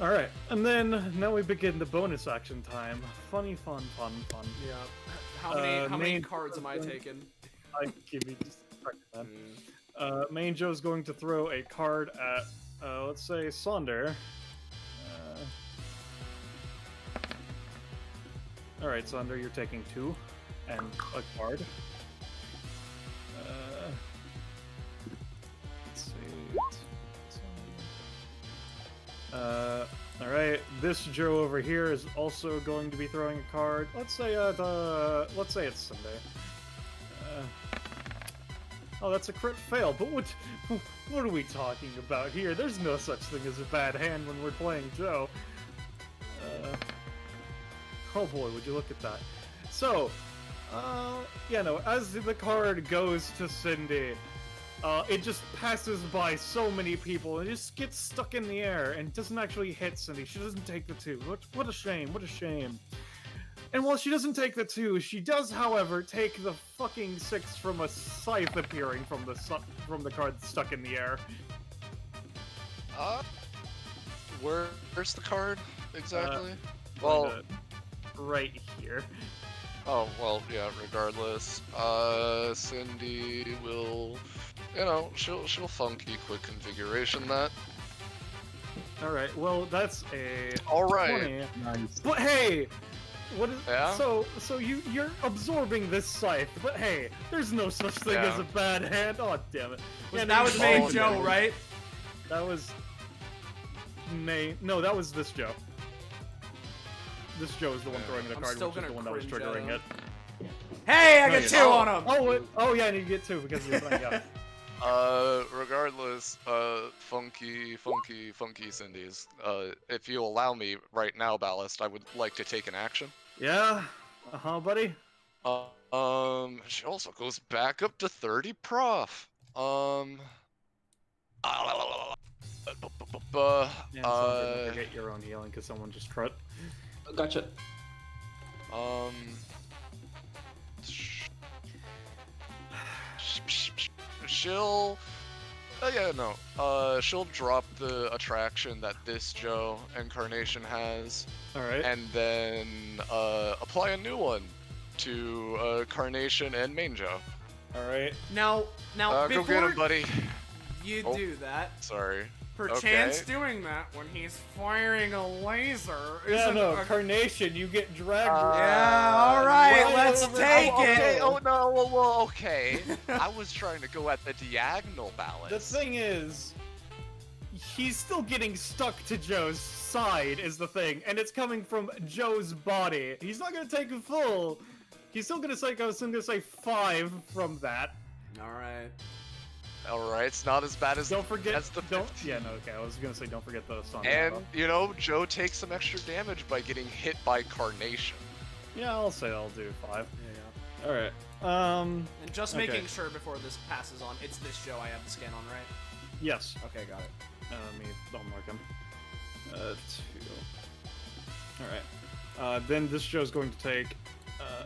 S1: Alright, and then now we begin the bonus action time. Funny, fun.
S2: Yeah. How many
S1: main
S2: cards am I taking?
S1: I give you just a second, man. Main Joe's going to throw a card at, let's say, Sonder. Alright, Sonder, you're taking 2 and a card. Let's see. Alright, this Joe over here is also going to be throwing a card. Let's say it's Sunday. Oh, that's a crit fail, but what are we talking about here? There's no such thing as a bad hand when we're playing Joe. Oh boy, would you look at that. So, as the card goes to Cindy, it just passes by so many people and just gets stuck in the air and doesn't actually hit Cindy. She doesn't take the 2. What a shame, what a shame. And while she doesn't take the 2, she does, however, take the fucking 6 from a scythe appearing from the card stuck in the air.
S3: Where's the card exactly?
S1: Right here.
S3: Oh, well, yeah, regardless. Cindy will, she'll funky quick configuration that.
S1: Alright, well, that's a...
S3: Alright.
S7: Nice.
S1: But hey! What is...
S3: Yeah?
S1: So you're absorbing this scythe, but hey, there's no such thing as a bad hand. Oh, damn it.
S2: Yeah, that was main Joe, right?
S1: That was... No, that was this Joe. This Joe is the one throwing the
S2: I'm
S1: card,
S2: still
S1: which is
S2: gonna
S1: the one that was
S2: cringe at
S1: triggering
S2: him.
S1: it.
S2: Hey, I got 2 on him!
S1: Oh yeah, and you get 2 because you're playing out.
S3: Regardless, funky Cindy's. If you allow me right now, Ballast, I would like to take an action.
S1: Yeah? Buddy?
S3: She also goes back up to 30 prof.
S1: And get your own healing because someone just crit.
S4: Gotcha.
S3: She'll drop the attraction that this Joe Incarnation has.
S1: Alright.
S3: And then apply a new one to Carnation and Main Joe.
S1: Alright.
S2: Now,
S3: Go get
S2: before
S3: him, buddy.
S2: you do that,
S3: Sorry.
S2: perchance doing that when he's firing a laser
S1: Yeah,
S2: isn't
S1: no,
S2: a...
S1: Carnation, you get dragged.
S2: Yeah, alright,
S1: right
S2: let's
S1: over-
S2: take
S3: Okay,
S2: it!
S3: oh no, well, okay. I was trying to go at the diagonal balance.
S1: The thing is, he's still getting stuck to Joe's side is the thing, and it's coming from Joe's body. He's not gonna take a full. He's still gonna say, I was gonna say 5 from that.
S2: All right.
S3: Alright, it's not as bad as
S1: Don't forget.
S3: as the
S1: don't.
S3: 15.
S1: Yeah, no. Okay, I was gonna say don't forget the song.
S3: And, you know, Joe takes some extra damage by getting hit by Carnation.
S1: Yeah, I'll say I'll do 5.
S2: Yeah.
S1: All right.
S2: And just
S1: Okay.
S2: making sure before this passes on, it's this Joe I have the scan on, right?
S1: Yes.
S2: Okay, got it.
S1: I'll mark him. 2. All right. Then this Joe's going to take.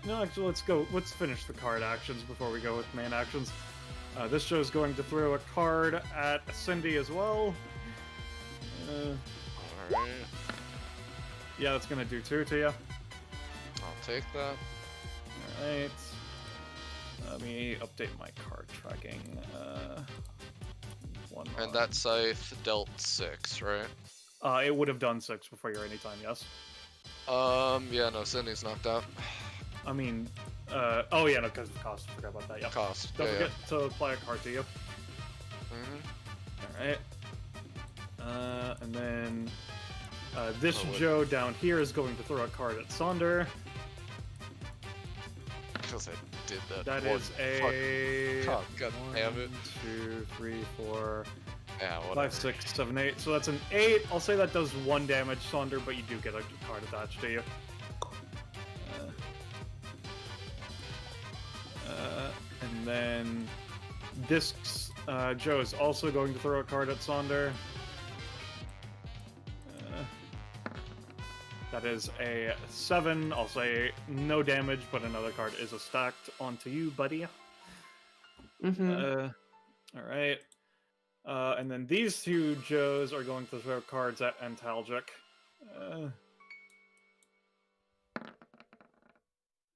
S1: No, actually, let's go. Let's finish the card actions before we go with main actions. This Joe's going to throw a card at Cindy as well.
S3: Alright,
S1: Yeah, that's gonna do 2 to you.
S3: I'll take that.
S1: All right. Let me update my card tracking. One
S3: And
S1: more.
S3: that scythe dealt 6, right?
S1: It would have done 6 before your anytime. Yes.
S3: Yeah, no, Cindy's knocked out.
S1: I mean, oh yeah, no, because of cost. I forgot about that. Yeah.
S3: Cost.
S1: Don't
S3: Yeah,
S1: forget to apply a card to you.
S3: Mhm.
S1: Alright. And then this
S3: Oh, wait.
S1: Joe down here is going to throw a card at Sonder.
S3: Because I did that.
S1: That
S3: one
S1: is a
S3: fuck- God damn it.
S1: 1, 2, 3, 4,
S3: Yeah,
S1: 5,
S3: whatever.
S1: 6, 7, 8. So that's an 8. I'll say that does 1 damage, Sonder, but you do get a card attached to you. And then this Joe is also going to throw a card at Sonder. That is a 7. I'll say no damage, but another card is stacked onto you, buddy.
S4: Mm-hmm.
S1: All right. And then these 2 Joes are going to throw cards at Antalgic.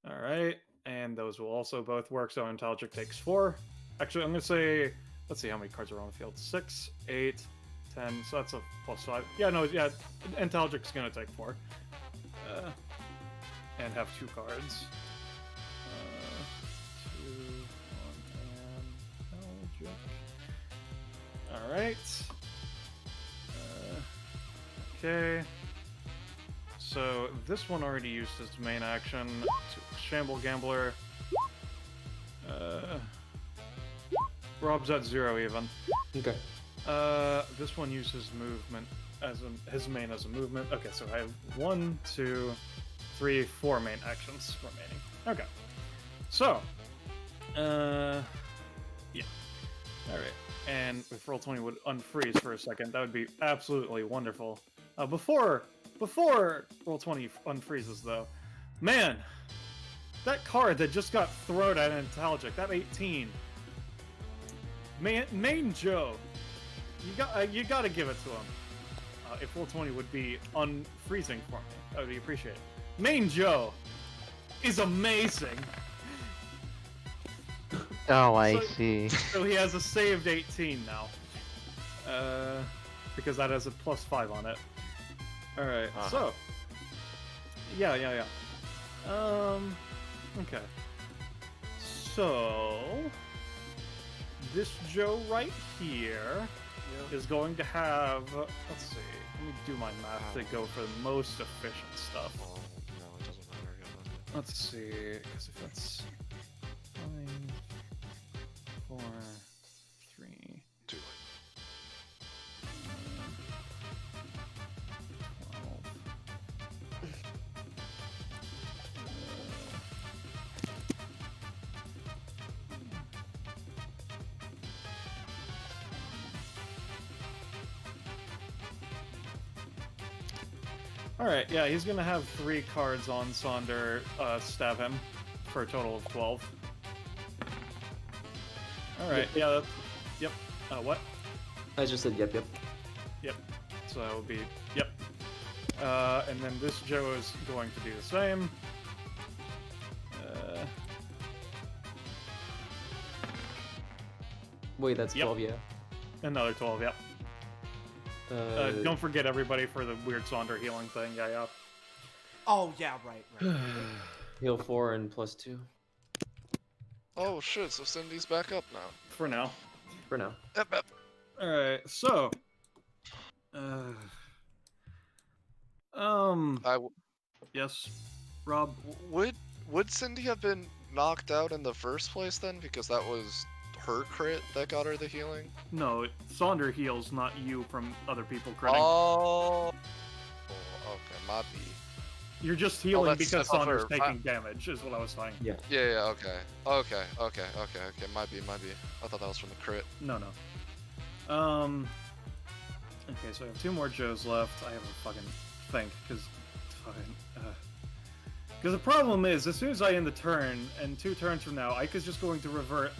S1: All right. And those will also both work, so Antalgic takes 4. Actually, I'm going to say, let's see how many cards are on the field. 6, 8, 10, so that's a +5. Yeah, no, yeah, Antalgic's going to take 4. And have 2 cards. 2, 1, and Antalgic. Alright. Okay. So this one already used his main action to Shamble Gambler. Rob's at 0 even.
S4: Okay.
S1: This one uses movement as his main as a movement. Okay, so I have 1, 2, 3, 4 main actions remaining. Okay. So, yeah. Alright. And if Roll20 would unfreeze for a second, that would be absolutely wonderful. Before Roll20 unfreezes, though, man, that card that just got thrown at Antalgic, that 18, main Joe, you gotta give it to him. If Roll20 would be unfreezing for me, that would be appreciated. Main Joe is amazing.
S5: Oh, I
S1: So-
S5: see.
S1: So he has a saved 18 now. Because that has a +5 on it. Alright, so. Yeah. Okay. So. This Joe right here is going to have. Let's see. Let me do my math to go for the most efficient stuff.
S3: Oh, no, it doesn't matter. Yeah,
S1: Let's see. Because if that's 5, 4, 3.
S3: do it.
S1: 12. Alright, yeah, he's gonna have 3 cards on Sonder stab him for a total of 12. Alright, yeah, that's, yep. What?
S4: I just said yep.
S1: Yep. So that would be, yep. And then this Joe is going to do the same.
S4: Wait, that's
S1: Yep.
S4: 12, yeah.
S1: Another 12, yep. Don't forget everybody for the weird Sonder healing thing, yeah.
S2: Oh, yeah, right.
S4: Heal 4 and +2
S3: Oh shit, so Cindy's back up now.
S1: For now.
S4: for now.
S3: Yep.
S1: Alright, so Yes, Rob.
S3: Would Cindy have been knocked out in the first place then? Because that was her crit that got her the healing?
S1: No, Sonder heals, not you from other people critting.
S3: Oh. Okay, might be.
S1: You're just healing
S3: that's
S1: because
S3: not
S1: Sonder's
S3: fair.
S1: taking damage, is what I was saying.
S4: Yeah.
S3: Yeah, okay. Okay. Might be. I thought that was from the crit.
S1: No. Okay, so I have 2 more Joes left. I have a fucking think, because the problem is, as soon as I end the turn, and 2 turns from now, Ika's just going to revert.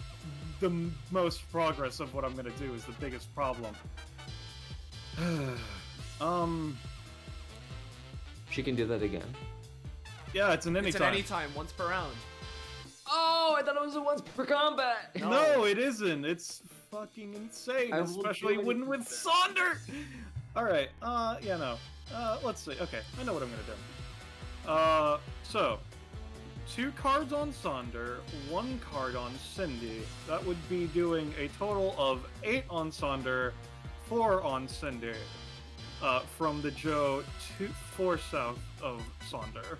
S1: The most progress of what I'm gonna do is the biggest problem.
S4: She can do that again.
S1: Yeah, it's an anytime.
S2: It's an anytime, once per round.
S4: Oh, I thought it was a once per combat.
S1: No, it isn't. It's fucking insane,
S4: I will
S1: especially
S4: do
S1: when
S4: it.
S1: with Sonder. All right. Yeah, no. Let's see. Okay, I know what I'm gonna do. So 2 cards on Sonder, 1 card on Cindy. That would be doing a total of 8 on Sonder, 4 on Cindy. From the Joe 4 south of Sonder.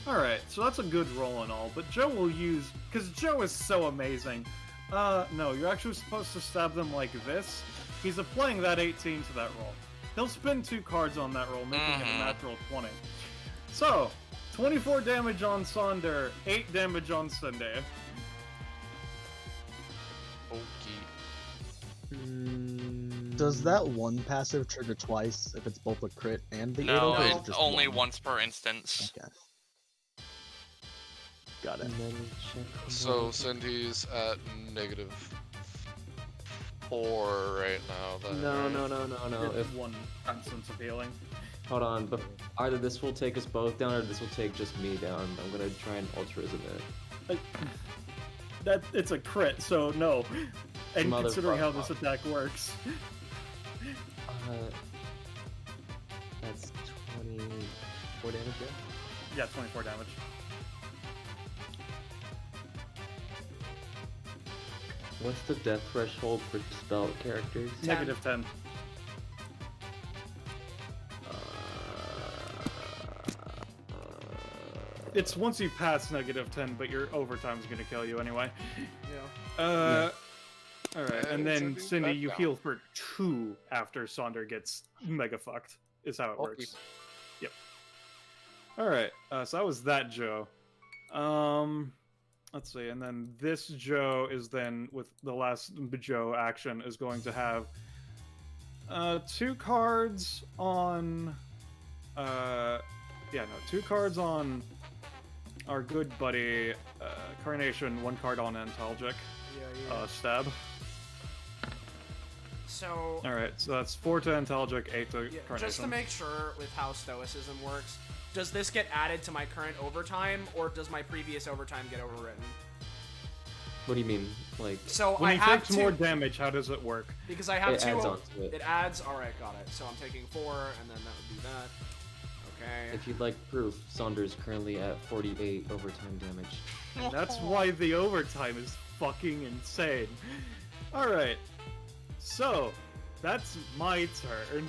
S1: Alright, so that's a good roll and all, but Joe will use... Because Joe is so amazing. No, you're actually supposed to stab them like this. He's applying that 18 to that roll. He'll spend 2 cards on that roll, making it a natural 20. So, 24 damage on Sonder, 8 damage on Cindy.
S7: Does that one passive trigger twice if it's both a crit and the
S6: No,
S7: 8 or is it
S6: it's
S7: just
S6: only
S7: one?
S6: once per instance.
S7: Okay. Got it.
S4: And then check.
S3: So Cindy's at -4 right now. Then,
S4: No.
S1: It's
S4: If
S1: 1 instance of healing.
S4: hold on, but either this will take us both down or this will take just me down. I'm gonna try and altruism it.
S1: It's a crit, so no. And
S4: Motherfucker.
S1: considering how this attack works.
S4: That's 24 damage, yeah?
S1: Yeah, 24 damage.
S4: What's the death threshold for spell characters?
S1: Negative 10. It's once you pass negative 10, but your overtime's gonna kill you anyway.
S2: Yeah.
S1: Alright, and
S3: And
S1: then
S3: Cindy's
S1: Cindy,
S3: back
S1: you
S3: down.
S1: heal for 2 after Sonder gets mega fucked, is how it
S3: Okay.
S1: works. Yep. Alright, so that was that Joe. Let's see, and then this Joe is then, with the last Joe action, is going to have 2 cards on... 2 cards on our good buddy Carnation, 1 card on Antalgic.
S2: Yeah.
S1: Stab.
S2: So,
S1: Alright, so that's 4 to Antalgic, 8 to
S2: yeah,
S1: Carnation.
S2: just to make sure with how Stoicism works, does this get added to my current overtime, or does my previous overtime get overwritten?
S4: What do you mean? Like,
S2: So
S1: When
S2: I
S1: he
S2: have
S1: takes
S2: 2,
S1: more damage, how does it work?
S2: because I have
S4: it
S2: 2.
S4: adds on to it.
S2: It adds. All right, got it. So I'm taking 4, and then that would be that. Okay.
S4: If you'd like proof, Saunders currently at 48 overtime damage.
S1: That's why the overtime is fucking insane. Alright, so, that's my turn.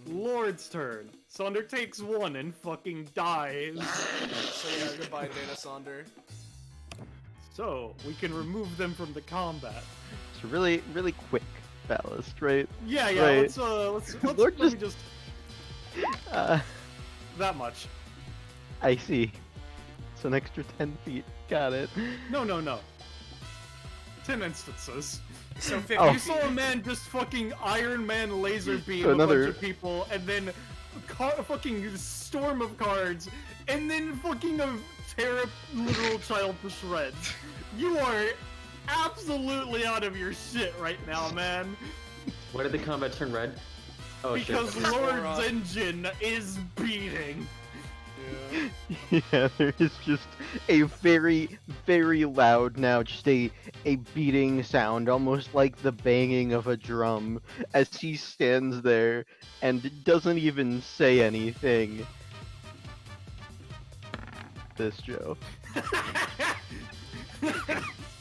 S1: Lord's turn. Sonder takes 1 and fucking dies.
S2: So yeah, goodbye, Dana Sonder.
S1: So, we can remove them from the combat.
S5: It's really quick ballast, right?
S1: Yeah,
S5: Right.
S1: let's
S5: Lord
S1: let me just...
S5: Uh,
S1: That much.
S5: I see. It's an extra 10 feet. Got it.
S1: No. 10 instances.
S2: So 50
S5: Oh.
S1: You saw a man just fucking Iron Man laser beam
S5: Another-
S1: a bunch of people, and then a fucking storm of cards, and then fucking tear a literal child to shreds. You are absolutely out of your shit right now, man.
S4: Why did the combat turn red? Oh
S1: Because
S4: shit.
S1: Lord's engine is beating.
S2: Yeah.
S5: Yeah, there is just a very, very loud now, just a beating sound, almost like the banging of a drum, as he stands there and doesn't even say anything. This Joe.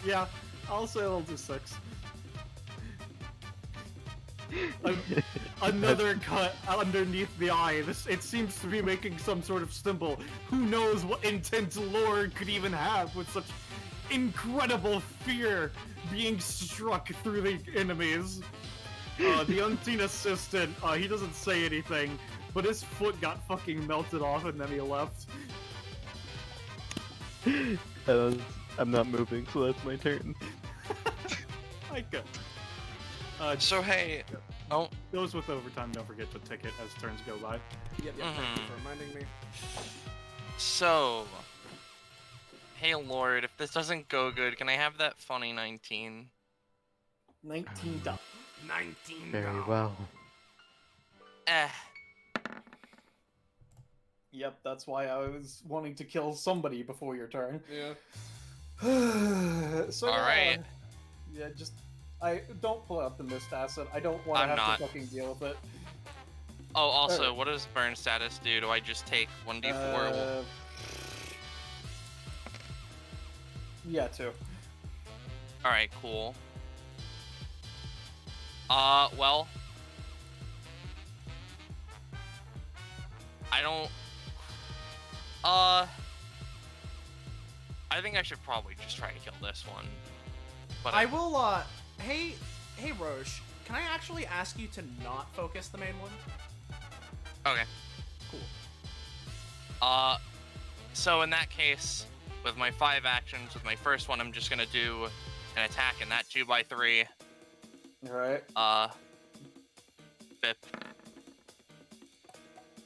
S1: Yeah, I'll say I'll do 6. Another cut underneath the eye. It seems to be making some sort of symbol. Who knows what intent Lord could even have with such incredible fear being struck through the enemies. The unseen assistant, he doesn't say anything, but his foot got fucking melted off and then he left.
S5: I'm not moving, so that's my turn.
S1: Ica.
S3: So hey, oh,
S1: Those with overtime, don't forget to tick it as turns go by.
S2: Yep, thank you for reminding me.
S6: So, hey Lord, if this doesn't go good, can I have that funny 19?
S1: 19 down.
S2: 19
S5: Very
S2: down.
S5: well.
S6: Eh.
S1: Yep, that's why I was wanting to kill somebody before your turn.
S2: Yeah.
S1: So,
S6: Alright.
S1: yeah, just don't pull out the mist acid. I don't want to
S6: I'm
S1: have
S6: not.
S1: to fucking deal with it.
S6: Oh, also,
S1: Alright.
S6: what does burn status do? Do I just take 1d4?
S1: Yeah, 2.
S6: Alright, cool. Well. I don't... I think I should probably just try to kill this one. But
S2: I will, hey Roche, can I actually ask you to not focus the main one?
S6: Okay.
S2: Cool.
S6: So in that case, with my 5 actions, with my first one, I'm just gonna do an attack in that 2x3.
S1: Alright.
S6: Bip.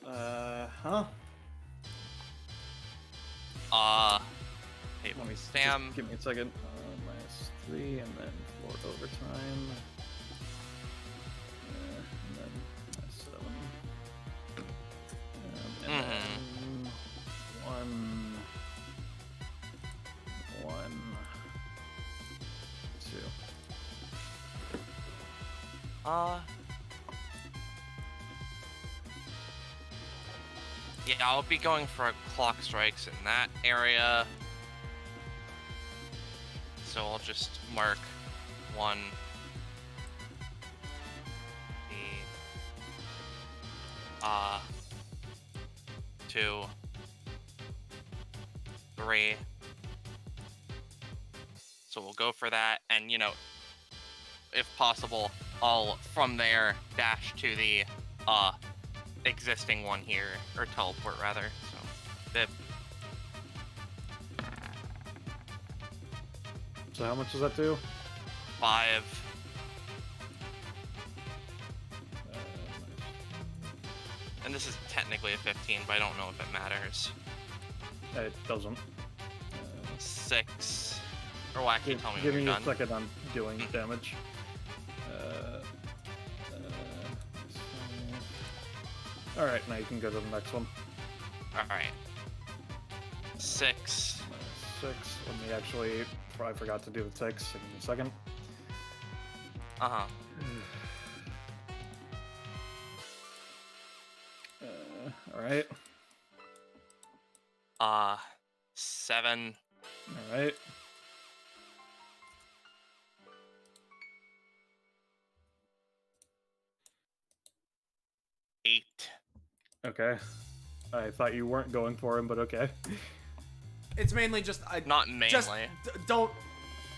S1: Huh?
S6: Hey,
S1: Let me
S6: Sam.
S1: just give me a second. -3 and then 4 overtime. And then -7. And then 1, 2.
S6: Yeah, I'll be going for clock strikes in that area. So I'll just mark 1, 2, 3. So we'll go for that, and you know, if possible, I'll from there dash to the existing one here, or teleport rather. So, bip.
S1: So how much does that do?
S6: 5. And this is technically a 15, but I don't know if it matters.
S1: It doesn't.
S6: 6. Or well, actually, tell me
S1: Give
S6: when
S1: me
S6: you're
S1: a
S6: done.
S1: second, I'm doing damage. Alright, now you can go to the next one.
S6: Alright. 6.
S1: -6. Let me actually... I forgot to do the ticks. Give me a second.
S6: Uh-huh.
S1: Alright.
S6: 7.
S1: Alright. Okay. I thought you weren't going for him, but okay.
S2: It's mainly just
S6: Not mainly.
S2: Just don't.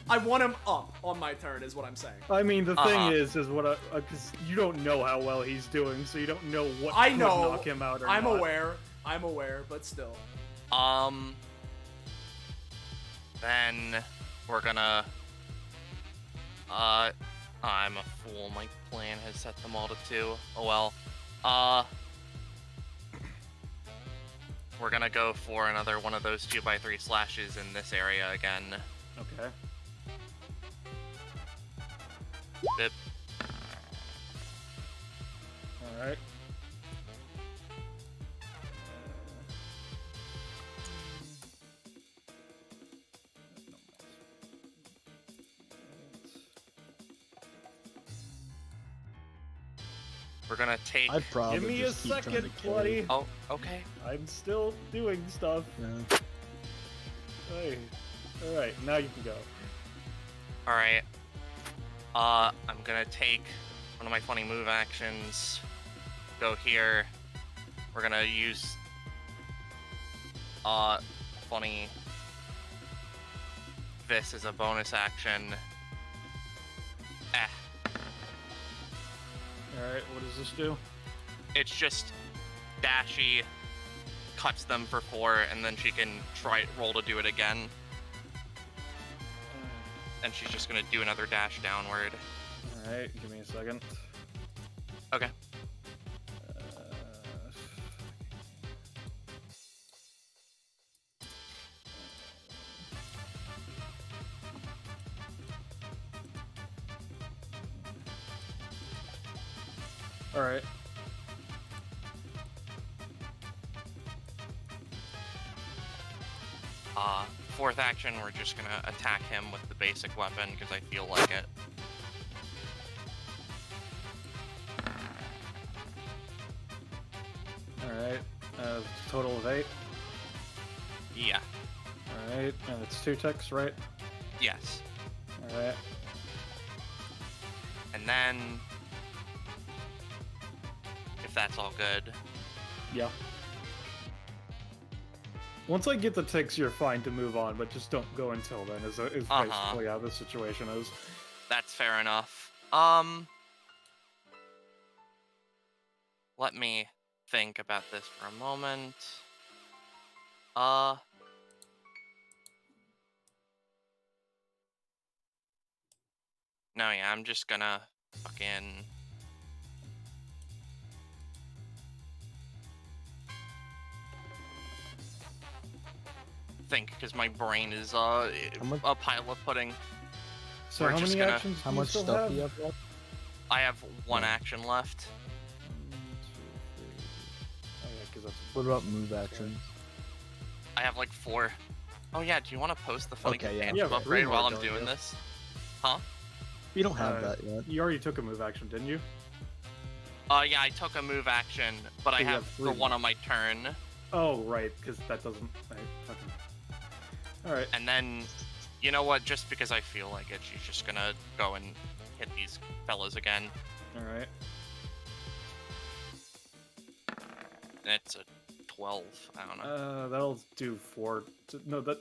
S2: I want him up on my turn, is what I'm saying.
S1: I mean, the thing is what because you don't know how well he's doing, so you don't know what
S2: I
S1: could
S2: know.
S1: knock him out or
S2: I'm
S1: not.
S2: I'm aware, but still.
S6: Then we're gonna. I'm a fool. My plan has set them all to 2. Oh well. We're gonna go for another one of those 2x3 slashes in this area again.
S1: Okay.
S6: Bip.
S1: Alright.
S6: We're gonna take.
S7: I'd probably
S1: Give me a
S7: just keep trying to
S1: second,
S7: kill
S1: buddy.
S7: you.
S6: Oh, okay.
S1: I'm still doing stuff.
S7: Yeah.
S1: Hey. Alright, now you can go.
S6: Alright. I'm gonna take one of my funny move actions. Go here. We're gonna use funny this as a bonus action.
S1: Alright, what does this do?
S6: It's just dashy, cuts them for 4, and then she can roll to do it again. And she's just gonna do another dash downward.
S1: Alright, give me a second.
S6: Okay.
S1: Alright.
S6: Fourth action, we're just gonna attack him with the basic weapon because I feel like it.
S1: Alright. Total of 8.
S6: Yeah.
S1: Alright, and it's 2 ticks, right?
S6: Yes.
S1: Alright.
S6: And then, if that's all good,
S1: Yeah. Once I get the ticks, you're fine to move on, but just don't go until then, is basically how the situation is.
S6: that's fair enough. Let me think about this for a moment. No, yeah, I'm just gonna fucking... think, because my brain is a pile of pudding.
S1: So
S6: We're
S1: how
S6: just
S1: many
S6: gonna-
S1: actions
S7: How
S1: do you
S7: much
S1: still
S7: stuff
S1: have?
S7: do you have left?
S6: I have one action left.
S1: 1, 2, 3. Oh yeah, because that's...
S7: What about move actions?
S6: I have like 4. Oh yeah, do you want to post the funny
S7: Okay, yeah.
S6: companion
S1: Yeah,
S6: upgrade
S1: we
S6: while
S1: are
S6: I'm
S1: going
S6: doing
S1: to.
S6: this? Huh?
S7: You don't have
S1: Uh,
S7: that yet.
S1: You already took a move action, didn't you?
S6: Yeah, I took a move action, but I
S1: you
S6: have
S1: have
S6: for
S1: 3.
S6: one on my turn.
S1: Oh, right, because that doesn't... fucking... Alright.
S6: And then, you know what? Just because I feel like it, she's just gonna go and hit these fellas again.
S1: Alright.
S6: And it's a 12. I don't know.
S1: That'll do 4. No, that...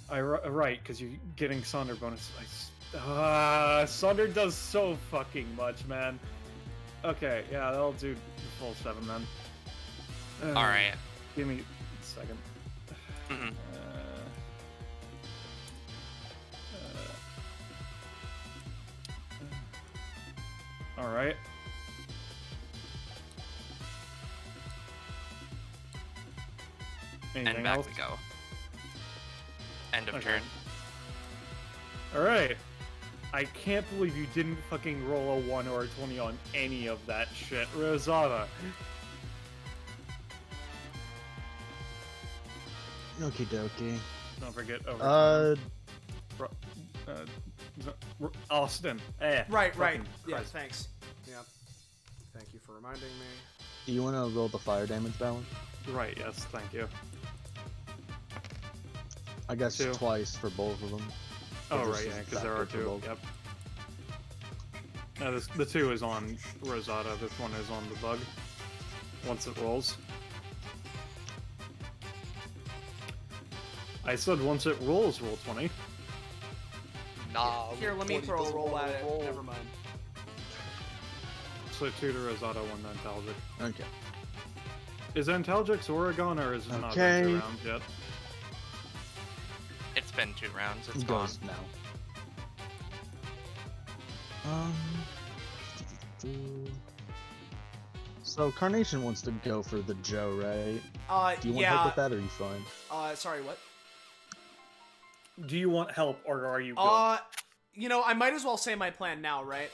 S1: right, because you're getting Sonder bonus. Sonder does so fucking much, man. Okay, yeah, that'll do the full 7 then.
S6: Alright.
S1: Give me a second.
S6: Mhm.
S1: Alright.
S6: And
S1: Anything
S6: back
S1: else?
S6: we go. End of
S1: Okay.
S6: turn.
S1: Alright. I can't believe you didn't fucking roll a 1 or a 20 on any of that shit. Rosada.
S7: Okie dokie.
S1: Don't forget over.
S7: Uh,
S1: Austin.
S2: Right.
S1: fucking
S2: Yeah,
S1: Christ.
S2: thanks. Yeah. Thank you for reminding me.
S7: do you want to roll the fire damage balance?
S1: Right, yes, thank you.
S7: I guess
S1: 2.
S7: twice for both of them.
S1: Oh,
S7: Or
S1: right,
S7: just
S1: yeah,
S7: as
S1: because there are
S7: factor for
S1: 2.
S7: both?
S1: Yep. No, the 2 is on Rosada, this one is on the bug. Once it rolls. I said once it rolls, roll 20.
S3: Nah.
S2: Here, let me
S3: 20
S2: throw a
S3: doesn't
S2: roll
S3: wanna
S2: at it.
S3: roll.
S2: Never mind.
S1: So 2 to Rosada, 1 to Antalgic.
S7: Okay.
S1: Is Antalgic's Oregon or is it not
S7: Okay.
S1: been 2 rounds yet?
S6: It's been 2 rounds. It's
S7: It
S6: gone.
S7: goes now. So Carnation wants to go for the Joe, right? Do you want help with that, or are you fine?
S2: Sorry, what?
S1: Do you want help or are you good?
S2: You know, I might as well say my plan now, right?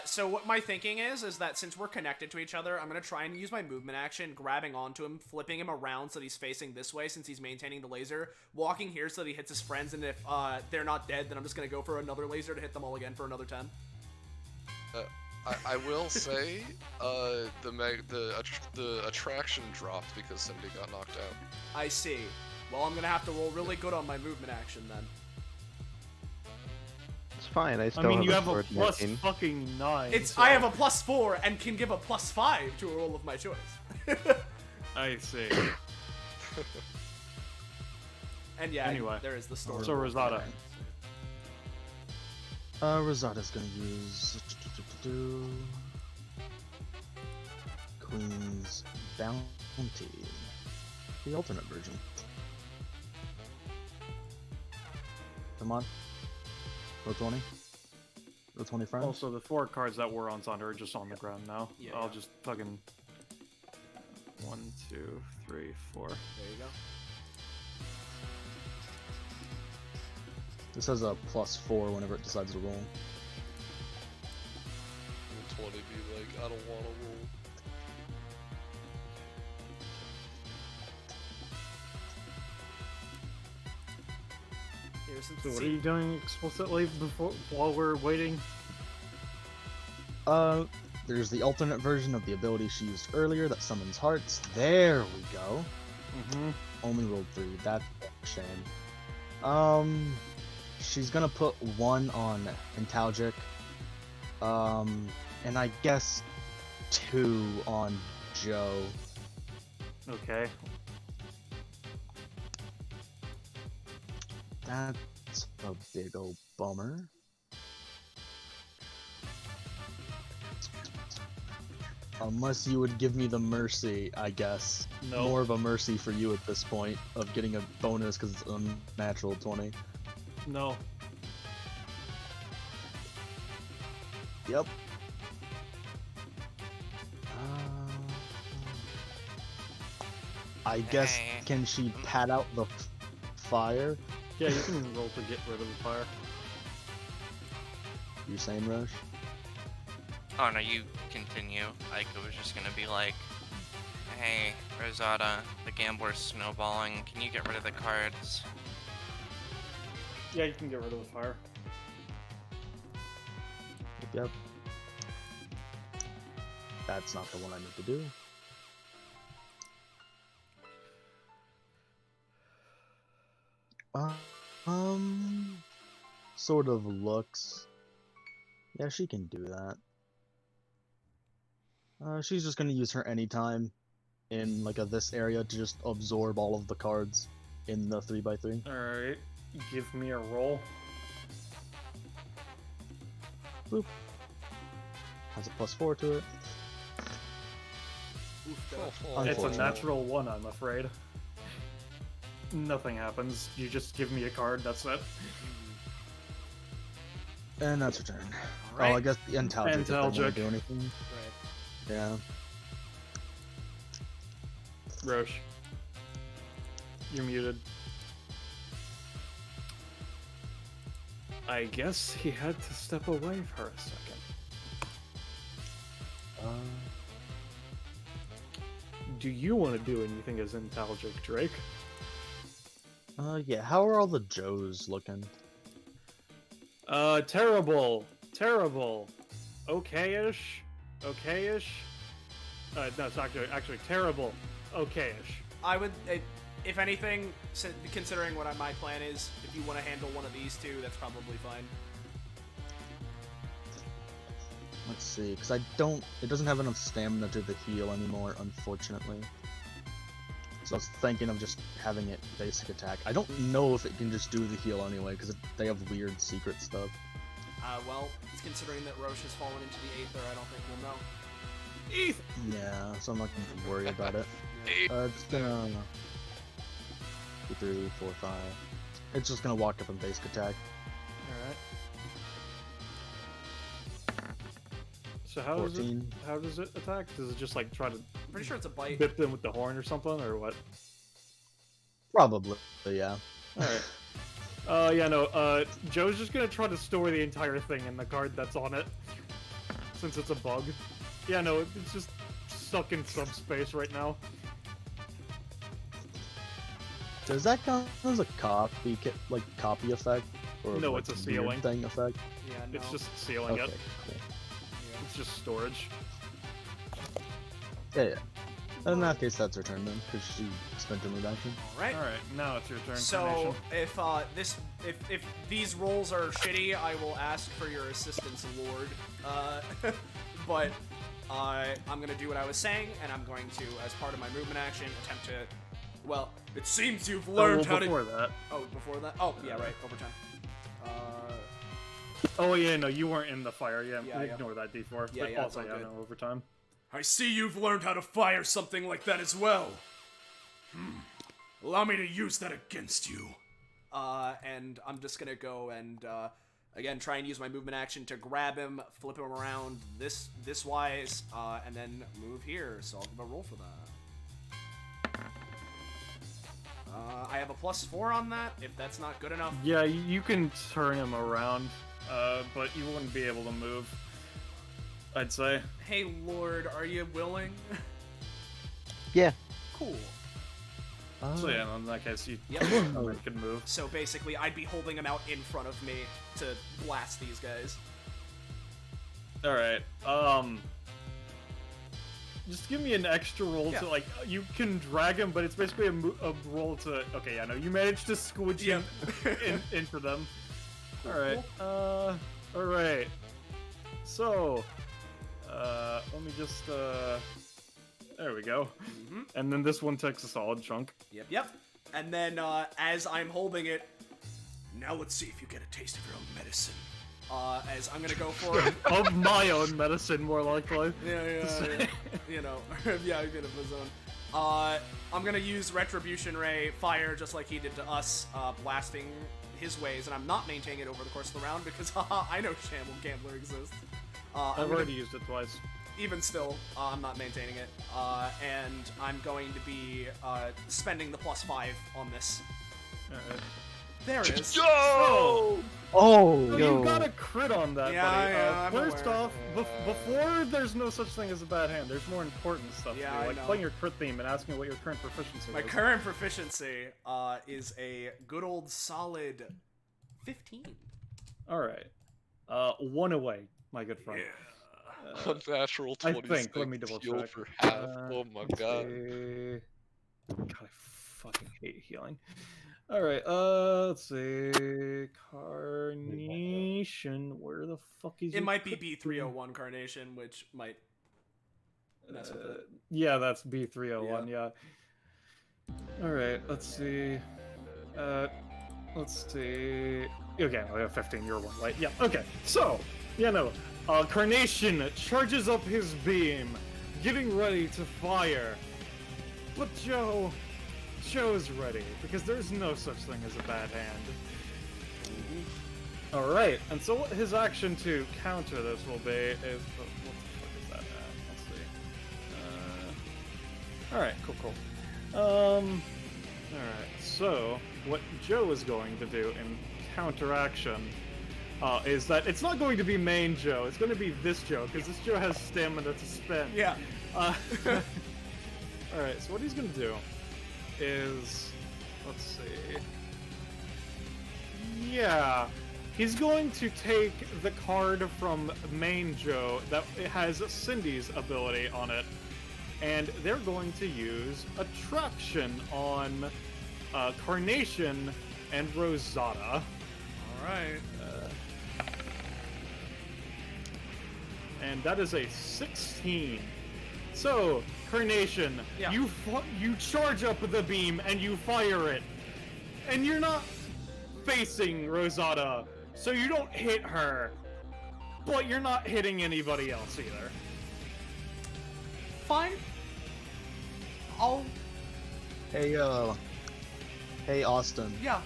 S2: So what my thinking is that since we're connected to each other, I'm gonna try and use my movement action, grabbing onto him, flipping him around so that he's facing this way since he's maintaining the laser, walking here so that he hits his friends, and if they're not dead, then I'm just gonna go for another laser to hit them all again for another 10.
S3: I will say, the attraction dropped because somebody got knocked out.
S2: I see. Well, I'm gonna have to roll really good on my movement action then.
S5: It's fine. I
S1: I
S5: still
S1: mean, you
S5: have
S1: have a
S5: sword
S1: plus
S5: 19.
S1: fucking 9.
S2: It's
S1: so-
S2: I have a +4 and can give a +5 to a roll of my choice.
S1: I see.
S2: And yeah,
S1: Anyway.
S2: there is the story.
S1: So Rosada.
S7: Rosada's gonna use Queen's Bounty, the alternate version. Come on, roll 20. Roll 20 friends.
S1: Also, the 4 cards that were on Sonder are just on the ground now.
S2: Yeah,
S1: I'll
S2: yeah.
S1: just fucking 1, 2, 3, 4.
S2: There you go.
S7: This has a +4 whenever it decides to roll.
S3: Will 20 be like, I don't want to roll.
S2: Here's some
S1: So what are you doing explicitly while we're waiting?
S7: There's the alternate version of the ability she used earlier that summons hearts. There we go.
S1: Mm-hmm.
S7: Only rolled 3. That's a shame. She's gonna put 1 on Intalgic. And I guess 2 on Joe.
S1: Okay.
S7: That's a big old bummer. Unless you would give me the mercy, I guess.
S1: No.
S7: More of a mercy for you at this point of getting a bonus because it's a natural 20.
S1: No.
S7: Yep. I guess, can she pat out the fire?
S1: Yeah, you can roll to get rid of the fire.
S7: You saying, Roche?
S6: Oh no, you continue. Aika was just gonna be like, hey, Rosada, the gambler's snowballing. Can you get rid of the cards?
S1: Yeah, you can get rid of the fire.
S7: Yep. That's not the one I need to do. Sort of looks. Yeah, she can do that. She's just gonna use her anytime in like this area to just absorb all of the cards in the 3x3.
S1: Alright, give me a roll.
S7: Boop. Has a +4 to it.
S2: Oof,
S1: It's a
S7: Unfortunately.
S1: natural 1, I'm afraid. Nothing happens. You just give me a card, that's it.
S7: And that's her turn.
S2: Alright.
S7: Oh, I guess the Intalgic if they want to
S1: Intalgic.
S7: do anything.
S2: Right.
S7: Yeah.
S1: Roche. You're muted. I guess he had to step away for a second. Do you want to do anything as Intelligent, Drake?
S7: Yeah, how are all the Joes looking?
S1: Terrible. Terrible. Okay-ish. Okay-ish. No, it's actually terrible. Okay-ish.
S2: I would, if anything, considering what my plan is, if you want to handle one of these two, that's probably fine.
S7: Let's see, because it doesn't have enough stamina to the heal anymore, unfortunately. So I was thinking of just having it basic attack. I don't know if it can just do the heal anyway, because they have weird secret stuff.
S2: Well, considering that Roche has fallen into the Aether, I don't think we'll know.
S1: ETH!
S7: Yeah, so I'm not going to worry about it.
S2: Yeah.
S7: It's gonna... 2, 3, 4, 5. It's just gonna walk up and basic attack.
S1: Alright. So how does
S7: 14.
S1: it attack? Does it just like try to
S2: I'm pretty sure it's a bite.
S1: bit them with the horn or something, or what?
S7: Probably, yeah.
S1: Alright. Yeah, no, Joe's just gonna try to store the entire thing in the card that's on it. Since it's a bug. Yeah, no, it's just stuck in subspace right now.
S7: Does that count as a copy effect? Or
S1: No,
S7: like,
S1: it's a
S7: weird
S1: sealing.
S7: thing effect?
S2: Yeah, no.
S1: It's just sealing
S7: Okay,
S1: it.
S7: cool.
S2: Yeah.
S1: It's just storage.
S7: Yeah, yeah. In that case, that's her turn then, because she spent her move action.
S2: All right.
S1: All right, now it's your turn.
S2: So if if these rolls are shitty, I will ask for your assistance, Lord. But I'm gonna do what I was saying, and I'm going to, as part of my movement action, attempt to. Well, it seems you've learned how to.
S1: Before that.
S2: Oh, before that. Oh, yeah, right. Overtime.
S1: Oh yeah, no, you weren't in the fire. Yeah,
S2: Yeah, yeah.
S1: ignore that D4.
S2: Yeah,
S1: but
S2: yeah, it's
S1: also,
S2: all
S1: yeah,
S2: good.
S1: no overtime.
S2: I see you've learned how to fire something like that as well. Allow me to use that against you. And I'm just gonna go and again try and use my movement action to grab him, flip him around this wise, and then move here. So I'll give a roll for that. I have a +4 on that. If that's not good enough,
S1: Yeah, you can turn him around, but you wouldn't be able to move. I'd say.
S2: hey Lord, are you willing?
S5: Yeah.
S2: Cool.
S1: So yeah, in that case, you
S2: Yep.
S1: can move.
S2: So basically, I'd be holding him out in front of me to blast these guys.
S1: All right. Just give me an extra roll
S2: Yeah.
S1: to like. You can drag him, but it's basically a roll to. Okay, yeah, no, you managed to squidge him into them. All right. All right. So, let me just. There we go. And then this one takes a solid chunk.
S2: Yep. And then, as I'm holding it, now let's see if you get a taste of your own medicine. As I'm gonna go for
S1: Of my own medicine, more likely.
S2: yeah. You know, yeah, a bit of his own. I'm gonna use Retribution Ray Fire just like he did to us, blasting his ways, and I'm not maintaining it over the course of the round because I know Shamble Gambler exists.
S1: I've already used it twice.
S2: Even still, I'm not maintaining it, and I'm going to be spending the +5 on this.
S1: Alright.
S2: There it is.
S3: Yo!
S5: Oh,
S1: So
S5: yo.
S1: you got a crit on that,
S2: Yeah,
S1: buddy.
S2: yeah, I'm
S1: First
S2: aware.
S1: off, before there's no such thing as a bad hand. There's more important stuff
S2: Yeah,
S1: to do,
S2: I
S1: like
S2: know.
S1: playing your crit theme and asking what your current proficiency
S2: My
S1: is.
S2: current proficiency is a good old solid 15.
S1: All right, one away, my good friend.
S3: Unnatural
S1: I
S3: 26.
S1: think. Let me double
S3: heal
S1: check.
S3: for half. Oh my god.
S1: God, I fucking hate healing. All right, let's see. Carnation. Where the fuck is
S2: It
S1: your
S2: might be
S1: crit
S2: B301 Carnation, which might mess with it.
S1: Yeah, that's B301, yeah. Alright, let's see. Let's see. Okay, I have 15, you're one, right? Yeah, okay. So, Carnation charges up his beam, getting ready to fire. But Joe's ready, because there's no such thing as a bad hand. Alright, and so what his action to counter this will be is... What the fuck is that at? Let's see. Alright, cool. Alright, so what Joe is going to do in counteraction is that it's not going to be main Joe, it's going to be this Joe, because this Joe has stamina to spend.
S2: Yeah.
S1: Alright, so what he's going to do is... Let's see... Yeah... He's going to take the card from main Joe that it has Cindy's ability on it, and they're going to use Attraction on Carnation and Rosada.
S2: Alright.
S1: And that is a 16. So, Carnation,
S2: Yeah.
S1: you charge up the beam and you fire it, and you're not facing Rosada, so you don't hit her, but you're not hitting anybody else either.
S2: Fine. I'll...
S7: Hey, Austin.
S2: Yeah.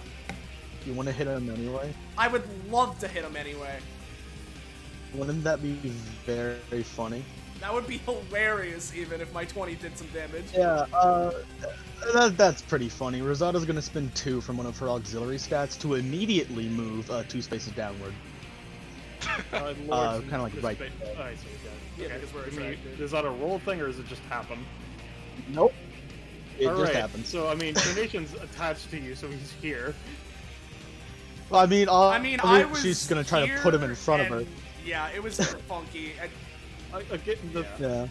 S7: You want to hit him anyway?
S2: I would love to hit him anyway.
S7: Wouldn't that be very funny?
S2: That would be hilarious even if my 20 did some damage.
S7: Yeah, that's pretty funny. Rosada's gonna spend 2 from one of her auxiliary stats to immediately move 2 spaces downward. Kinda like right.
S1: I see,
S2: Yeah,
S1: okay.
S2: because we're
S1: I mean,
S2: attracted.
S1: is that a roll thing, or does it just happen?
S7: Nope. It just
S1: Alright,
S7: happens.
S1: so, I mean, Carnation's attached to you, so he's here.
S7: Well, I mean,
S2: I was
S7: she's gonna try to put him in front of her.
S2: and- Yeah, it was funky.
S1: Again, the
S7: Yeah.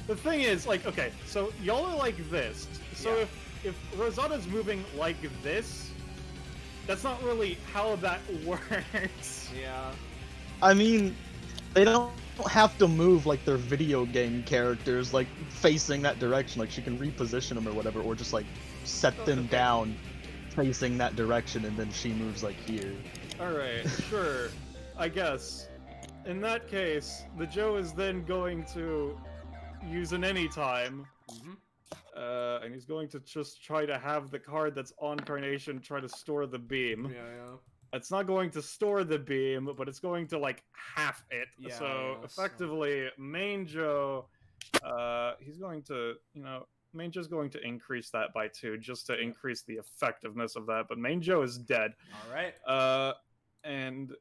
S1: The thing is, like, okay, so y'all are like this. So
S2: Yeah.
S1: if Rosada's moving like this, that's not really how that works.
S2: Yeah.
S7: I mean, they don't have to move like their video game characters, like facing that direction. Like she can reposition them or whatever, or just like set them
S1: Okay.
S7: down facing that direction, and then she moves like here.
S1: Alright, sure. I guess. In that case, the Joe is then going to use an anytime.
S2: Mhm.
S1: And he's going to just try to have the card that's on Carnation try to store the beam.
S2: Yeah.
S1: It's not going to store the beam, but it's going to, like, half it.
S2: Yeah,
S1: So,
S2: yeah,
S1: effectively, Main Joe, he's going to, Main Joe's going to increase that by 2, just to increase the effectiveness of that, but Main Joe is dead.
S2: Alright.
S1: And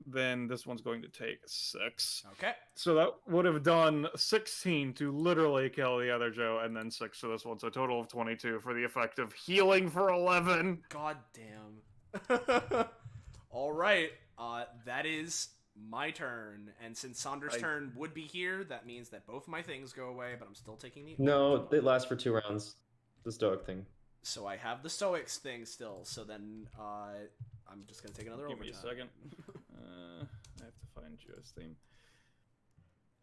S1: then this one's going to take 6.
S2: Okay.
S1: So that would have done 16 to literally kill the other Joe, and then 6 for this one, so a total of 22 for the effect of healing for 11.
S2: God damn. Alright. That is my turn. And since Saunders' turn would be here, that means that both my things go away, but I'm still taking the...
S4: No, they last for 2 rounds. The stoic thing.
S2: So I have the Stoics thing still, so then, I'm just gonna take another
S1: Give me
S2: overtime.
S1: a second. I have to find Joe's theme.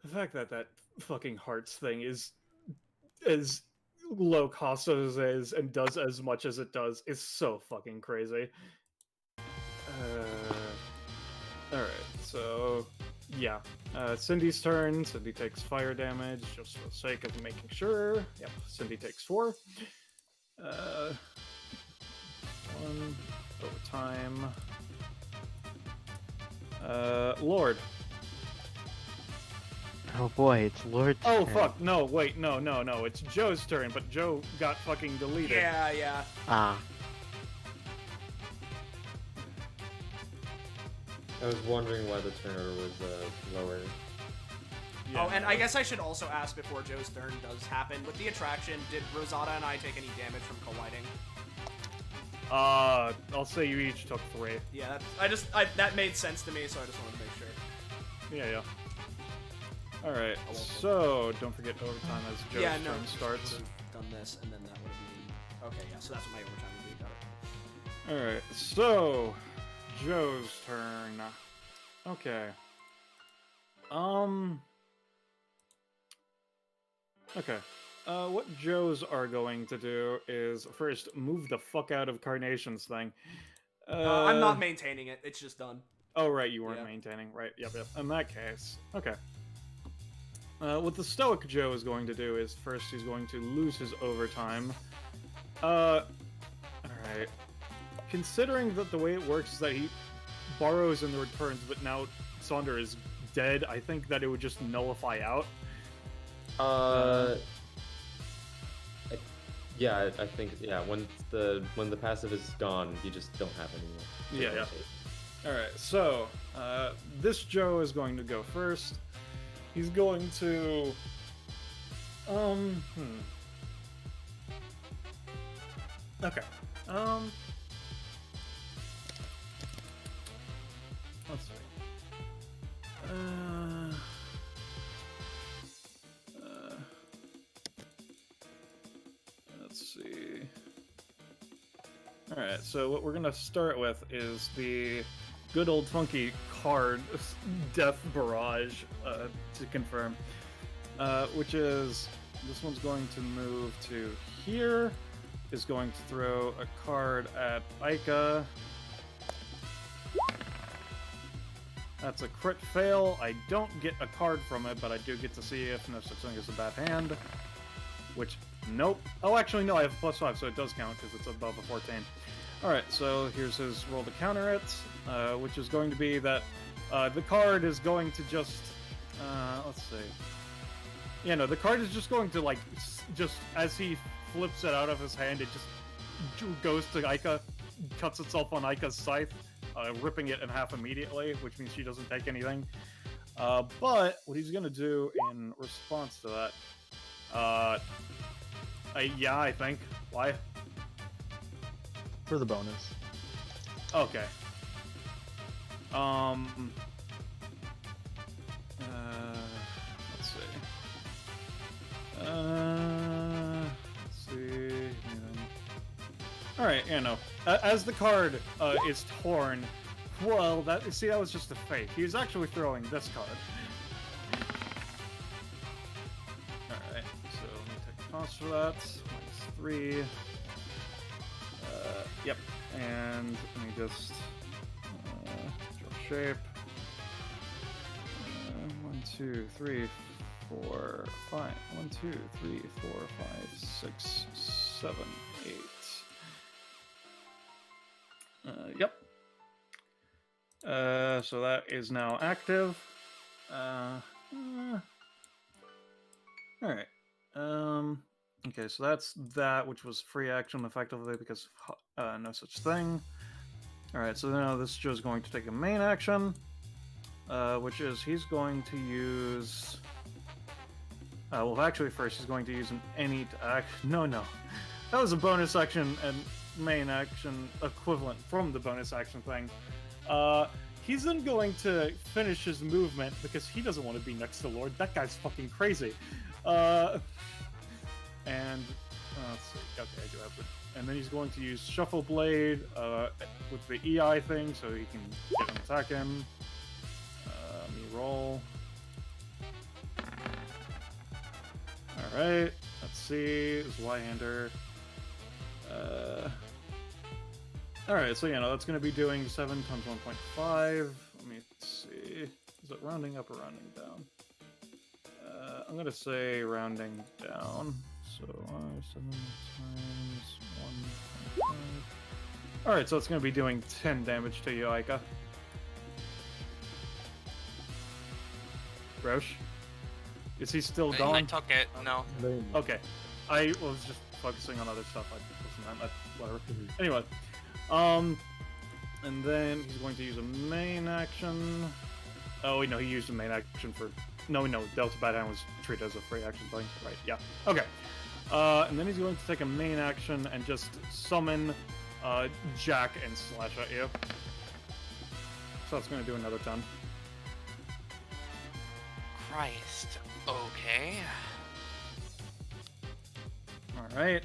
S1: The fact that that fucking Hearts thing is as low cost as it is and does as much as it does is so fucking crazy. Alright, so yeah. Cindy's turn. Cindy takes fire damage just for the sake of making sure. Yep, Cindy takes 4. 1 overtime. Lord.
S5: Oh boy, it's Lord's
S1: Oh
S5: turn.
S1: fuck, no, wait, no, it's Joe's turn, but Joe got fucking deleted.
S2: Yeah.
S5: Ah.
S4: I was wondering why the turner was lower.
S1: Yeah,
S2: Oh, and
S1: no.
S2: I guess I should also ask before Joe's turn does happen. With the attraction, did Rosada and I take any damage from colliding?
S1: I'll say you each took 3.
S2: Yeah, that made sense to me, so I just wanted to make sure.
S1: Yeah. Alright, so don't forget overtime as Joe's
S2: Yeah, no.
S1: turn starts.
S2: Would've done this, and then that would have been... Okay, yeah, so that's what my overtime would be. Got it.
S1: Alright, so Joe's turn. Okay. Okay. What Joes are going to do is first move the fuck out of Carnation's thing.
S2: I'm not maintaining it. It's just done.
S1: Oh, right, you weren't
S2: Yeah.
S1: maintaining. Right, yep. In that case, okay. What the Stoic Joe is going to do is first he's going to lose his overtime. Alright. Considering that the way it works is that he borrows and returns, but now Saunder is dead, I think that it would just nullify out.
S4: Yeah, I think when the passive is gone, you just don't have any more.
S1: Yeah. Alright, so this Joe is going to go first. He's going to Okay. Let's see. Let's see. Alright, so what we're gonna start with is the good old funky card Death Barrage, to confirm. Which is, this one's going to move to here, is going to throw a card at Aika. That's a crit fail. I don't get a card from it, but I do get to see if no such thing as a bad hand. Which, nope. Oh, actually, no, I have +5, so it does count because it's above a 14. Alright, so here's his roll to counter it, which is going to be that the card is going to just, let's see. Yeah, no, the card is just going to, like, just as he flips it out of his hand, it just goes to Aika, cuts itself on Aika's scythe, ripping it in half immediately, which means she doesn't take anything. But what he's going to do in response to that, yeah, I think. Why?
S7: For the bonus.
S1: Okay. Let's see. Let's see. All right, yeah, no. As the card is torn, well, that was just a fake. He was actually throwing this card. All right, so let me take the cost for that. -3. Yep, and let me just draw shape. 1, 2, 3, 4, 5. 1, 2, 3, 4, 5, 6, 7, 8. Yep. So that is now active. Alright. Okay, so that's that, which was free action effectively because of no such thing. Alright, so now this Joe's going to take a main action, which is he's going to use... well, actually, first he's going to use an any to act. No. That was a bonus action and main action equivalent from the bonus action thing. He's then going to finish his movement because he doesn't want to be next to Lord. That guy's fucking crazy. And let's see. Okay, I do have it. And then he's going to use Shuffle Blade with the EI thing, so he can get an attack in. Me roll. All right. Let's see. It's Y-hander. All right. So that's going to be doing 7 times 1.5. Let me see. Is it rounding up or rounding down? I'm going to say rounding down. So 7 times 1.5. All right, so it's going to be doing 10 damage to you, Aika. Roche? Is he still gone?
S6: I took it. No.
S1: Okay. I was just focusing on other stuff. I wasn't whatever. Anyway. And then he's going to use a main action. Oh, wait, no, he used a main action for... No, Delta Bad Hand was treated as a free action thing. Right, yeah. Okay. And then he's going to take a main action and just summon Jack and slash at you. So that's going to do another 10.
S6: Christ. Okay.
S1: Alright.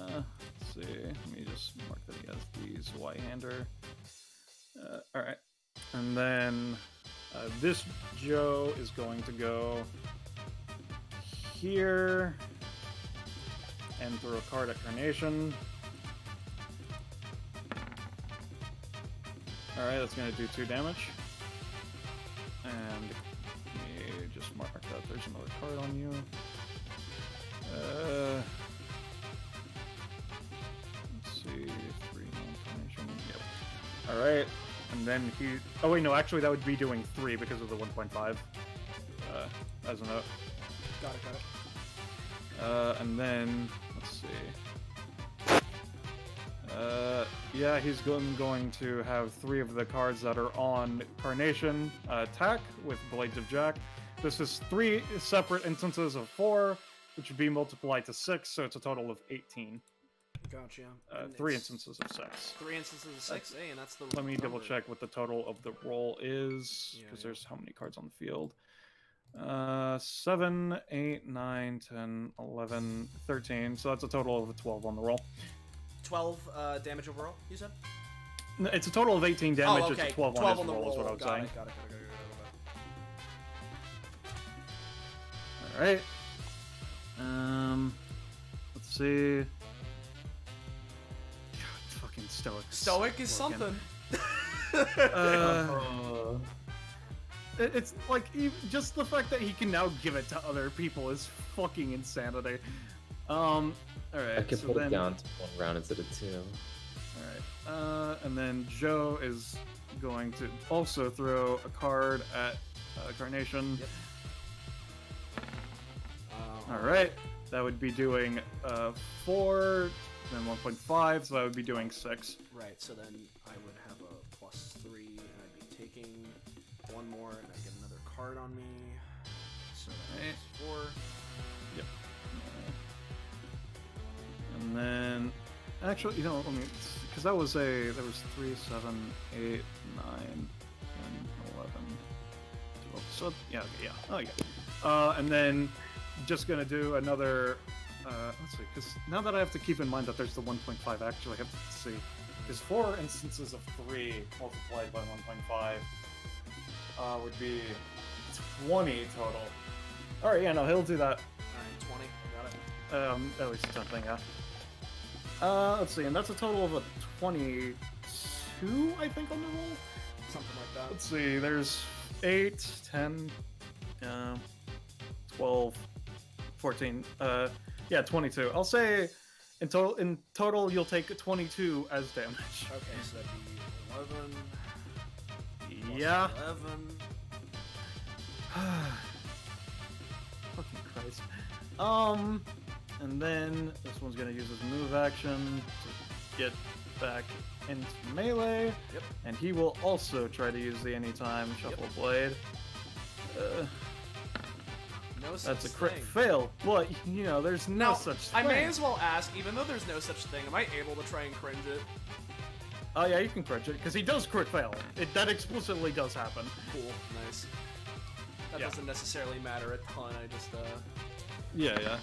S1: Let's see. Let me just mark that he has these Y-hander. Alright. And then this Joe is going to go here and throw a card at Carnation. Alright, that's going to do 2 damage. And let me just mark that there's another card on you. Let's see, 3 non-Carnation. Yep. Alright, and then he... Oh wait, no, actually that would be doing 3 because of the 1.5. As a note.
S2: Got it.
S1: And then, let's see. Yeah, he's going to have 3 of the cards that are on Carnation attack with Blades of Jack. This is 3 separate instances of 4, which would be multiplied to 6, so it's a total of 18.
S2: Gotcha.
S1: 3 instances of 6.
S2: 3 instances of 6, and that's the
S1: Let me
S2: number.
S1: double check what the total of the roll is,
S2: Yeah,
S1: because
S2: yeah.
S1: there's how many cards on the field. 7, 8, 9, 10, 11, 13. So that's a total of 12 on the roll.
S2: 12 damage overall, you said?
S1: No, it's a total of 18 damage.
S2: Oh, okay.
S1: It's 12 on his roll, is what I was saying.
S2: Got it.
S1: All right. Let's see. God, fucking Stoic.
S2: Stoic is
S1: Working.
S2: something.
S1: It's like just the fact that he can now give it to other people is fucking insanity. All right.
S4: I can
S1: so
S4: put
S1: then,
S4: it down to 1 round instead of 2.
S1: All right. And then Joe is going to also throw a card at Carnation.
S2: Yep.
S1: All right. That would be doing 4, then 1.5, so that would be doing 6.
S2: Right, so then I would have a +3, and I'd be taking 1 more, and I get another card on me. So that's 4.
S1: Yep. And then, actually, let me, because there was 3, 7, 8, 9, 10, 11, 12. So yeah, okay, yeah. Oh yeah. And then just gonna do another. Let's see, because now that I have to keep in mind that there's the 1.5, actually, I have to see. Because 4 instances of 3 multiplied by 1.5 would be 20 total. Alright, yeah, no, he'll do that.
S2: Alright, 20. Got it.
S1: At least something, yeah. Let's see, and that's a total of a 22, I think, on the roll?
S2: Something like that.
S1: Let's see, there's 8, 10, 12, 14, yeah, 22. I'll say in total you'll take 22 as damage.
S2: Okay, so that'd be 11.
S1: Yeah.
S2: 11.
S1: Fucking Christ. And then this one's gonna use his move action to get back into melee.
S2: Yep.
S1: And he will also try to use the anytime shuffle blade.
S2: No such
S1: That's a crit
S2: thing.
S1: fail. Well, you know, there's no
S2: Now,
S1: such thing.
S2: I may as well ask, even though there's no such thing, am I able to try and cringe it?
S1: Oh yeah, you can crit it, because he does crit fail. That explicitly does happen.
S2: Cool, nice. That
S1: Yeah.
S2: doesn't necessarily matter a ton, I just,
S1: Yeah.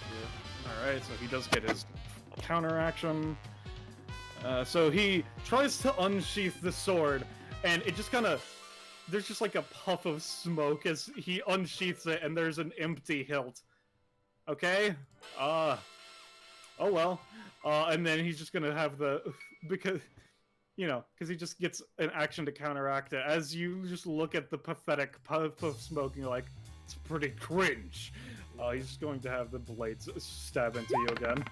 S1: Alright, so he does get his counter action. So he tries to unsheath the sword, and it just kind of... There's just like a puff of smoke as he unsheaths it, and there's an empty hilt. Okay? Oh well. And then he's just gonna have the... Because he just gets an action to counteract it. As you just look at the pathetic puff of smoke, and you're like, it's pretty cringe. He's just going to have the blades stab into you again.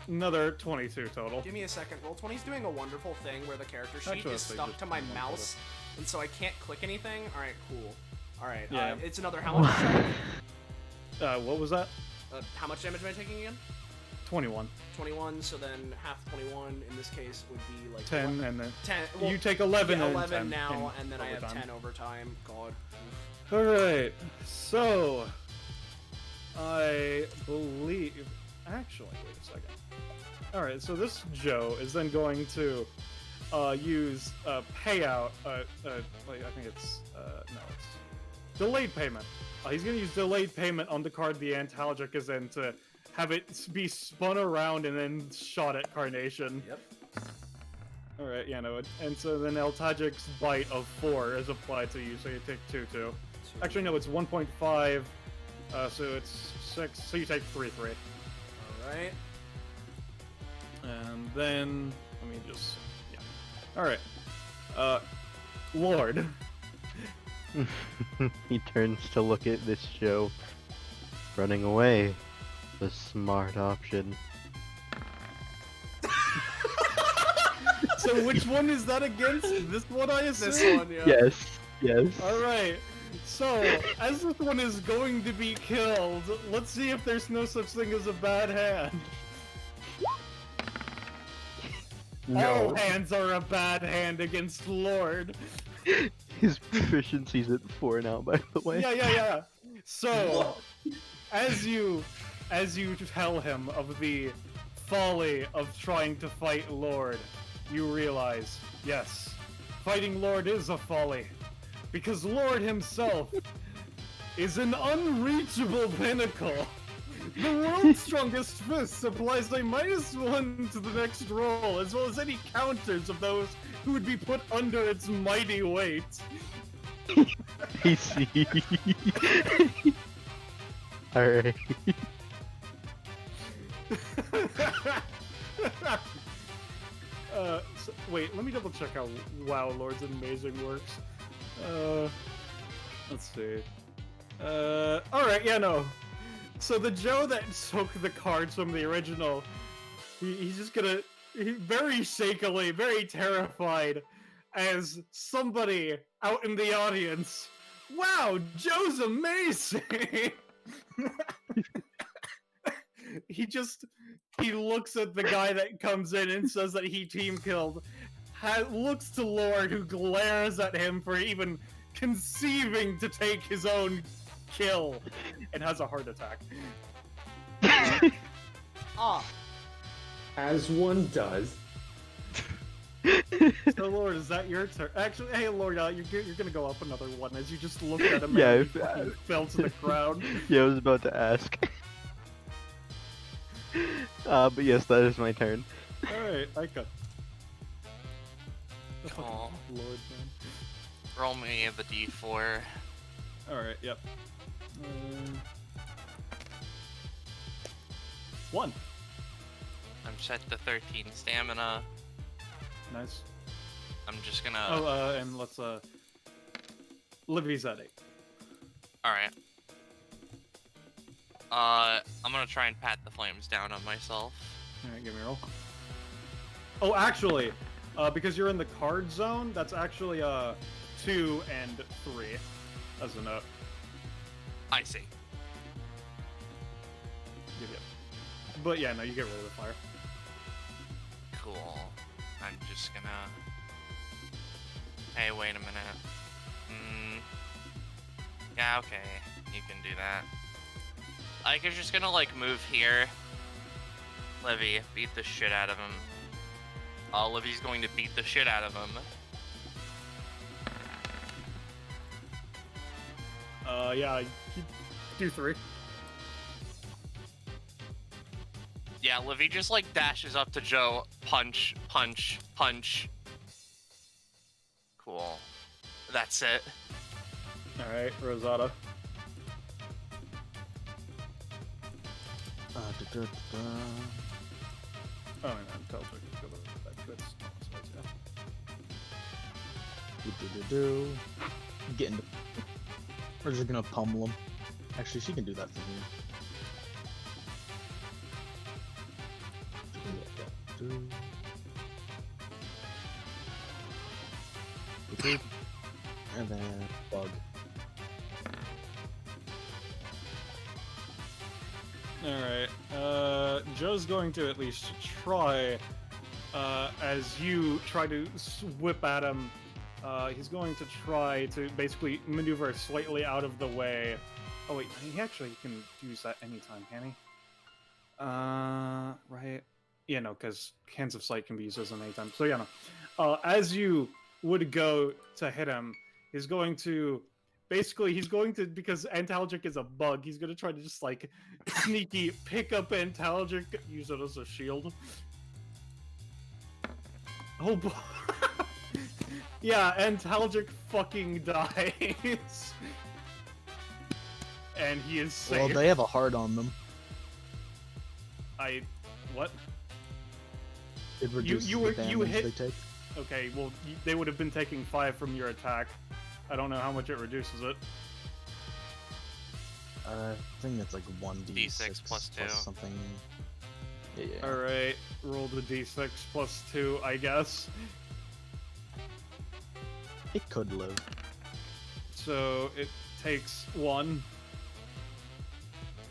S1: Another 22 total.
S2: give me a second. Roll20's doing a wonderful thing where the character sheet
S1: Actually,
S2: is
S1: let's
S2: stuck
S1: just
S2: to my
S1: do one
S2: mouse, and so I can't click anything. Alright, cool. Alright,
S1: Yeah.
S2: it's another how much?
S1: What was that?
S2: How much damage am I taking again?
S1: 21.
S2: 21, so then half 21 in this case would be like
S1: 10, and then
S2: 10.
S1: you take 11
S2: yeah,
S1: and
S2: 11
S1: 10
S2: now,
S1: in
S2: and then I have
S1: overtime.
S2: 10 overtime. God.
S1: Alright, so... I believe... Actually, wait a second. Alright, so this Joe is then going to use payout... I think it's... no, it's... Delayed payment. He's going to use delayed payment on the card the Antalgic is in to have it be spun around and then shot at Carnation.
S2: Yep.
S1: Alright, yeah, no, and so then Altagic's bite of 4 is applied to you, so you take 2. Actually, no, it's 1.5, so it's 6, so you take 3.
S2: Alright.
S1: And then, let me just, yeah. Alright, Lord.
S5: He turns to look at this show. Running away. The smart option.
S1: So which one is that against? This one, I assume?
S2: This one, yeah.
S5: Yes.
S1: Alright, so, as this one is going to be killed, let's see if there's no such thing as a bad hand. All hands are a bad hand against Lord.
S5: His proficiency's at 4 now, by the way.
S1: Yeah. So, as you tell him of the folly of trying to fight Lord, you realize, yes, fighting Lord is a folly. Because Lord himself is an unreachable pinnacle. The world's strongest fist applies a -1 to the next roll, as well as any counters of those who would be put under its mighty weight.
S5: I see. Alright.
S1: Wait, let me double check how WoW Lord's Amazing works. Let's see. Alright, yeah, no. So the Joe that took the cards from the original, he's just gonna, very shakily, very terrified, as somebody out in the audience, wow, Joe's amazing! He looks at the guy that comes in and says that he team killed, looks to Lord, who glares at him for even conceiving to take his own kill, and has a heart attack.
S2: Ah.
S4: As one does.
S1: So, Lord, is that your turn? Actually, hey, Lord, you're gonna go up another one as you just look at him
S5: Yeah,
S1: and
S5: if-
S1: he fucking fell to the ground.
S5: Yeah, I was about to ask. But yes, that is my turn.
S1: Alright, Ika.
S6: Cool.
S1: Lord, man.
S6: Roll me the d4.
S1: Alright, yep. 1.
S6: I'm set to 13 stamina.
S1: Nice.
S6: I'm just gonna.
S1: Oh, and let's, Livy's at 8.
S6: Alright. I'm gonna try and pat the flames down on myself.
S1: Alright, give me a roll. Oh, actually, because you're in the card zone, that's actually, 2 and 3 as a note.
S6: I see.
S1: But yeah, no, you get rid of the fire.
S6: Cool. I'm just gonna. Hey, wait a minute. Yeah, okay. You can do that. Ika's just gonna, like, move here. Livy, beat the shit out of him. Livy's going to beat the shit out of him.
S1: Yeah, you do 3.
S6: Yeah, Livy just, like, dashes up to Joe. Punch, punch, punch. Cool. That's it.
S1: Alright, Rosada. Oh, and I'm telling you, that good stuff.
S7: Get into. We're just gonna pummel him. Actually, she can do that from here. And then bug.
S1: Alright, Joe's going to at least try, as you try to whip at him, he's going to try to basically maneuver slightly out of the way. Oh wait, he actually can use that anytime, can he? Right. Yeah, no, because Hands of Sight can be used as an anytime. So yeah, no. As you would go to hit him, he's going to... Basically, he's going to, because Antalgic is a bug, he's going to try to just, like, sneaky pick up Antalgic, use it as a shield. Oh boy. Yeah, Antalgic fucking dies. And he is safe.
S7: Well, they have a heart on them.
S1: What?
S7: It reduces
S1: you
S7: the damage
S1: hit-
S7: they take.
S1: Okay, well, they would have been taking 5 from your attack. I don't know how much it reduces it.
S7: I think it's like 1d6
S6: D6 plus 2.
S7: something. Yeah.
S1: Alright, roll the d6 plus 2, I guess.
S7: It could live.
S1: So it takes 1.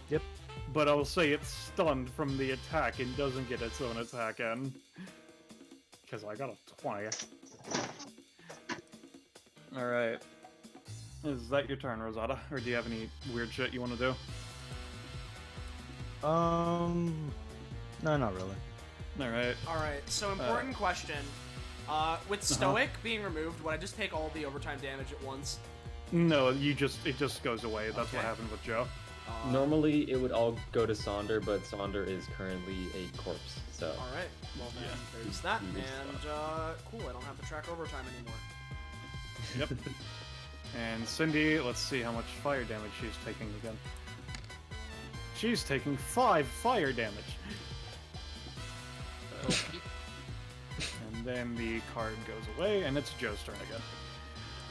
S7: Yep.
S1: But I'll say it's stunned from the attack and doesn't get its own attack in. Because I got a 20. Alright. Is that your turn, Rosada? Or do you have any weird shit you want to do?
S7: No, not really.
S1: Alright.
S2: Alright, so important question. With Stoic being removed, would I just take all the overtime damage at once?
S1: No, it just goes away. That's what
S2: Okay.
S1: happened with Joe.
S4: Normally, it would all go to Sonder, but Sonder is currently a corpse, so...
S2: Alright, well then
S1: Yeah.
S2: there's that,
S4: You just
S2: and cool, I don't have to track overtime anymore.
S1: Yep. And Cindy, let's see how much fire damage she's taking again. She's taking 5 fire damage. And then the card goes away, and it's Joe's turn again.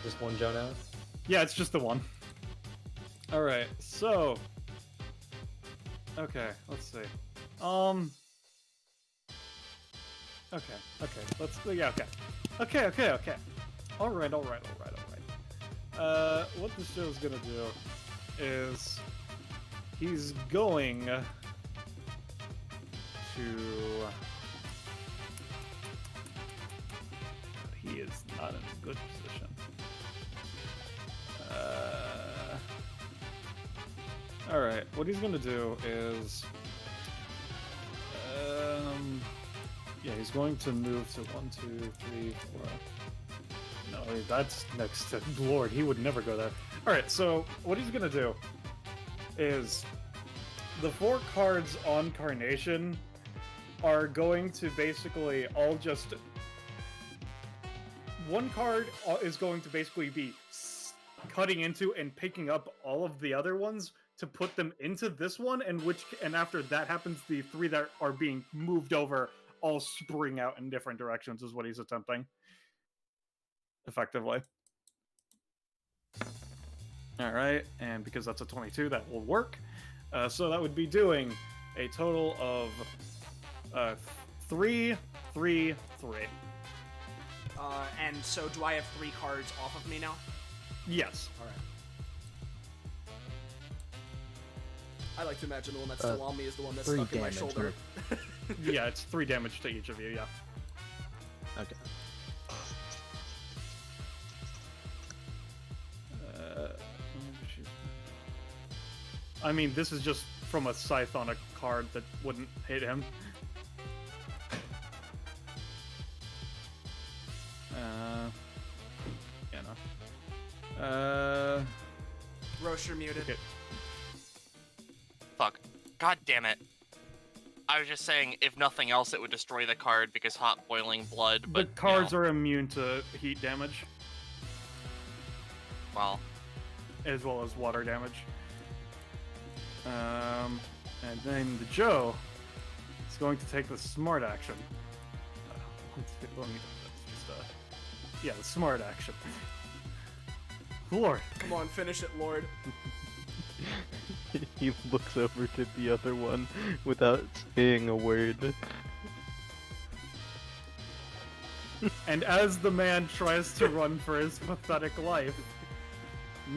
S4: Just one Joe now?
S1: Yeah, it's just the one. Alright, so... Okay, let's see. Okay, let's... Yeah, okay. Alright. What this show's gonna do is... He's going... to... He is not in a good position. Alright, what he's gonna do is... yeah, he's going to move to 1, 2, 3, 4. No, that's next to Lord. He would never go there. Alright, so what he's gonna do is the 4 cards on Carnation are going to basically all just... One card is going to basically be cutting into and picking up all of the other ones to put them into this one, and after that happens, the 3 that are being moved over all spring out in different directions is what he's attempting. Effectively. Alright, and because that's a 22, that will work. So that would be doing a total of 3, 3, 3.
S2: And so do I have 3 cards off of me now?
S1: Yes.
S2: Alright. I like to imagine the one that's still on me is the one that's
S7: 3
S2: stuck in my
S7: damage,
S2: shoulder.
S1: Yeah, it's 3 damage to each of you, yeah.
S7: Okay.
S1: I mean, this is just from a scythe on a card that wouldn't hit him. Yeah, no.
S2: Roche, you're muted.
S1: Okay.
S6: Fuck. God damn it. I was just saying, if nothing else, it would destroy the card because hot boiling blood,
S1: The
S6: but
S1: cards are immune to heat damage,
S6: well,
S1: as well as water damage. And then the Joe is going to take the smart action. Yeah, the smart action. Lord.
S2: Come on, finish it, Lord.
S5: He looks over to the other one without saying a word.
S1: And as the man tries to run for his pathetic life,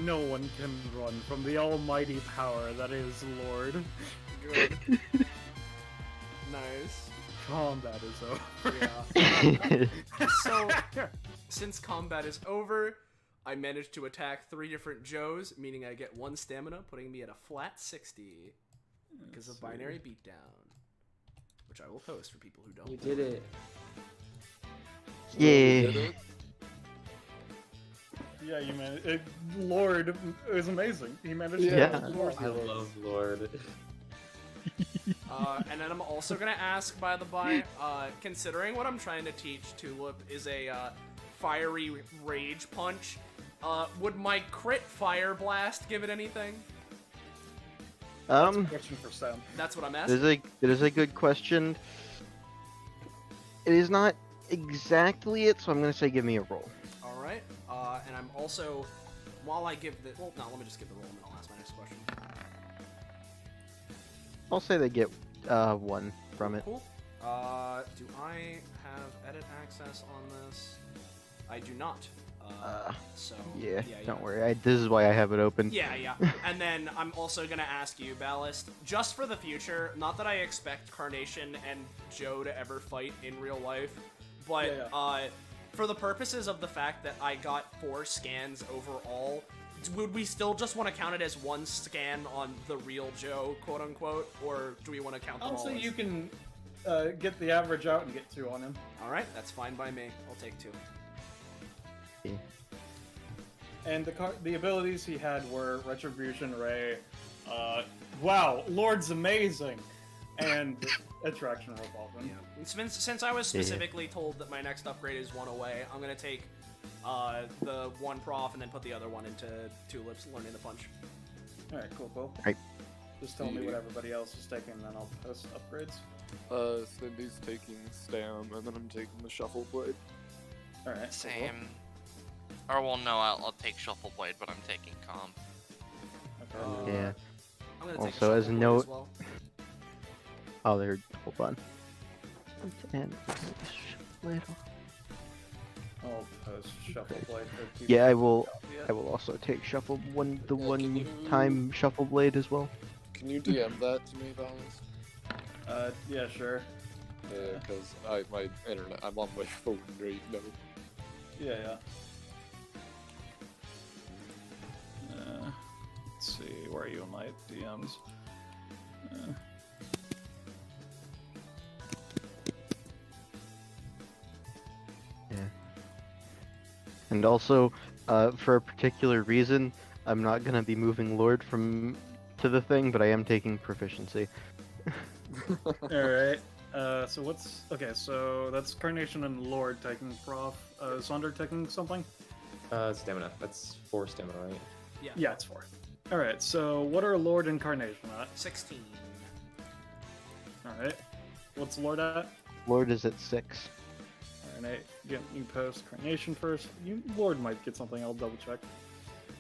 S1: no one can run from the almighty power that is Lord.
S2: Good. Nice.
S1: Combat is over.
S2: Yeah. So, since combat is over, I managed to attack 3 different Joes, meaning I get 1 stamina, putting me at a flat 60 because of binary beatdown, which I will post for people who don't.
S4: You did it.
S5: Yeah.
S1: Yeah, you managed. Lord is amazing. He managed
S5: Yeah.
S1: to Lord.
S4: I love Lord.
S2: And then I'm also gonna ask, by the by, considering what I'm trying to teach Tulip is a fiery rage punch, would my crit fire blast give it anything?
S1: Question for Sam.
S2: That's what I'm asking.
S5: It is a good question. It is not exactly it, so I'm gonna say give me a roll.
S2: Alright, and I'm also, while I give the, well, no, let me just give the roll and then I'll ask my next question.
S5: I'll say they get 1 from it.
S2: Cool. Do I have edit access on this? I do not. So
S5: Yeah, don't worry. This is why I have it open.
S2: Yeah. And then I'm also gonna ask you, Ballast, just for the future, not that I expect Carnation and Joe to ever fight in real life, but for the purposes of the fact that I got 4 scans overall, would we still just want to count it as 1 scan on the real Joe, quote unquote, or do we want to count them
S1: I'll
S2: all?
S1: say
S2: as...
S1: you can get the average out and get 2 on him.
S2: Alright, that's fine by me. I'll take 2.
S5: Yeah.
S1: And the abilities he had were Retribution Ray, wow, Lord's amazing, and Attraction Repulsion.
S2: Yeah. Since I was specifically told that my next upgrade is 1 away, I'm gonna take the 1 prof and then put the other one into Tulip's Learning the Punch.
S1: Alright, cool.
S5: Right.
S1: Just tell me what everybody else is taking, and then I'll post upgrades.
S3: Cindy's taking Stam, and then I'm taking the Shuffle Blade.
S1: Alright.
S6: same. Or, well, no, I'll take Shuffle Blade, but I'm taking Comp.
S1: Okay.
S5: Yeah.
S2: I'm gonna take
S5: Also,
S2: a
S5: as a
S2: Shuffle Blade
S5: note-
S2: as well.
S5: Oh, there. Hold on. And
S1: I'll post Shuffle Blade for people.
S5: yeah, I will.
S1: Yeah.
S5: I will also take shuffle one
S3: can you-
S5: time shuffle blade as well.
S3: Can you DM that to me, Balance?
S1: Yeah, sure.
S3: Yeah, because my internet, I'm on my phone right now.
S1: Yeah. Let's see, where are you in my DMs?
S5: And also, for a particular reason, I'm not gonna be moving Lord from to the thing, but I am taking proficiency.
S1: Alright. So what's... Okay, so that's Carnation and Lord taking prof. Sonder taking something?
S4: Stamina. That's 4 stamina, right?
S1: Yeah, it's 4. Alright, so what are Lord and Carnation at?
S2: 16.
S1: Alright. What's Lord at?
S5: Lord is at 6.
S1: Alright, get you post Carnation first. You Lord might get something, I'll double check.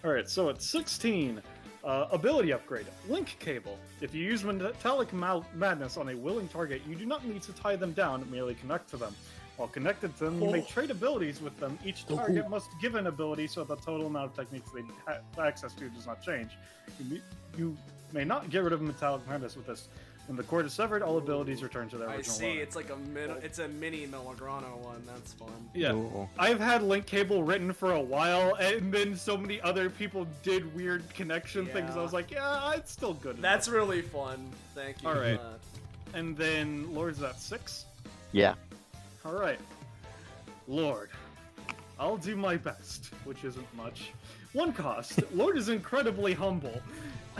S1: Alright, so at 16, ability upgrade. Link cable. If you use metallic madness on a willing target, you do not need to tie them down, merely connect to them. While connected to them, you may trade abilities with them. Each target must give an ability so the total amount of techniques they have access to does not change. You may not get rid of metallic madness with this. When the cord is severed, all abilities return to their original
S2: I see.
S1: level.
S2: It's like it's a mini Melagrano one. That's fun.
S1: Yeah,
S5: Ooh.
S1: I've had link cable written for a while, and then so many other people did weird connection things. I
S2: Yeah.
S1: was like, yeah, it's still good.
S2: That's really fun. Thank you.
S1: All right.
S2: for that.
S1: And then Lord's at 6.
S5: Yeah.
S1: All right, Lord, I'll do my best, which isn't much. 1 cost. Lord is incredibly humble.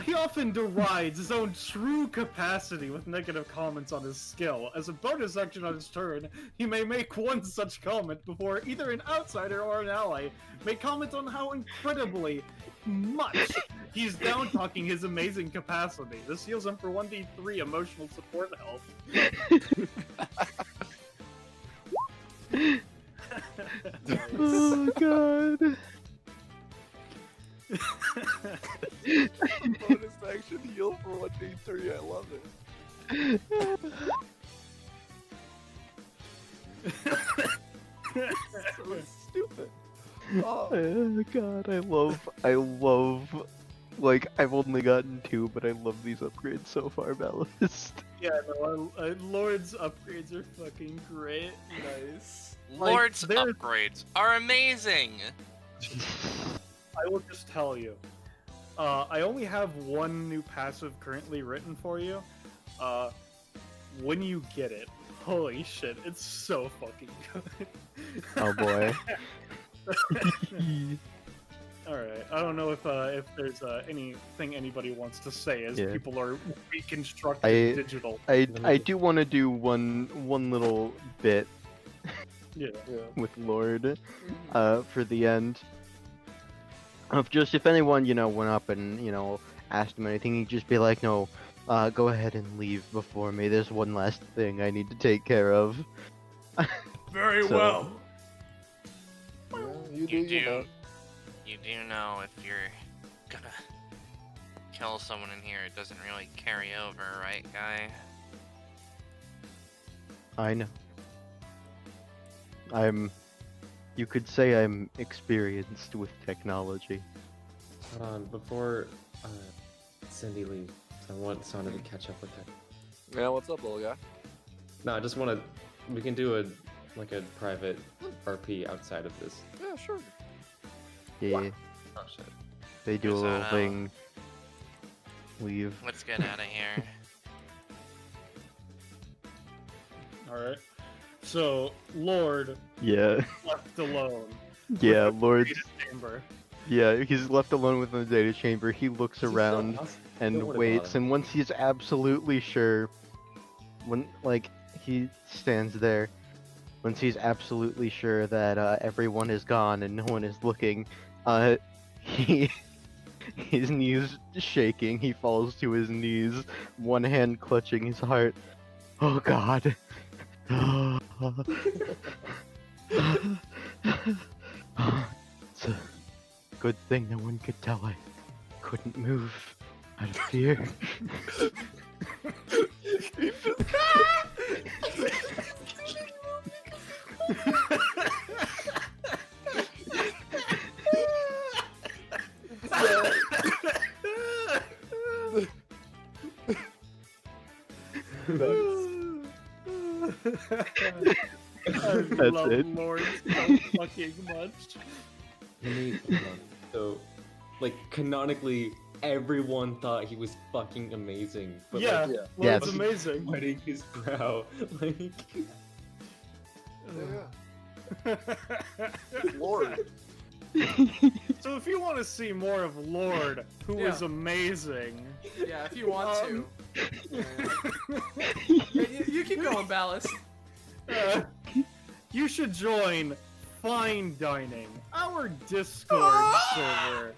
S1: He often derides his own true capacity with negative comments on his skill. As a bonus action on his turn, he may make 1 such comment before either an outsider or an ally may comment on how incredibly much he's down-talking his amazing capacity. This heals him for 1d3 emotional support health.
S5: Oh god.
S3: Bonus action heal for 1d3. I love it. So stupid.
S5: Oh god, I love, like, I've only gotten 2, but I love these upgrades so far, Ballast.
S1: Yeah, no, Lord's upgrades are fucking great.
S2: Nice.
S1: Like,
S6: Lord's
S1: there's-
S6: upgrades are amazing.
S1: I will just tell you. I only have 1 new passive currently written for you. When you get it, holy shit, it's so fucking good.
S5: Oh boy.
S1: Alright, I don't know if there's anything anybody wants to say as
S5: Yeah.
S1: people are reconstructing
S5: I-
S1: digital.
S5: I do want to do one little bit
S1: Yeah.
S5: with Lord, for the end. Of just, if anyone, went up and, asked him anything, he'd just be like, no, go ahead and leave before me. There's one last thing I need to take care of.
S2: Very
S5: So-
S2: well.
S3: You
S6: You do know if you're gonna kill someone in here, it doesn't really carry over, right, guy?
S5: I know. You could say I'm experienced with technology.
S4: Hold on, before Cindy leaves, I want Sonder to catch up with her.
S3: Yeah, what's up, little guy?
S4: No, I just want to. We can do a private RP outside of this.
S3: Yeah, sure.
S5: Yeah,
S4: Oh shit.
S5: they do a
S6: Is
S5: little
S6: that,
S5: thing. Leave.
S6: Let's get out of here.
S1: Alright. So, Lord
S5: Yeah,
S1: left alone.
S5: yeah,
S1: with the
S5: Lord.
S1: data chamber.
S5: Yeah, he's left alone within the data chamber. He looks around and
S4: Don't worry about
S5: waits,
S4: him.
S5: and once he's absolutely sure, he stands there, once he's absolutely sure that everyone is gone and no one is looking, his knees shaking, he falls to his knees, one hand clutching his heart. Oh god. It's a good thing no one could tell I couldn't move out of fear.
S1: I
S5: That's
S1: love
S5: it.
S1: Lord so fucking much.
S4: Hold on. So, canonically, everyone thought he was fucking amazing. But
S1: Yeah,
S3: Yeah.
S1: Lord's
S5: Yes.
S1: amazing.
S4: wetting his brow.
S3: Lord.
S1: So if you want to see more of Lord, who
S2: Yeah.
S1: is amazing,
S2: Yeah, if you want to. You keep going, Ballast.
S1: you should join Fine Dining, our Discord server.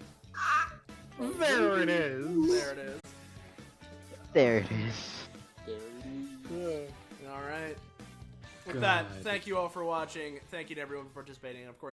S1: There it is.
S2: There it is.
S5: There it is.
S2: All right. With
S4: God.
S2: that, thank you all for watching. Thank you to everyone for participating. And of course,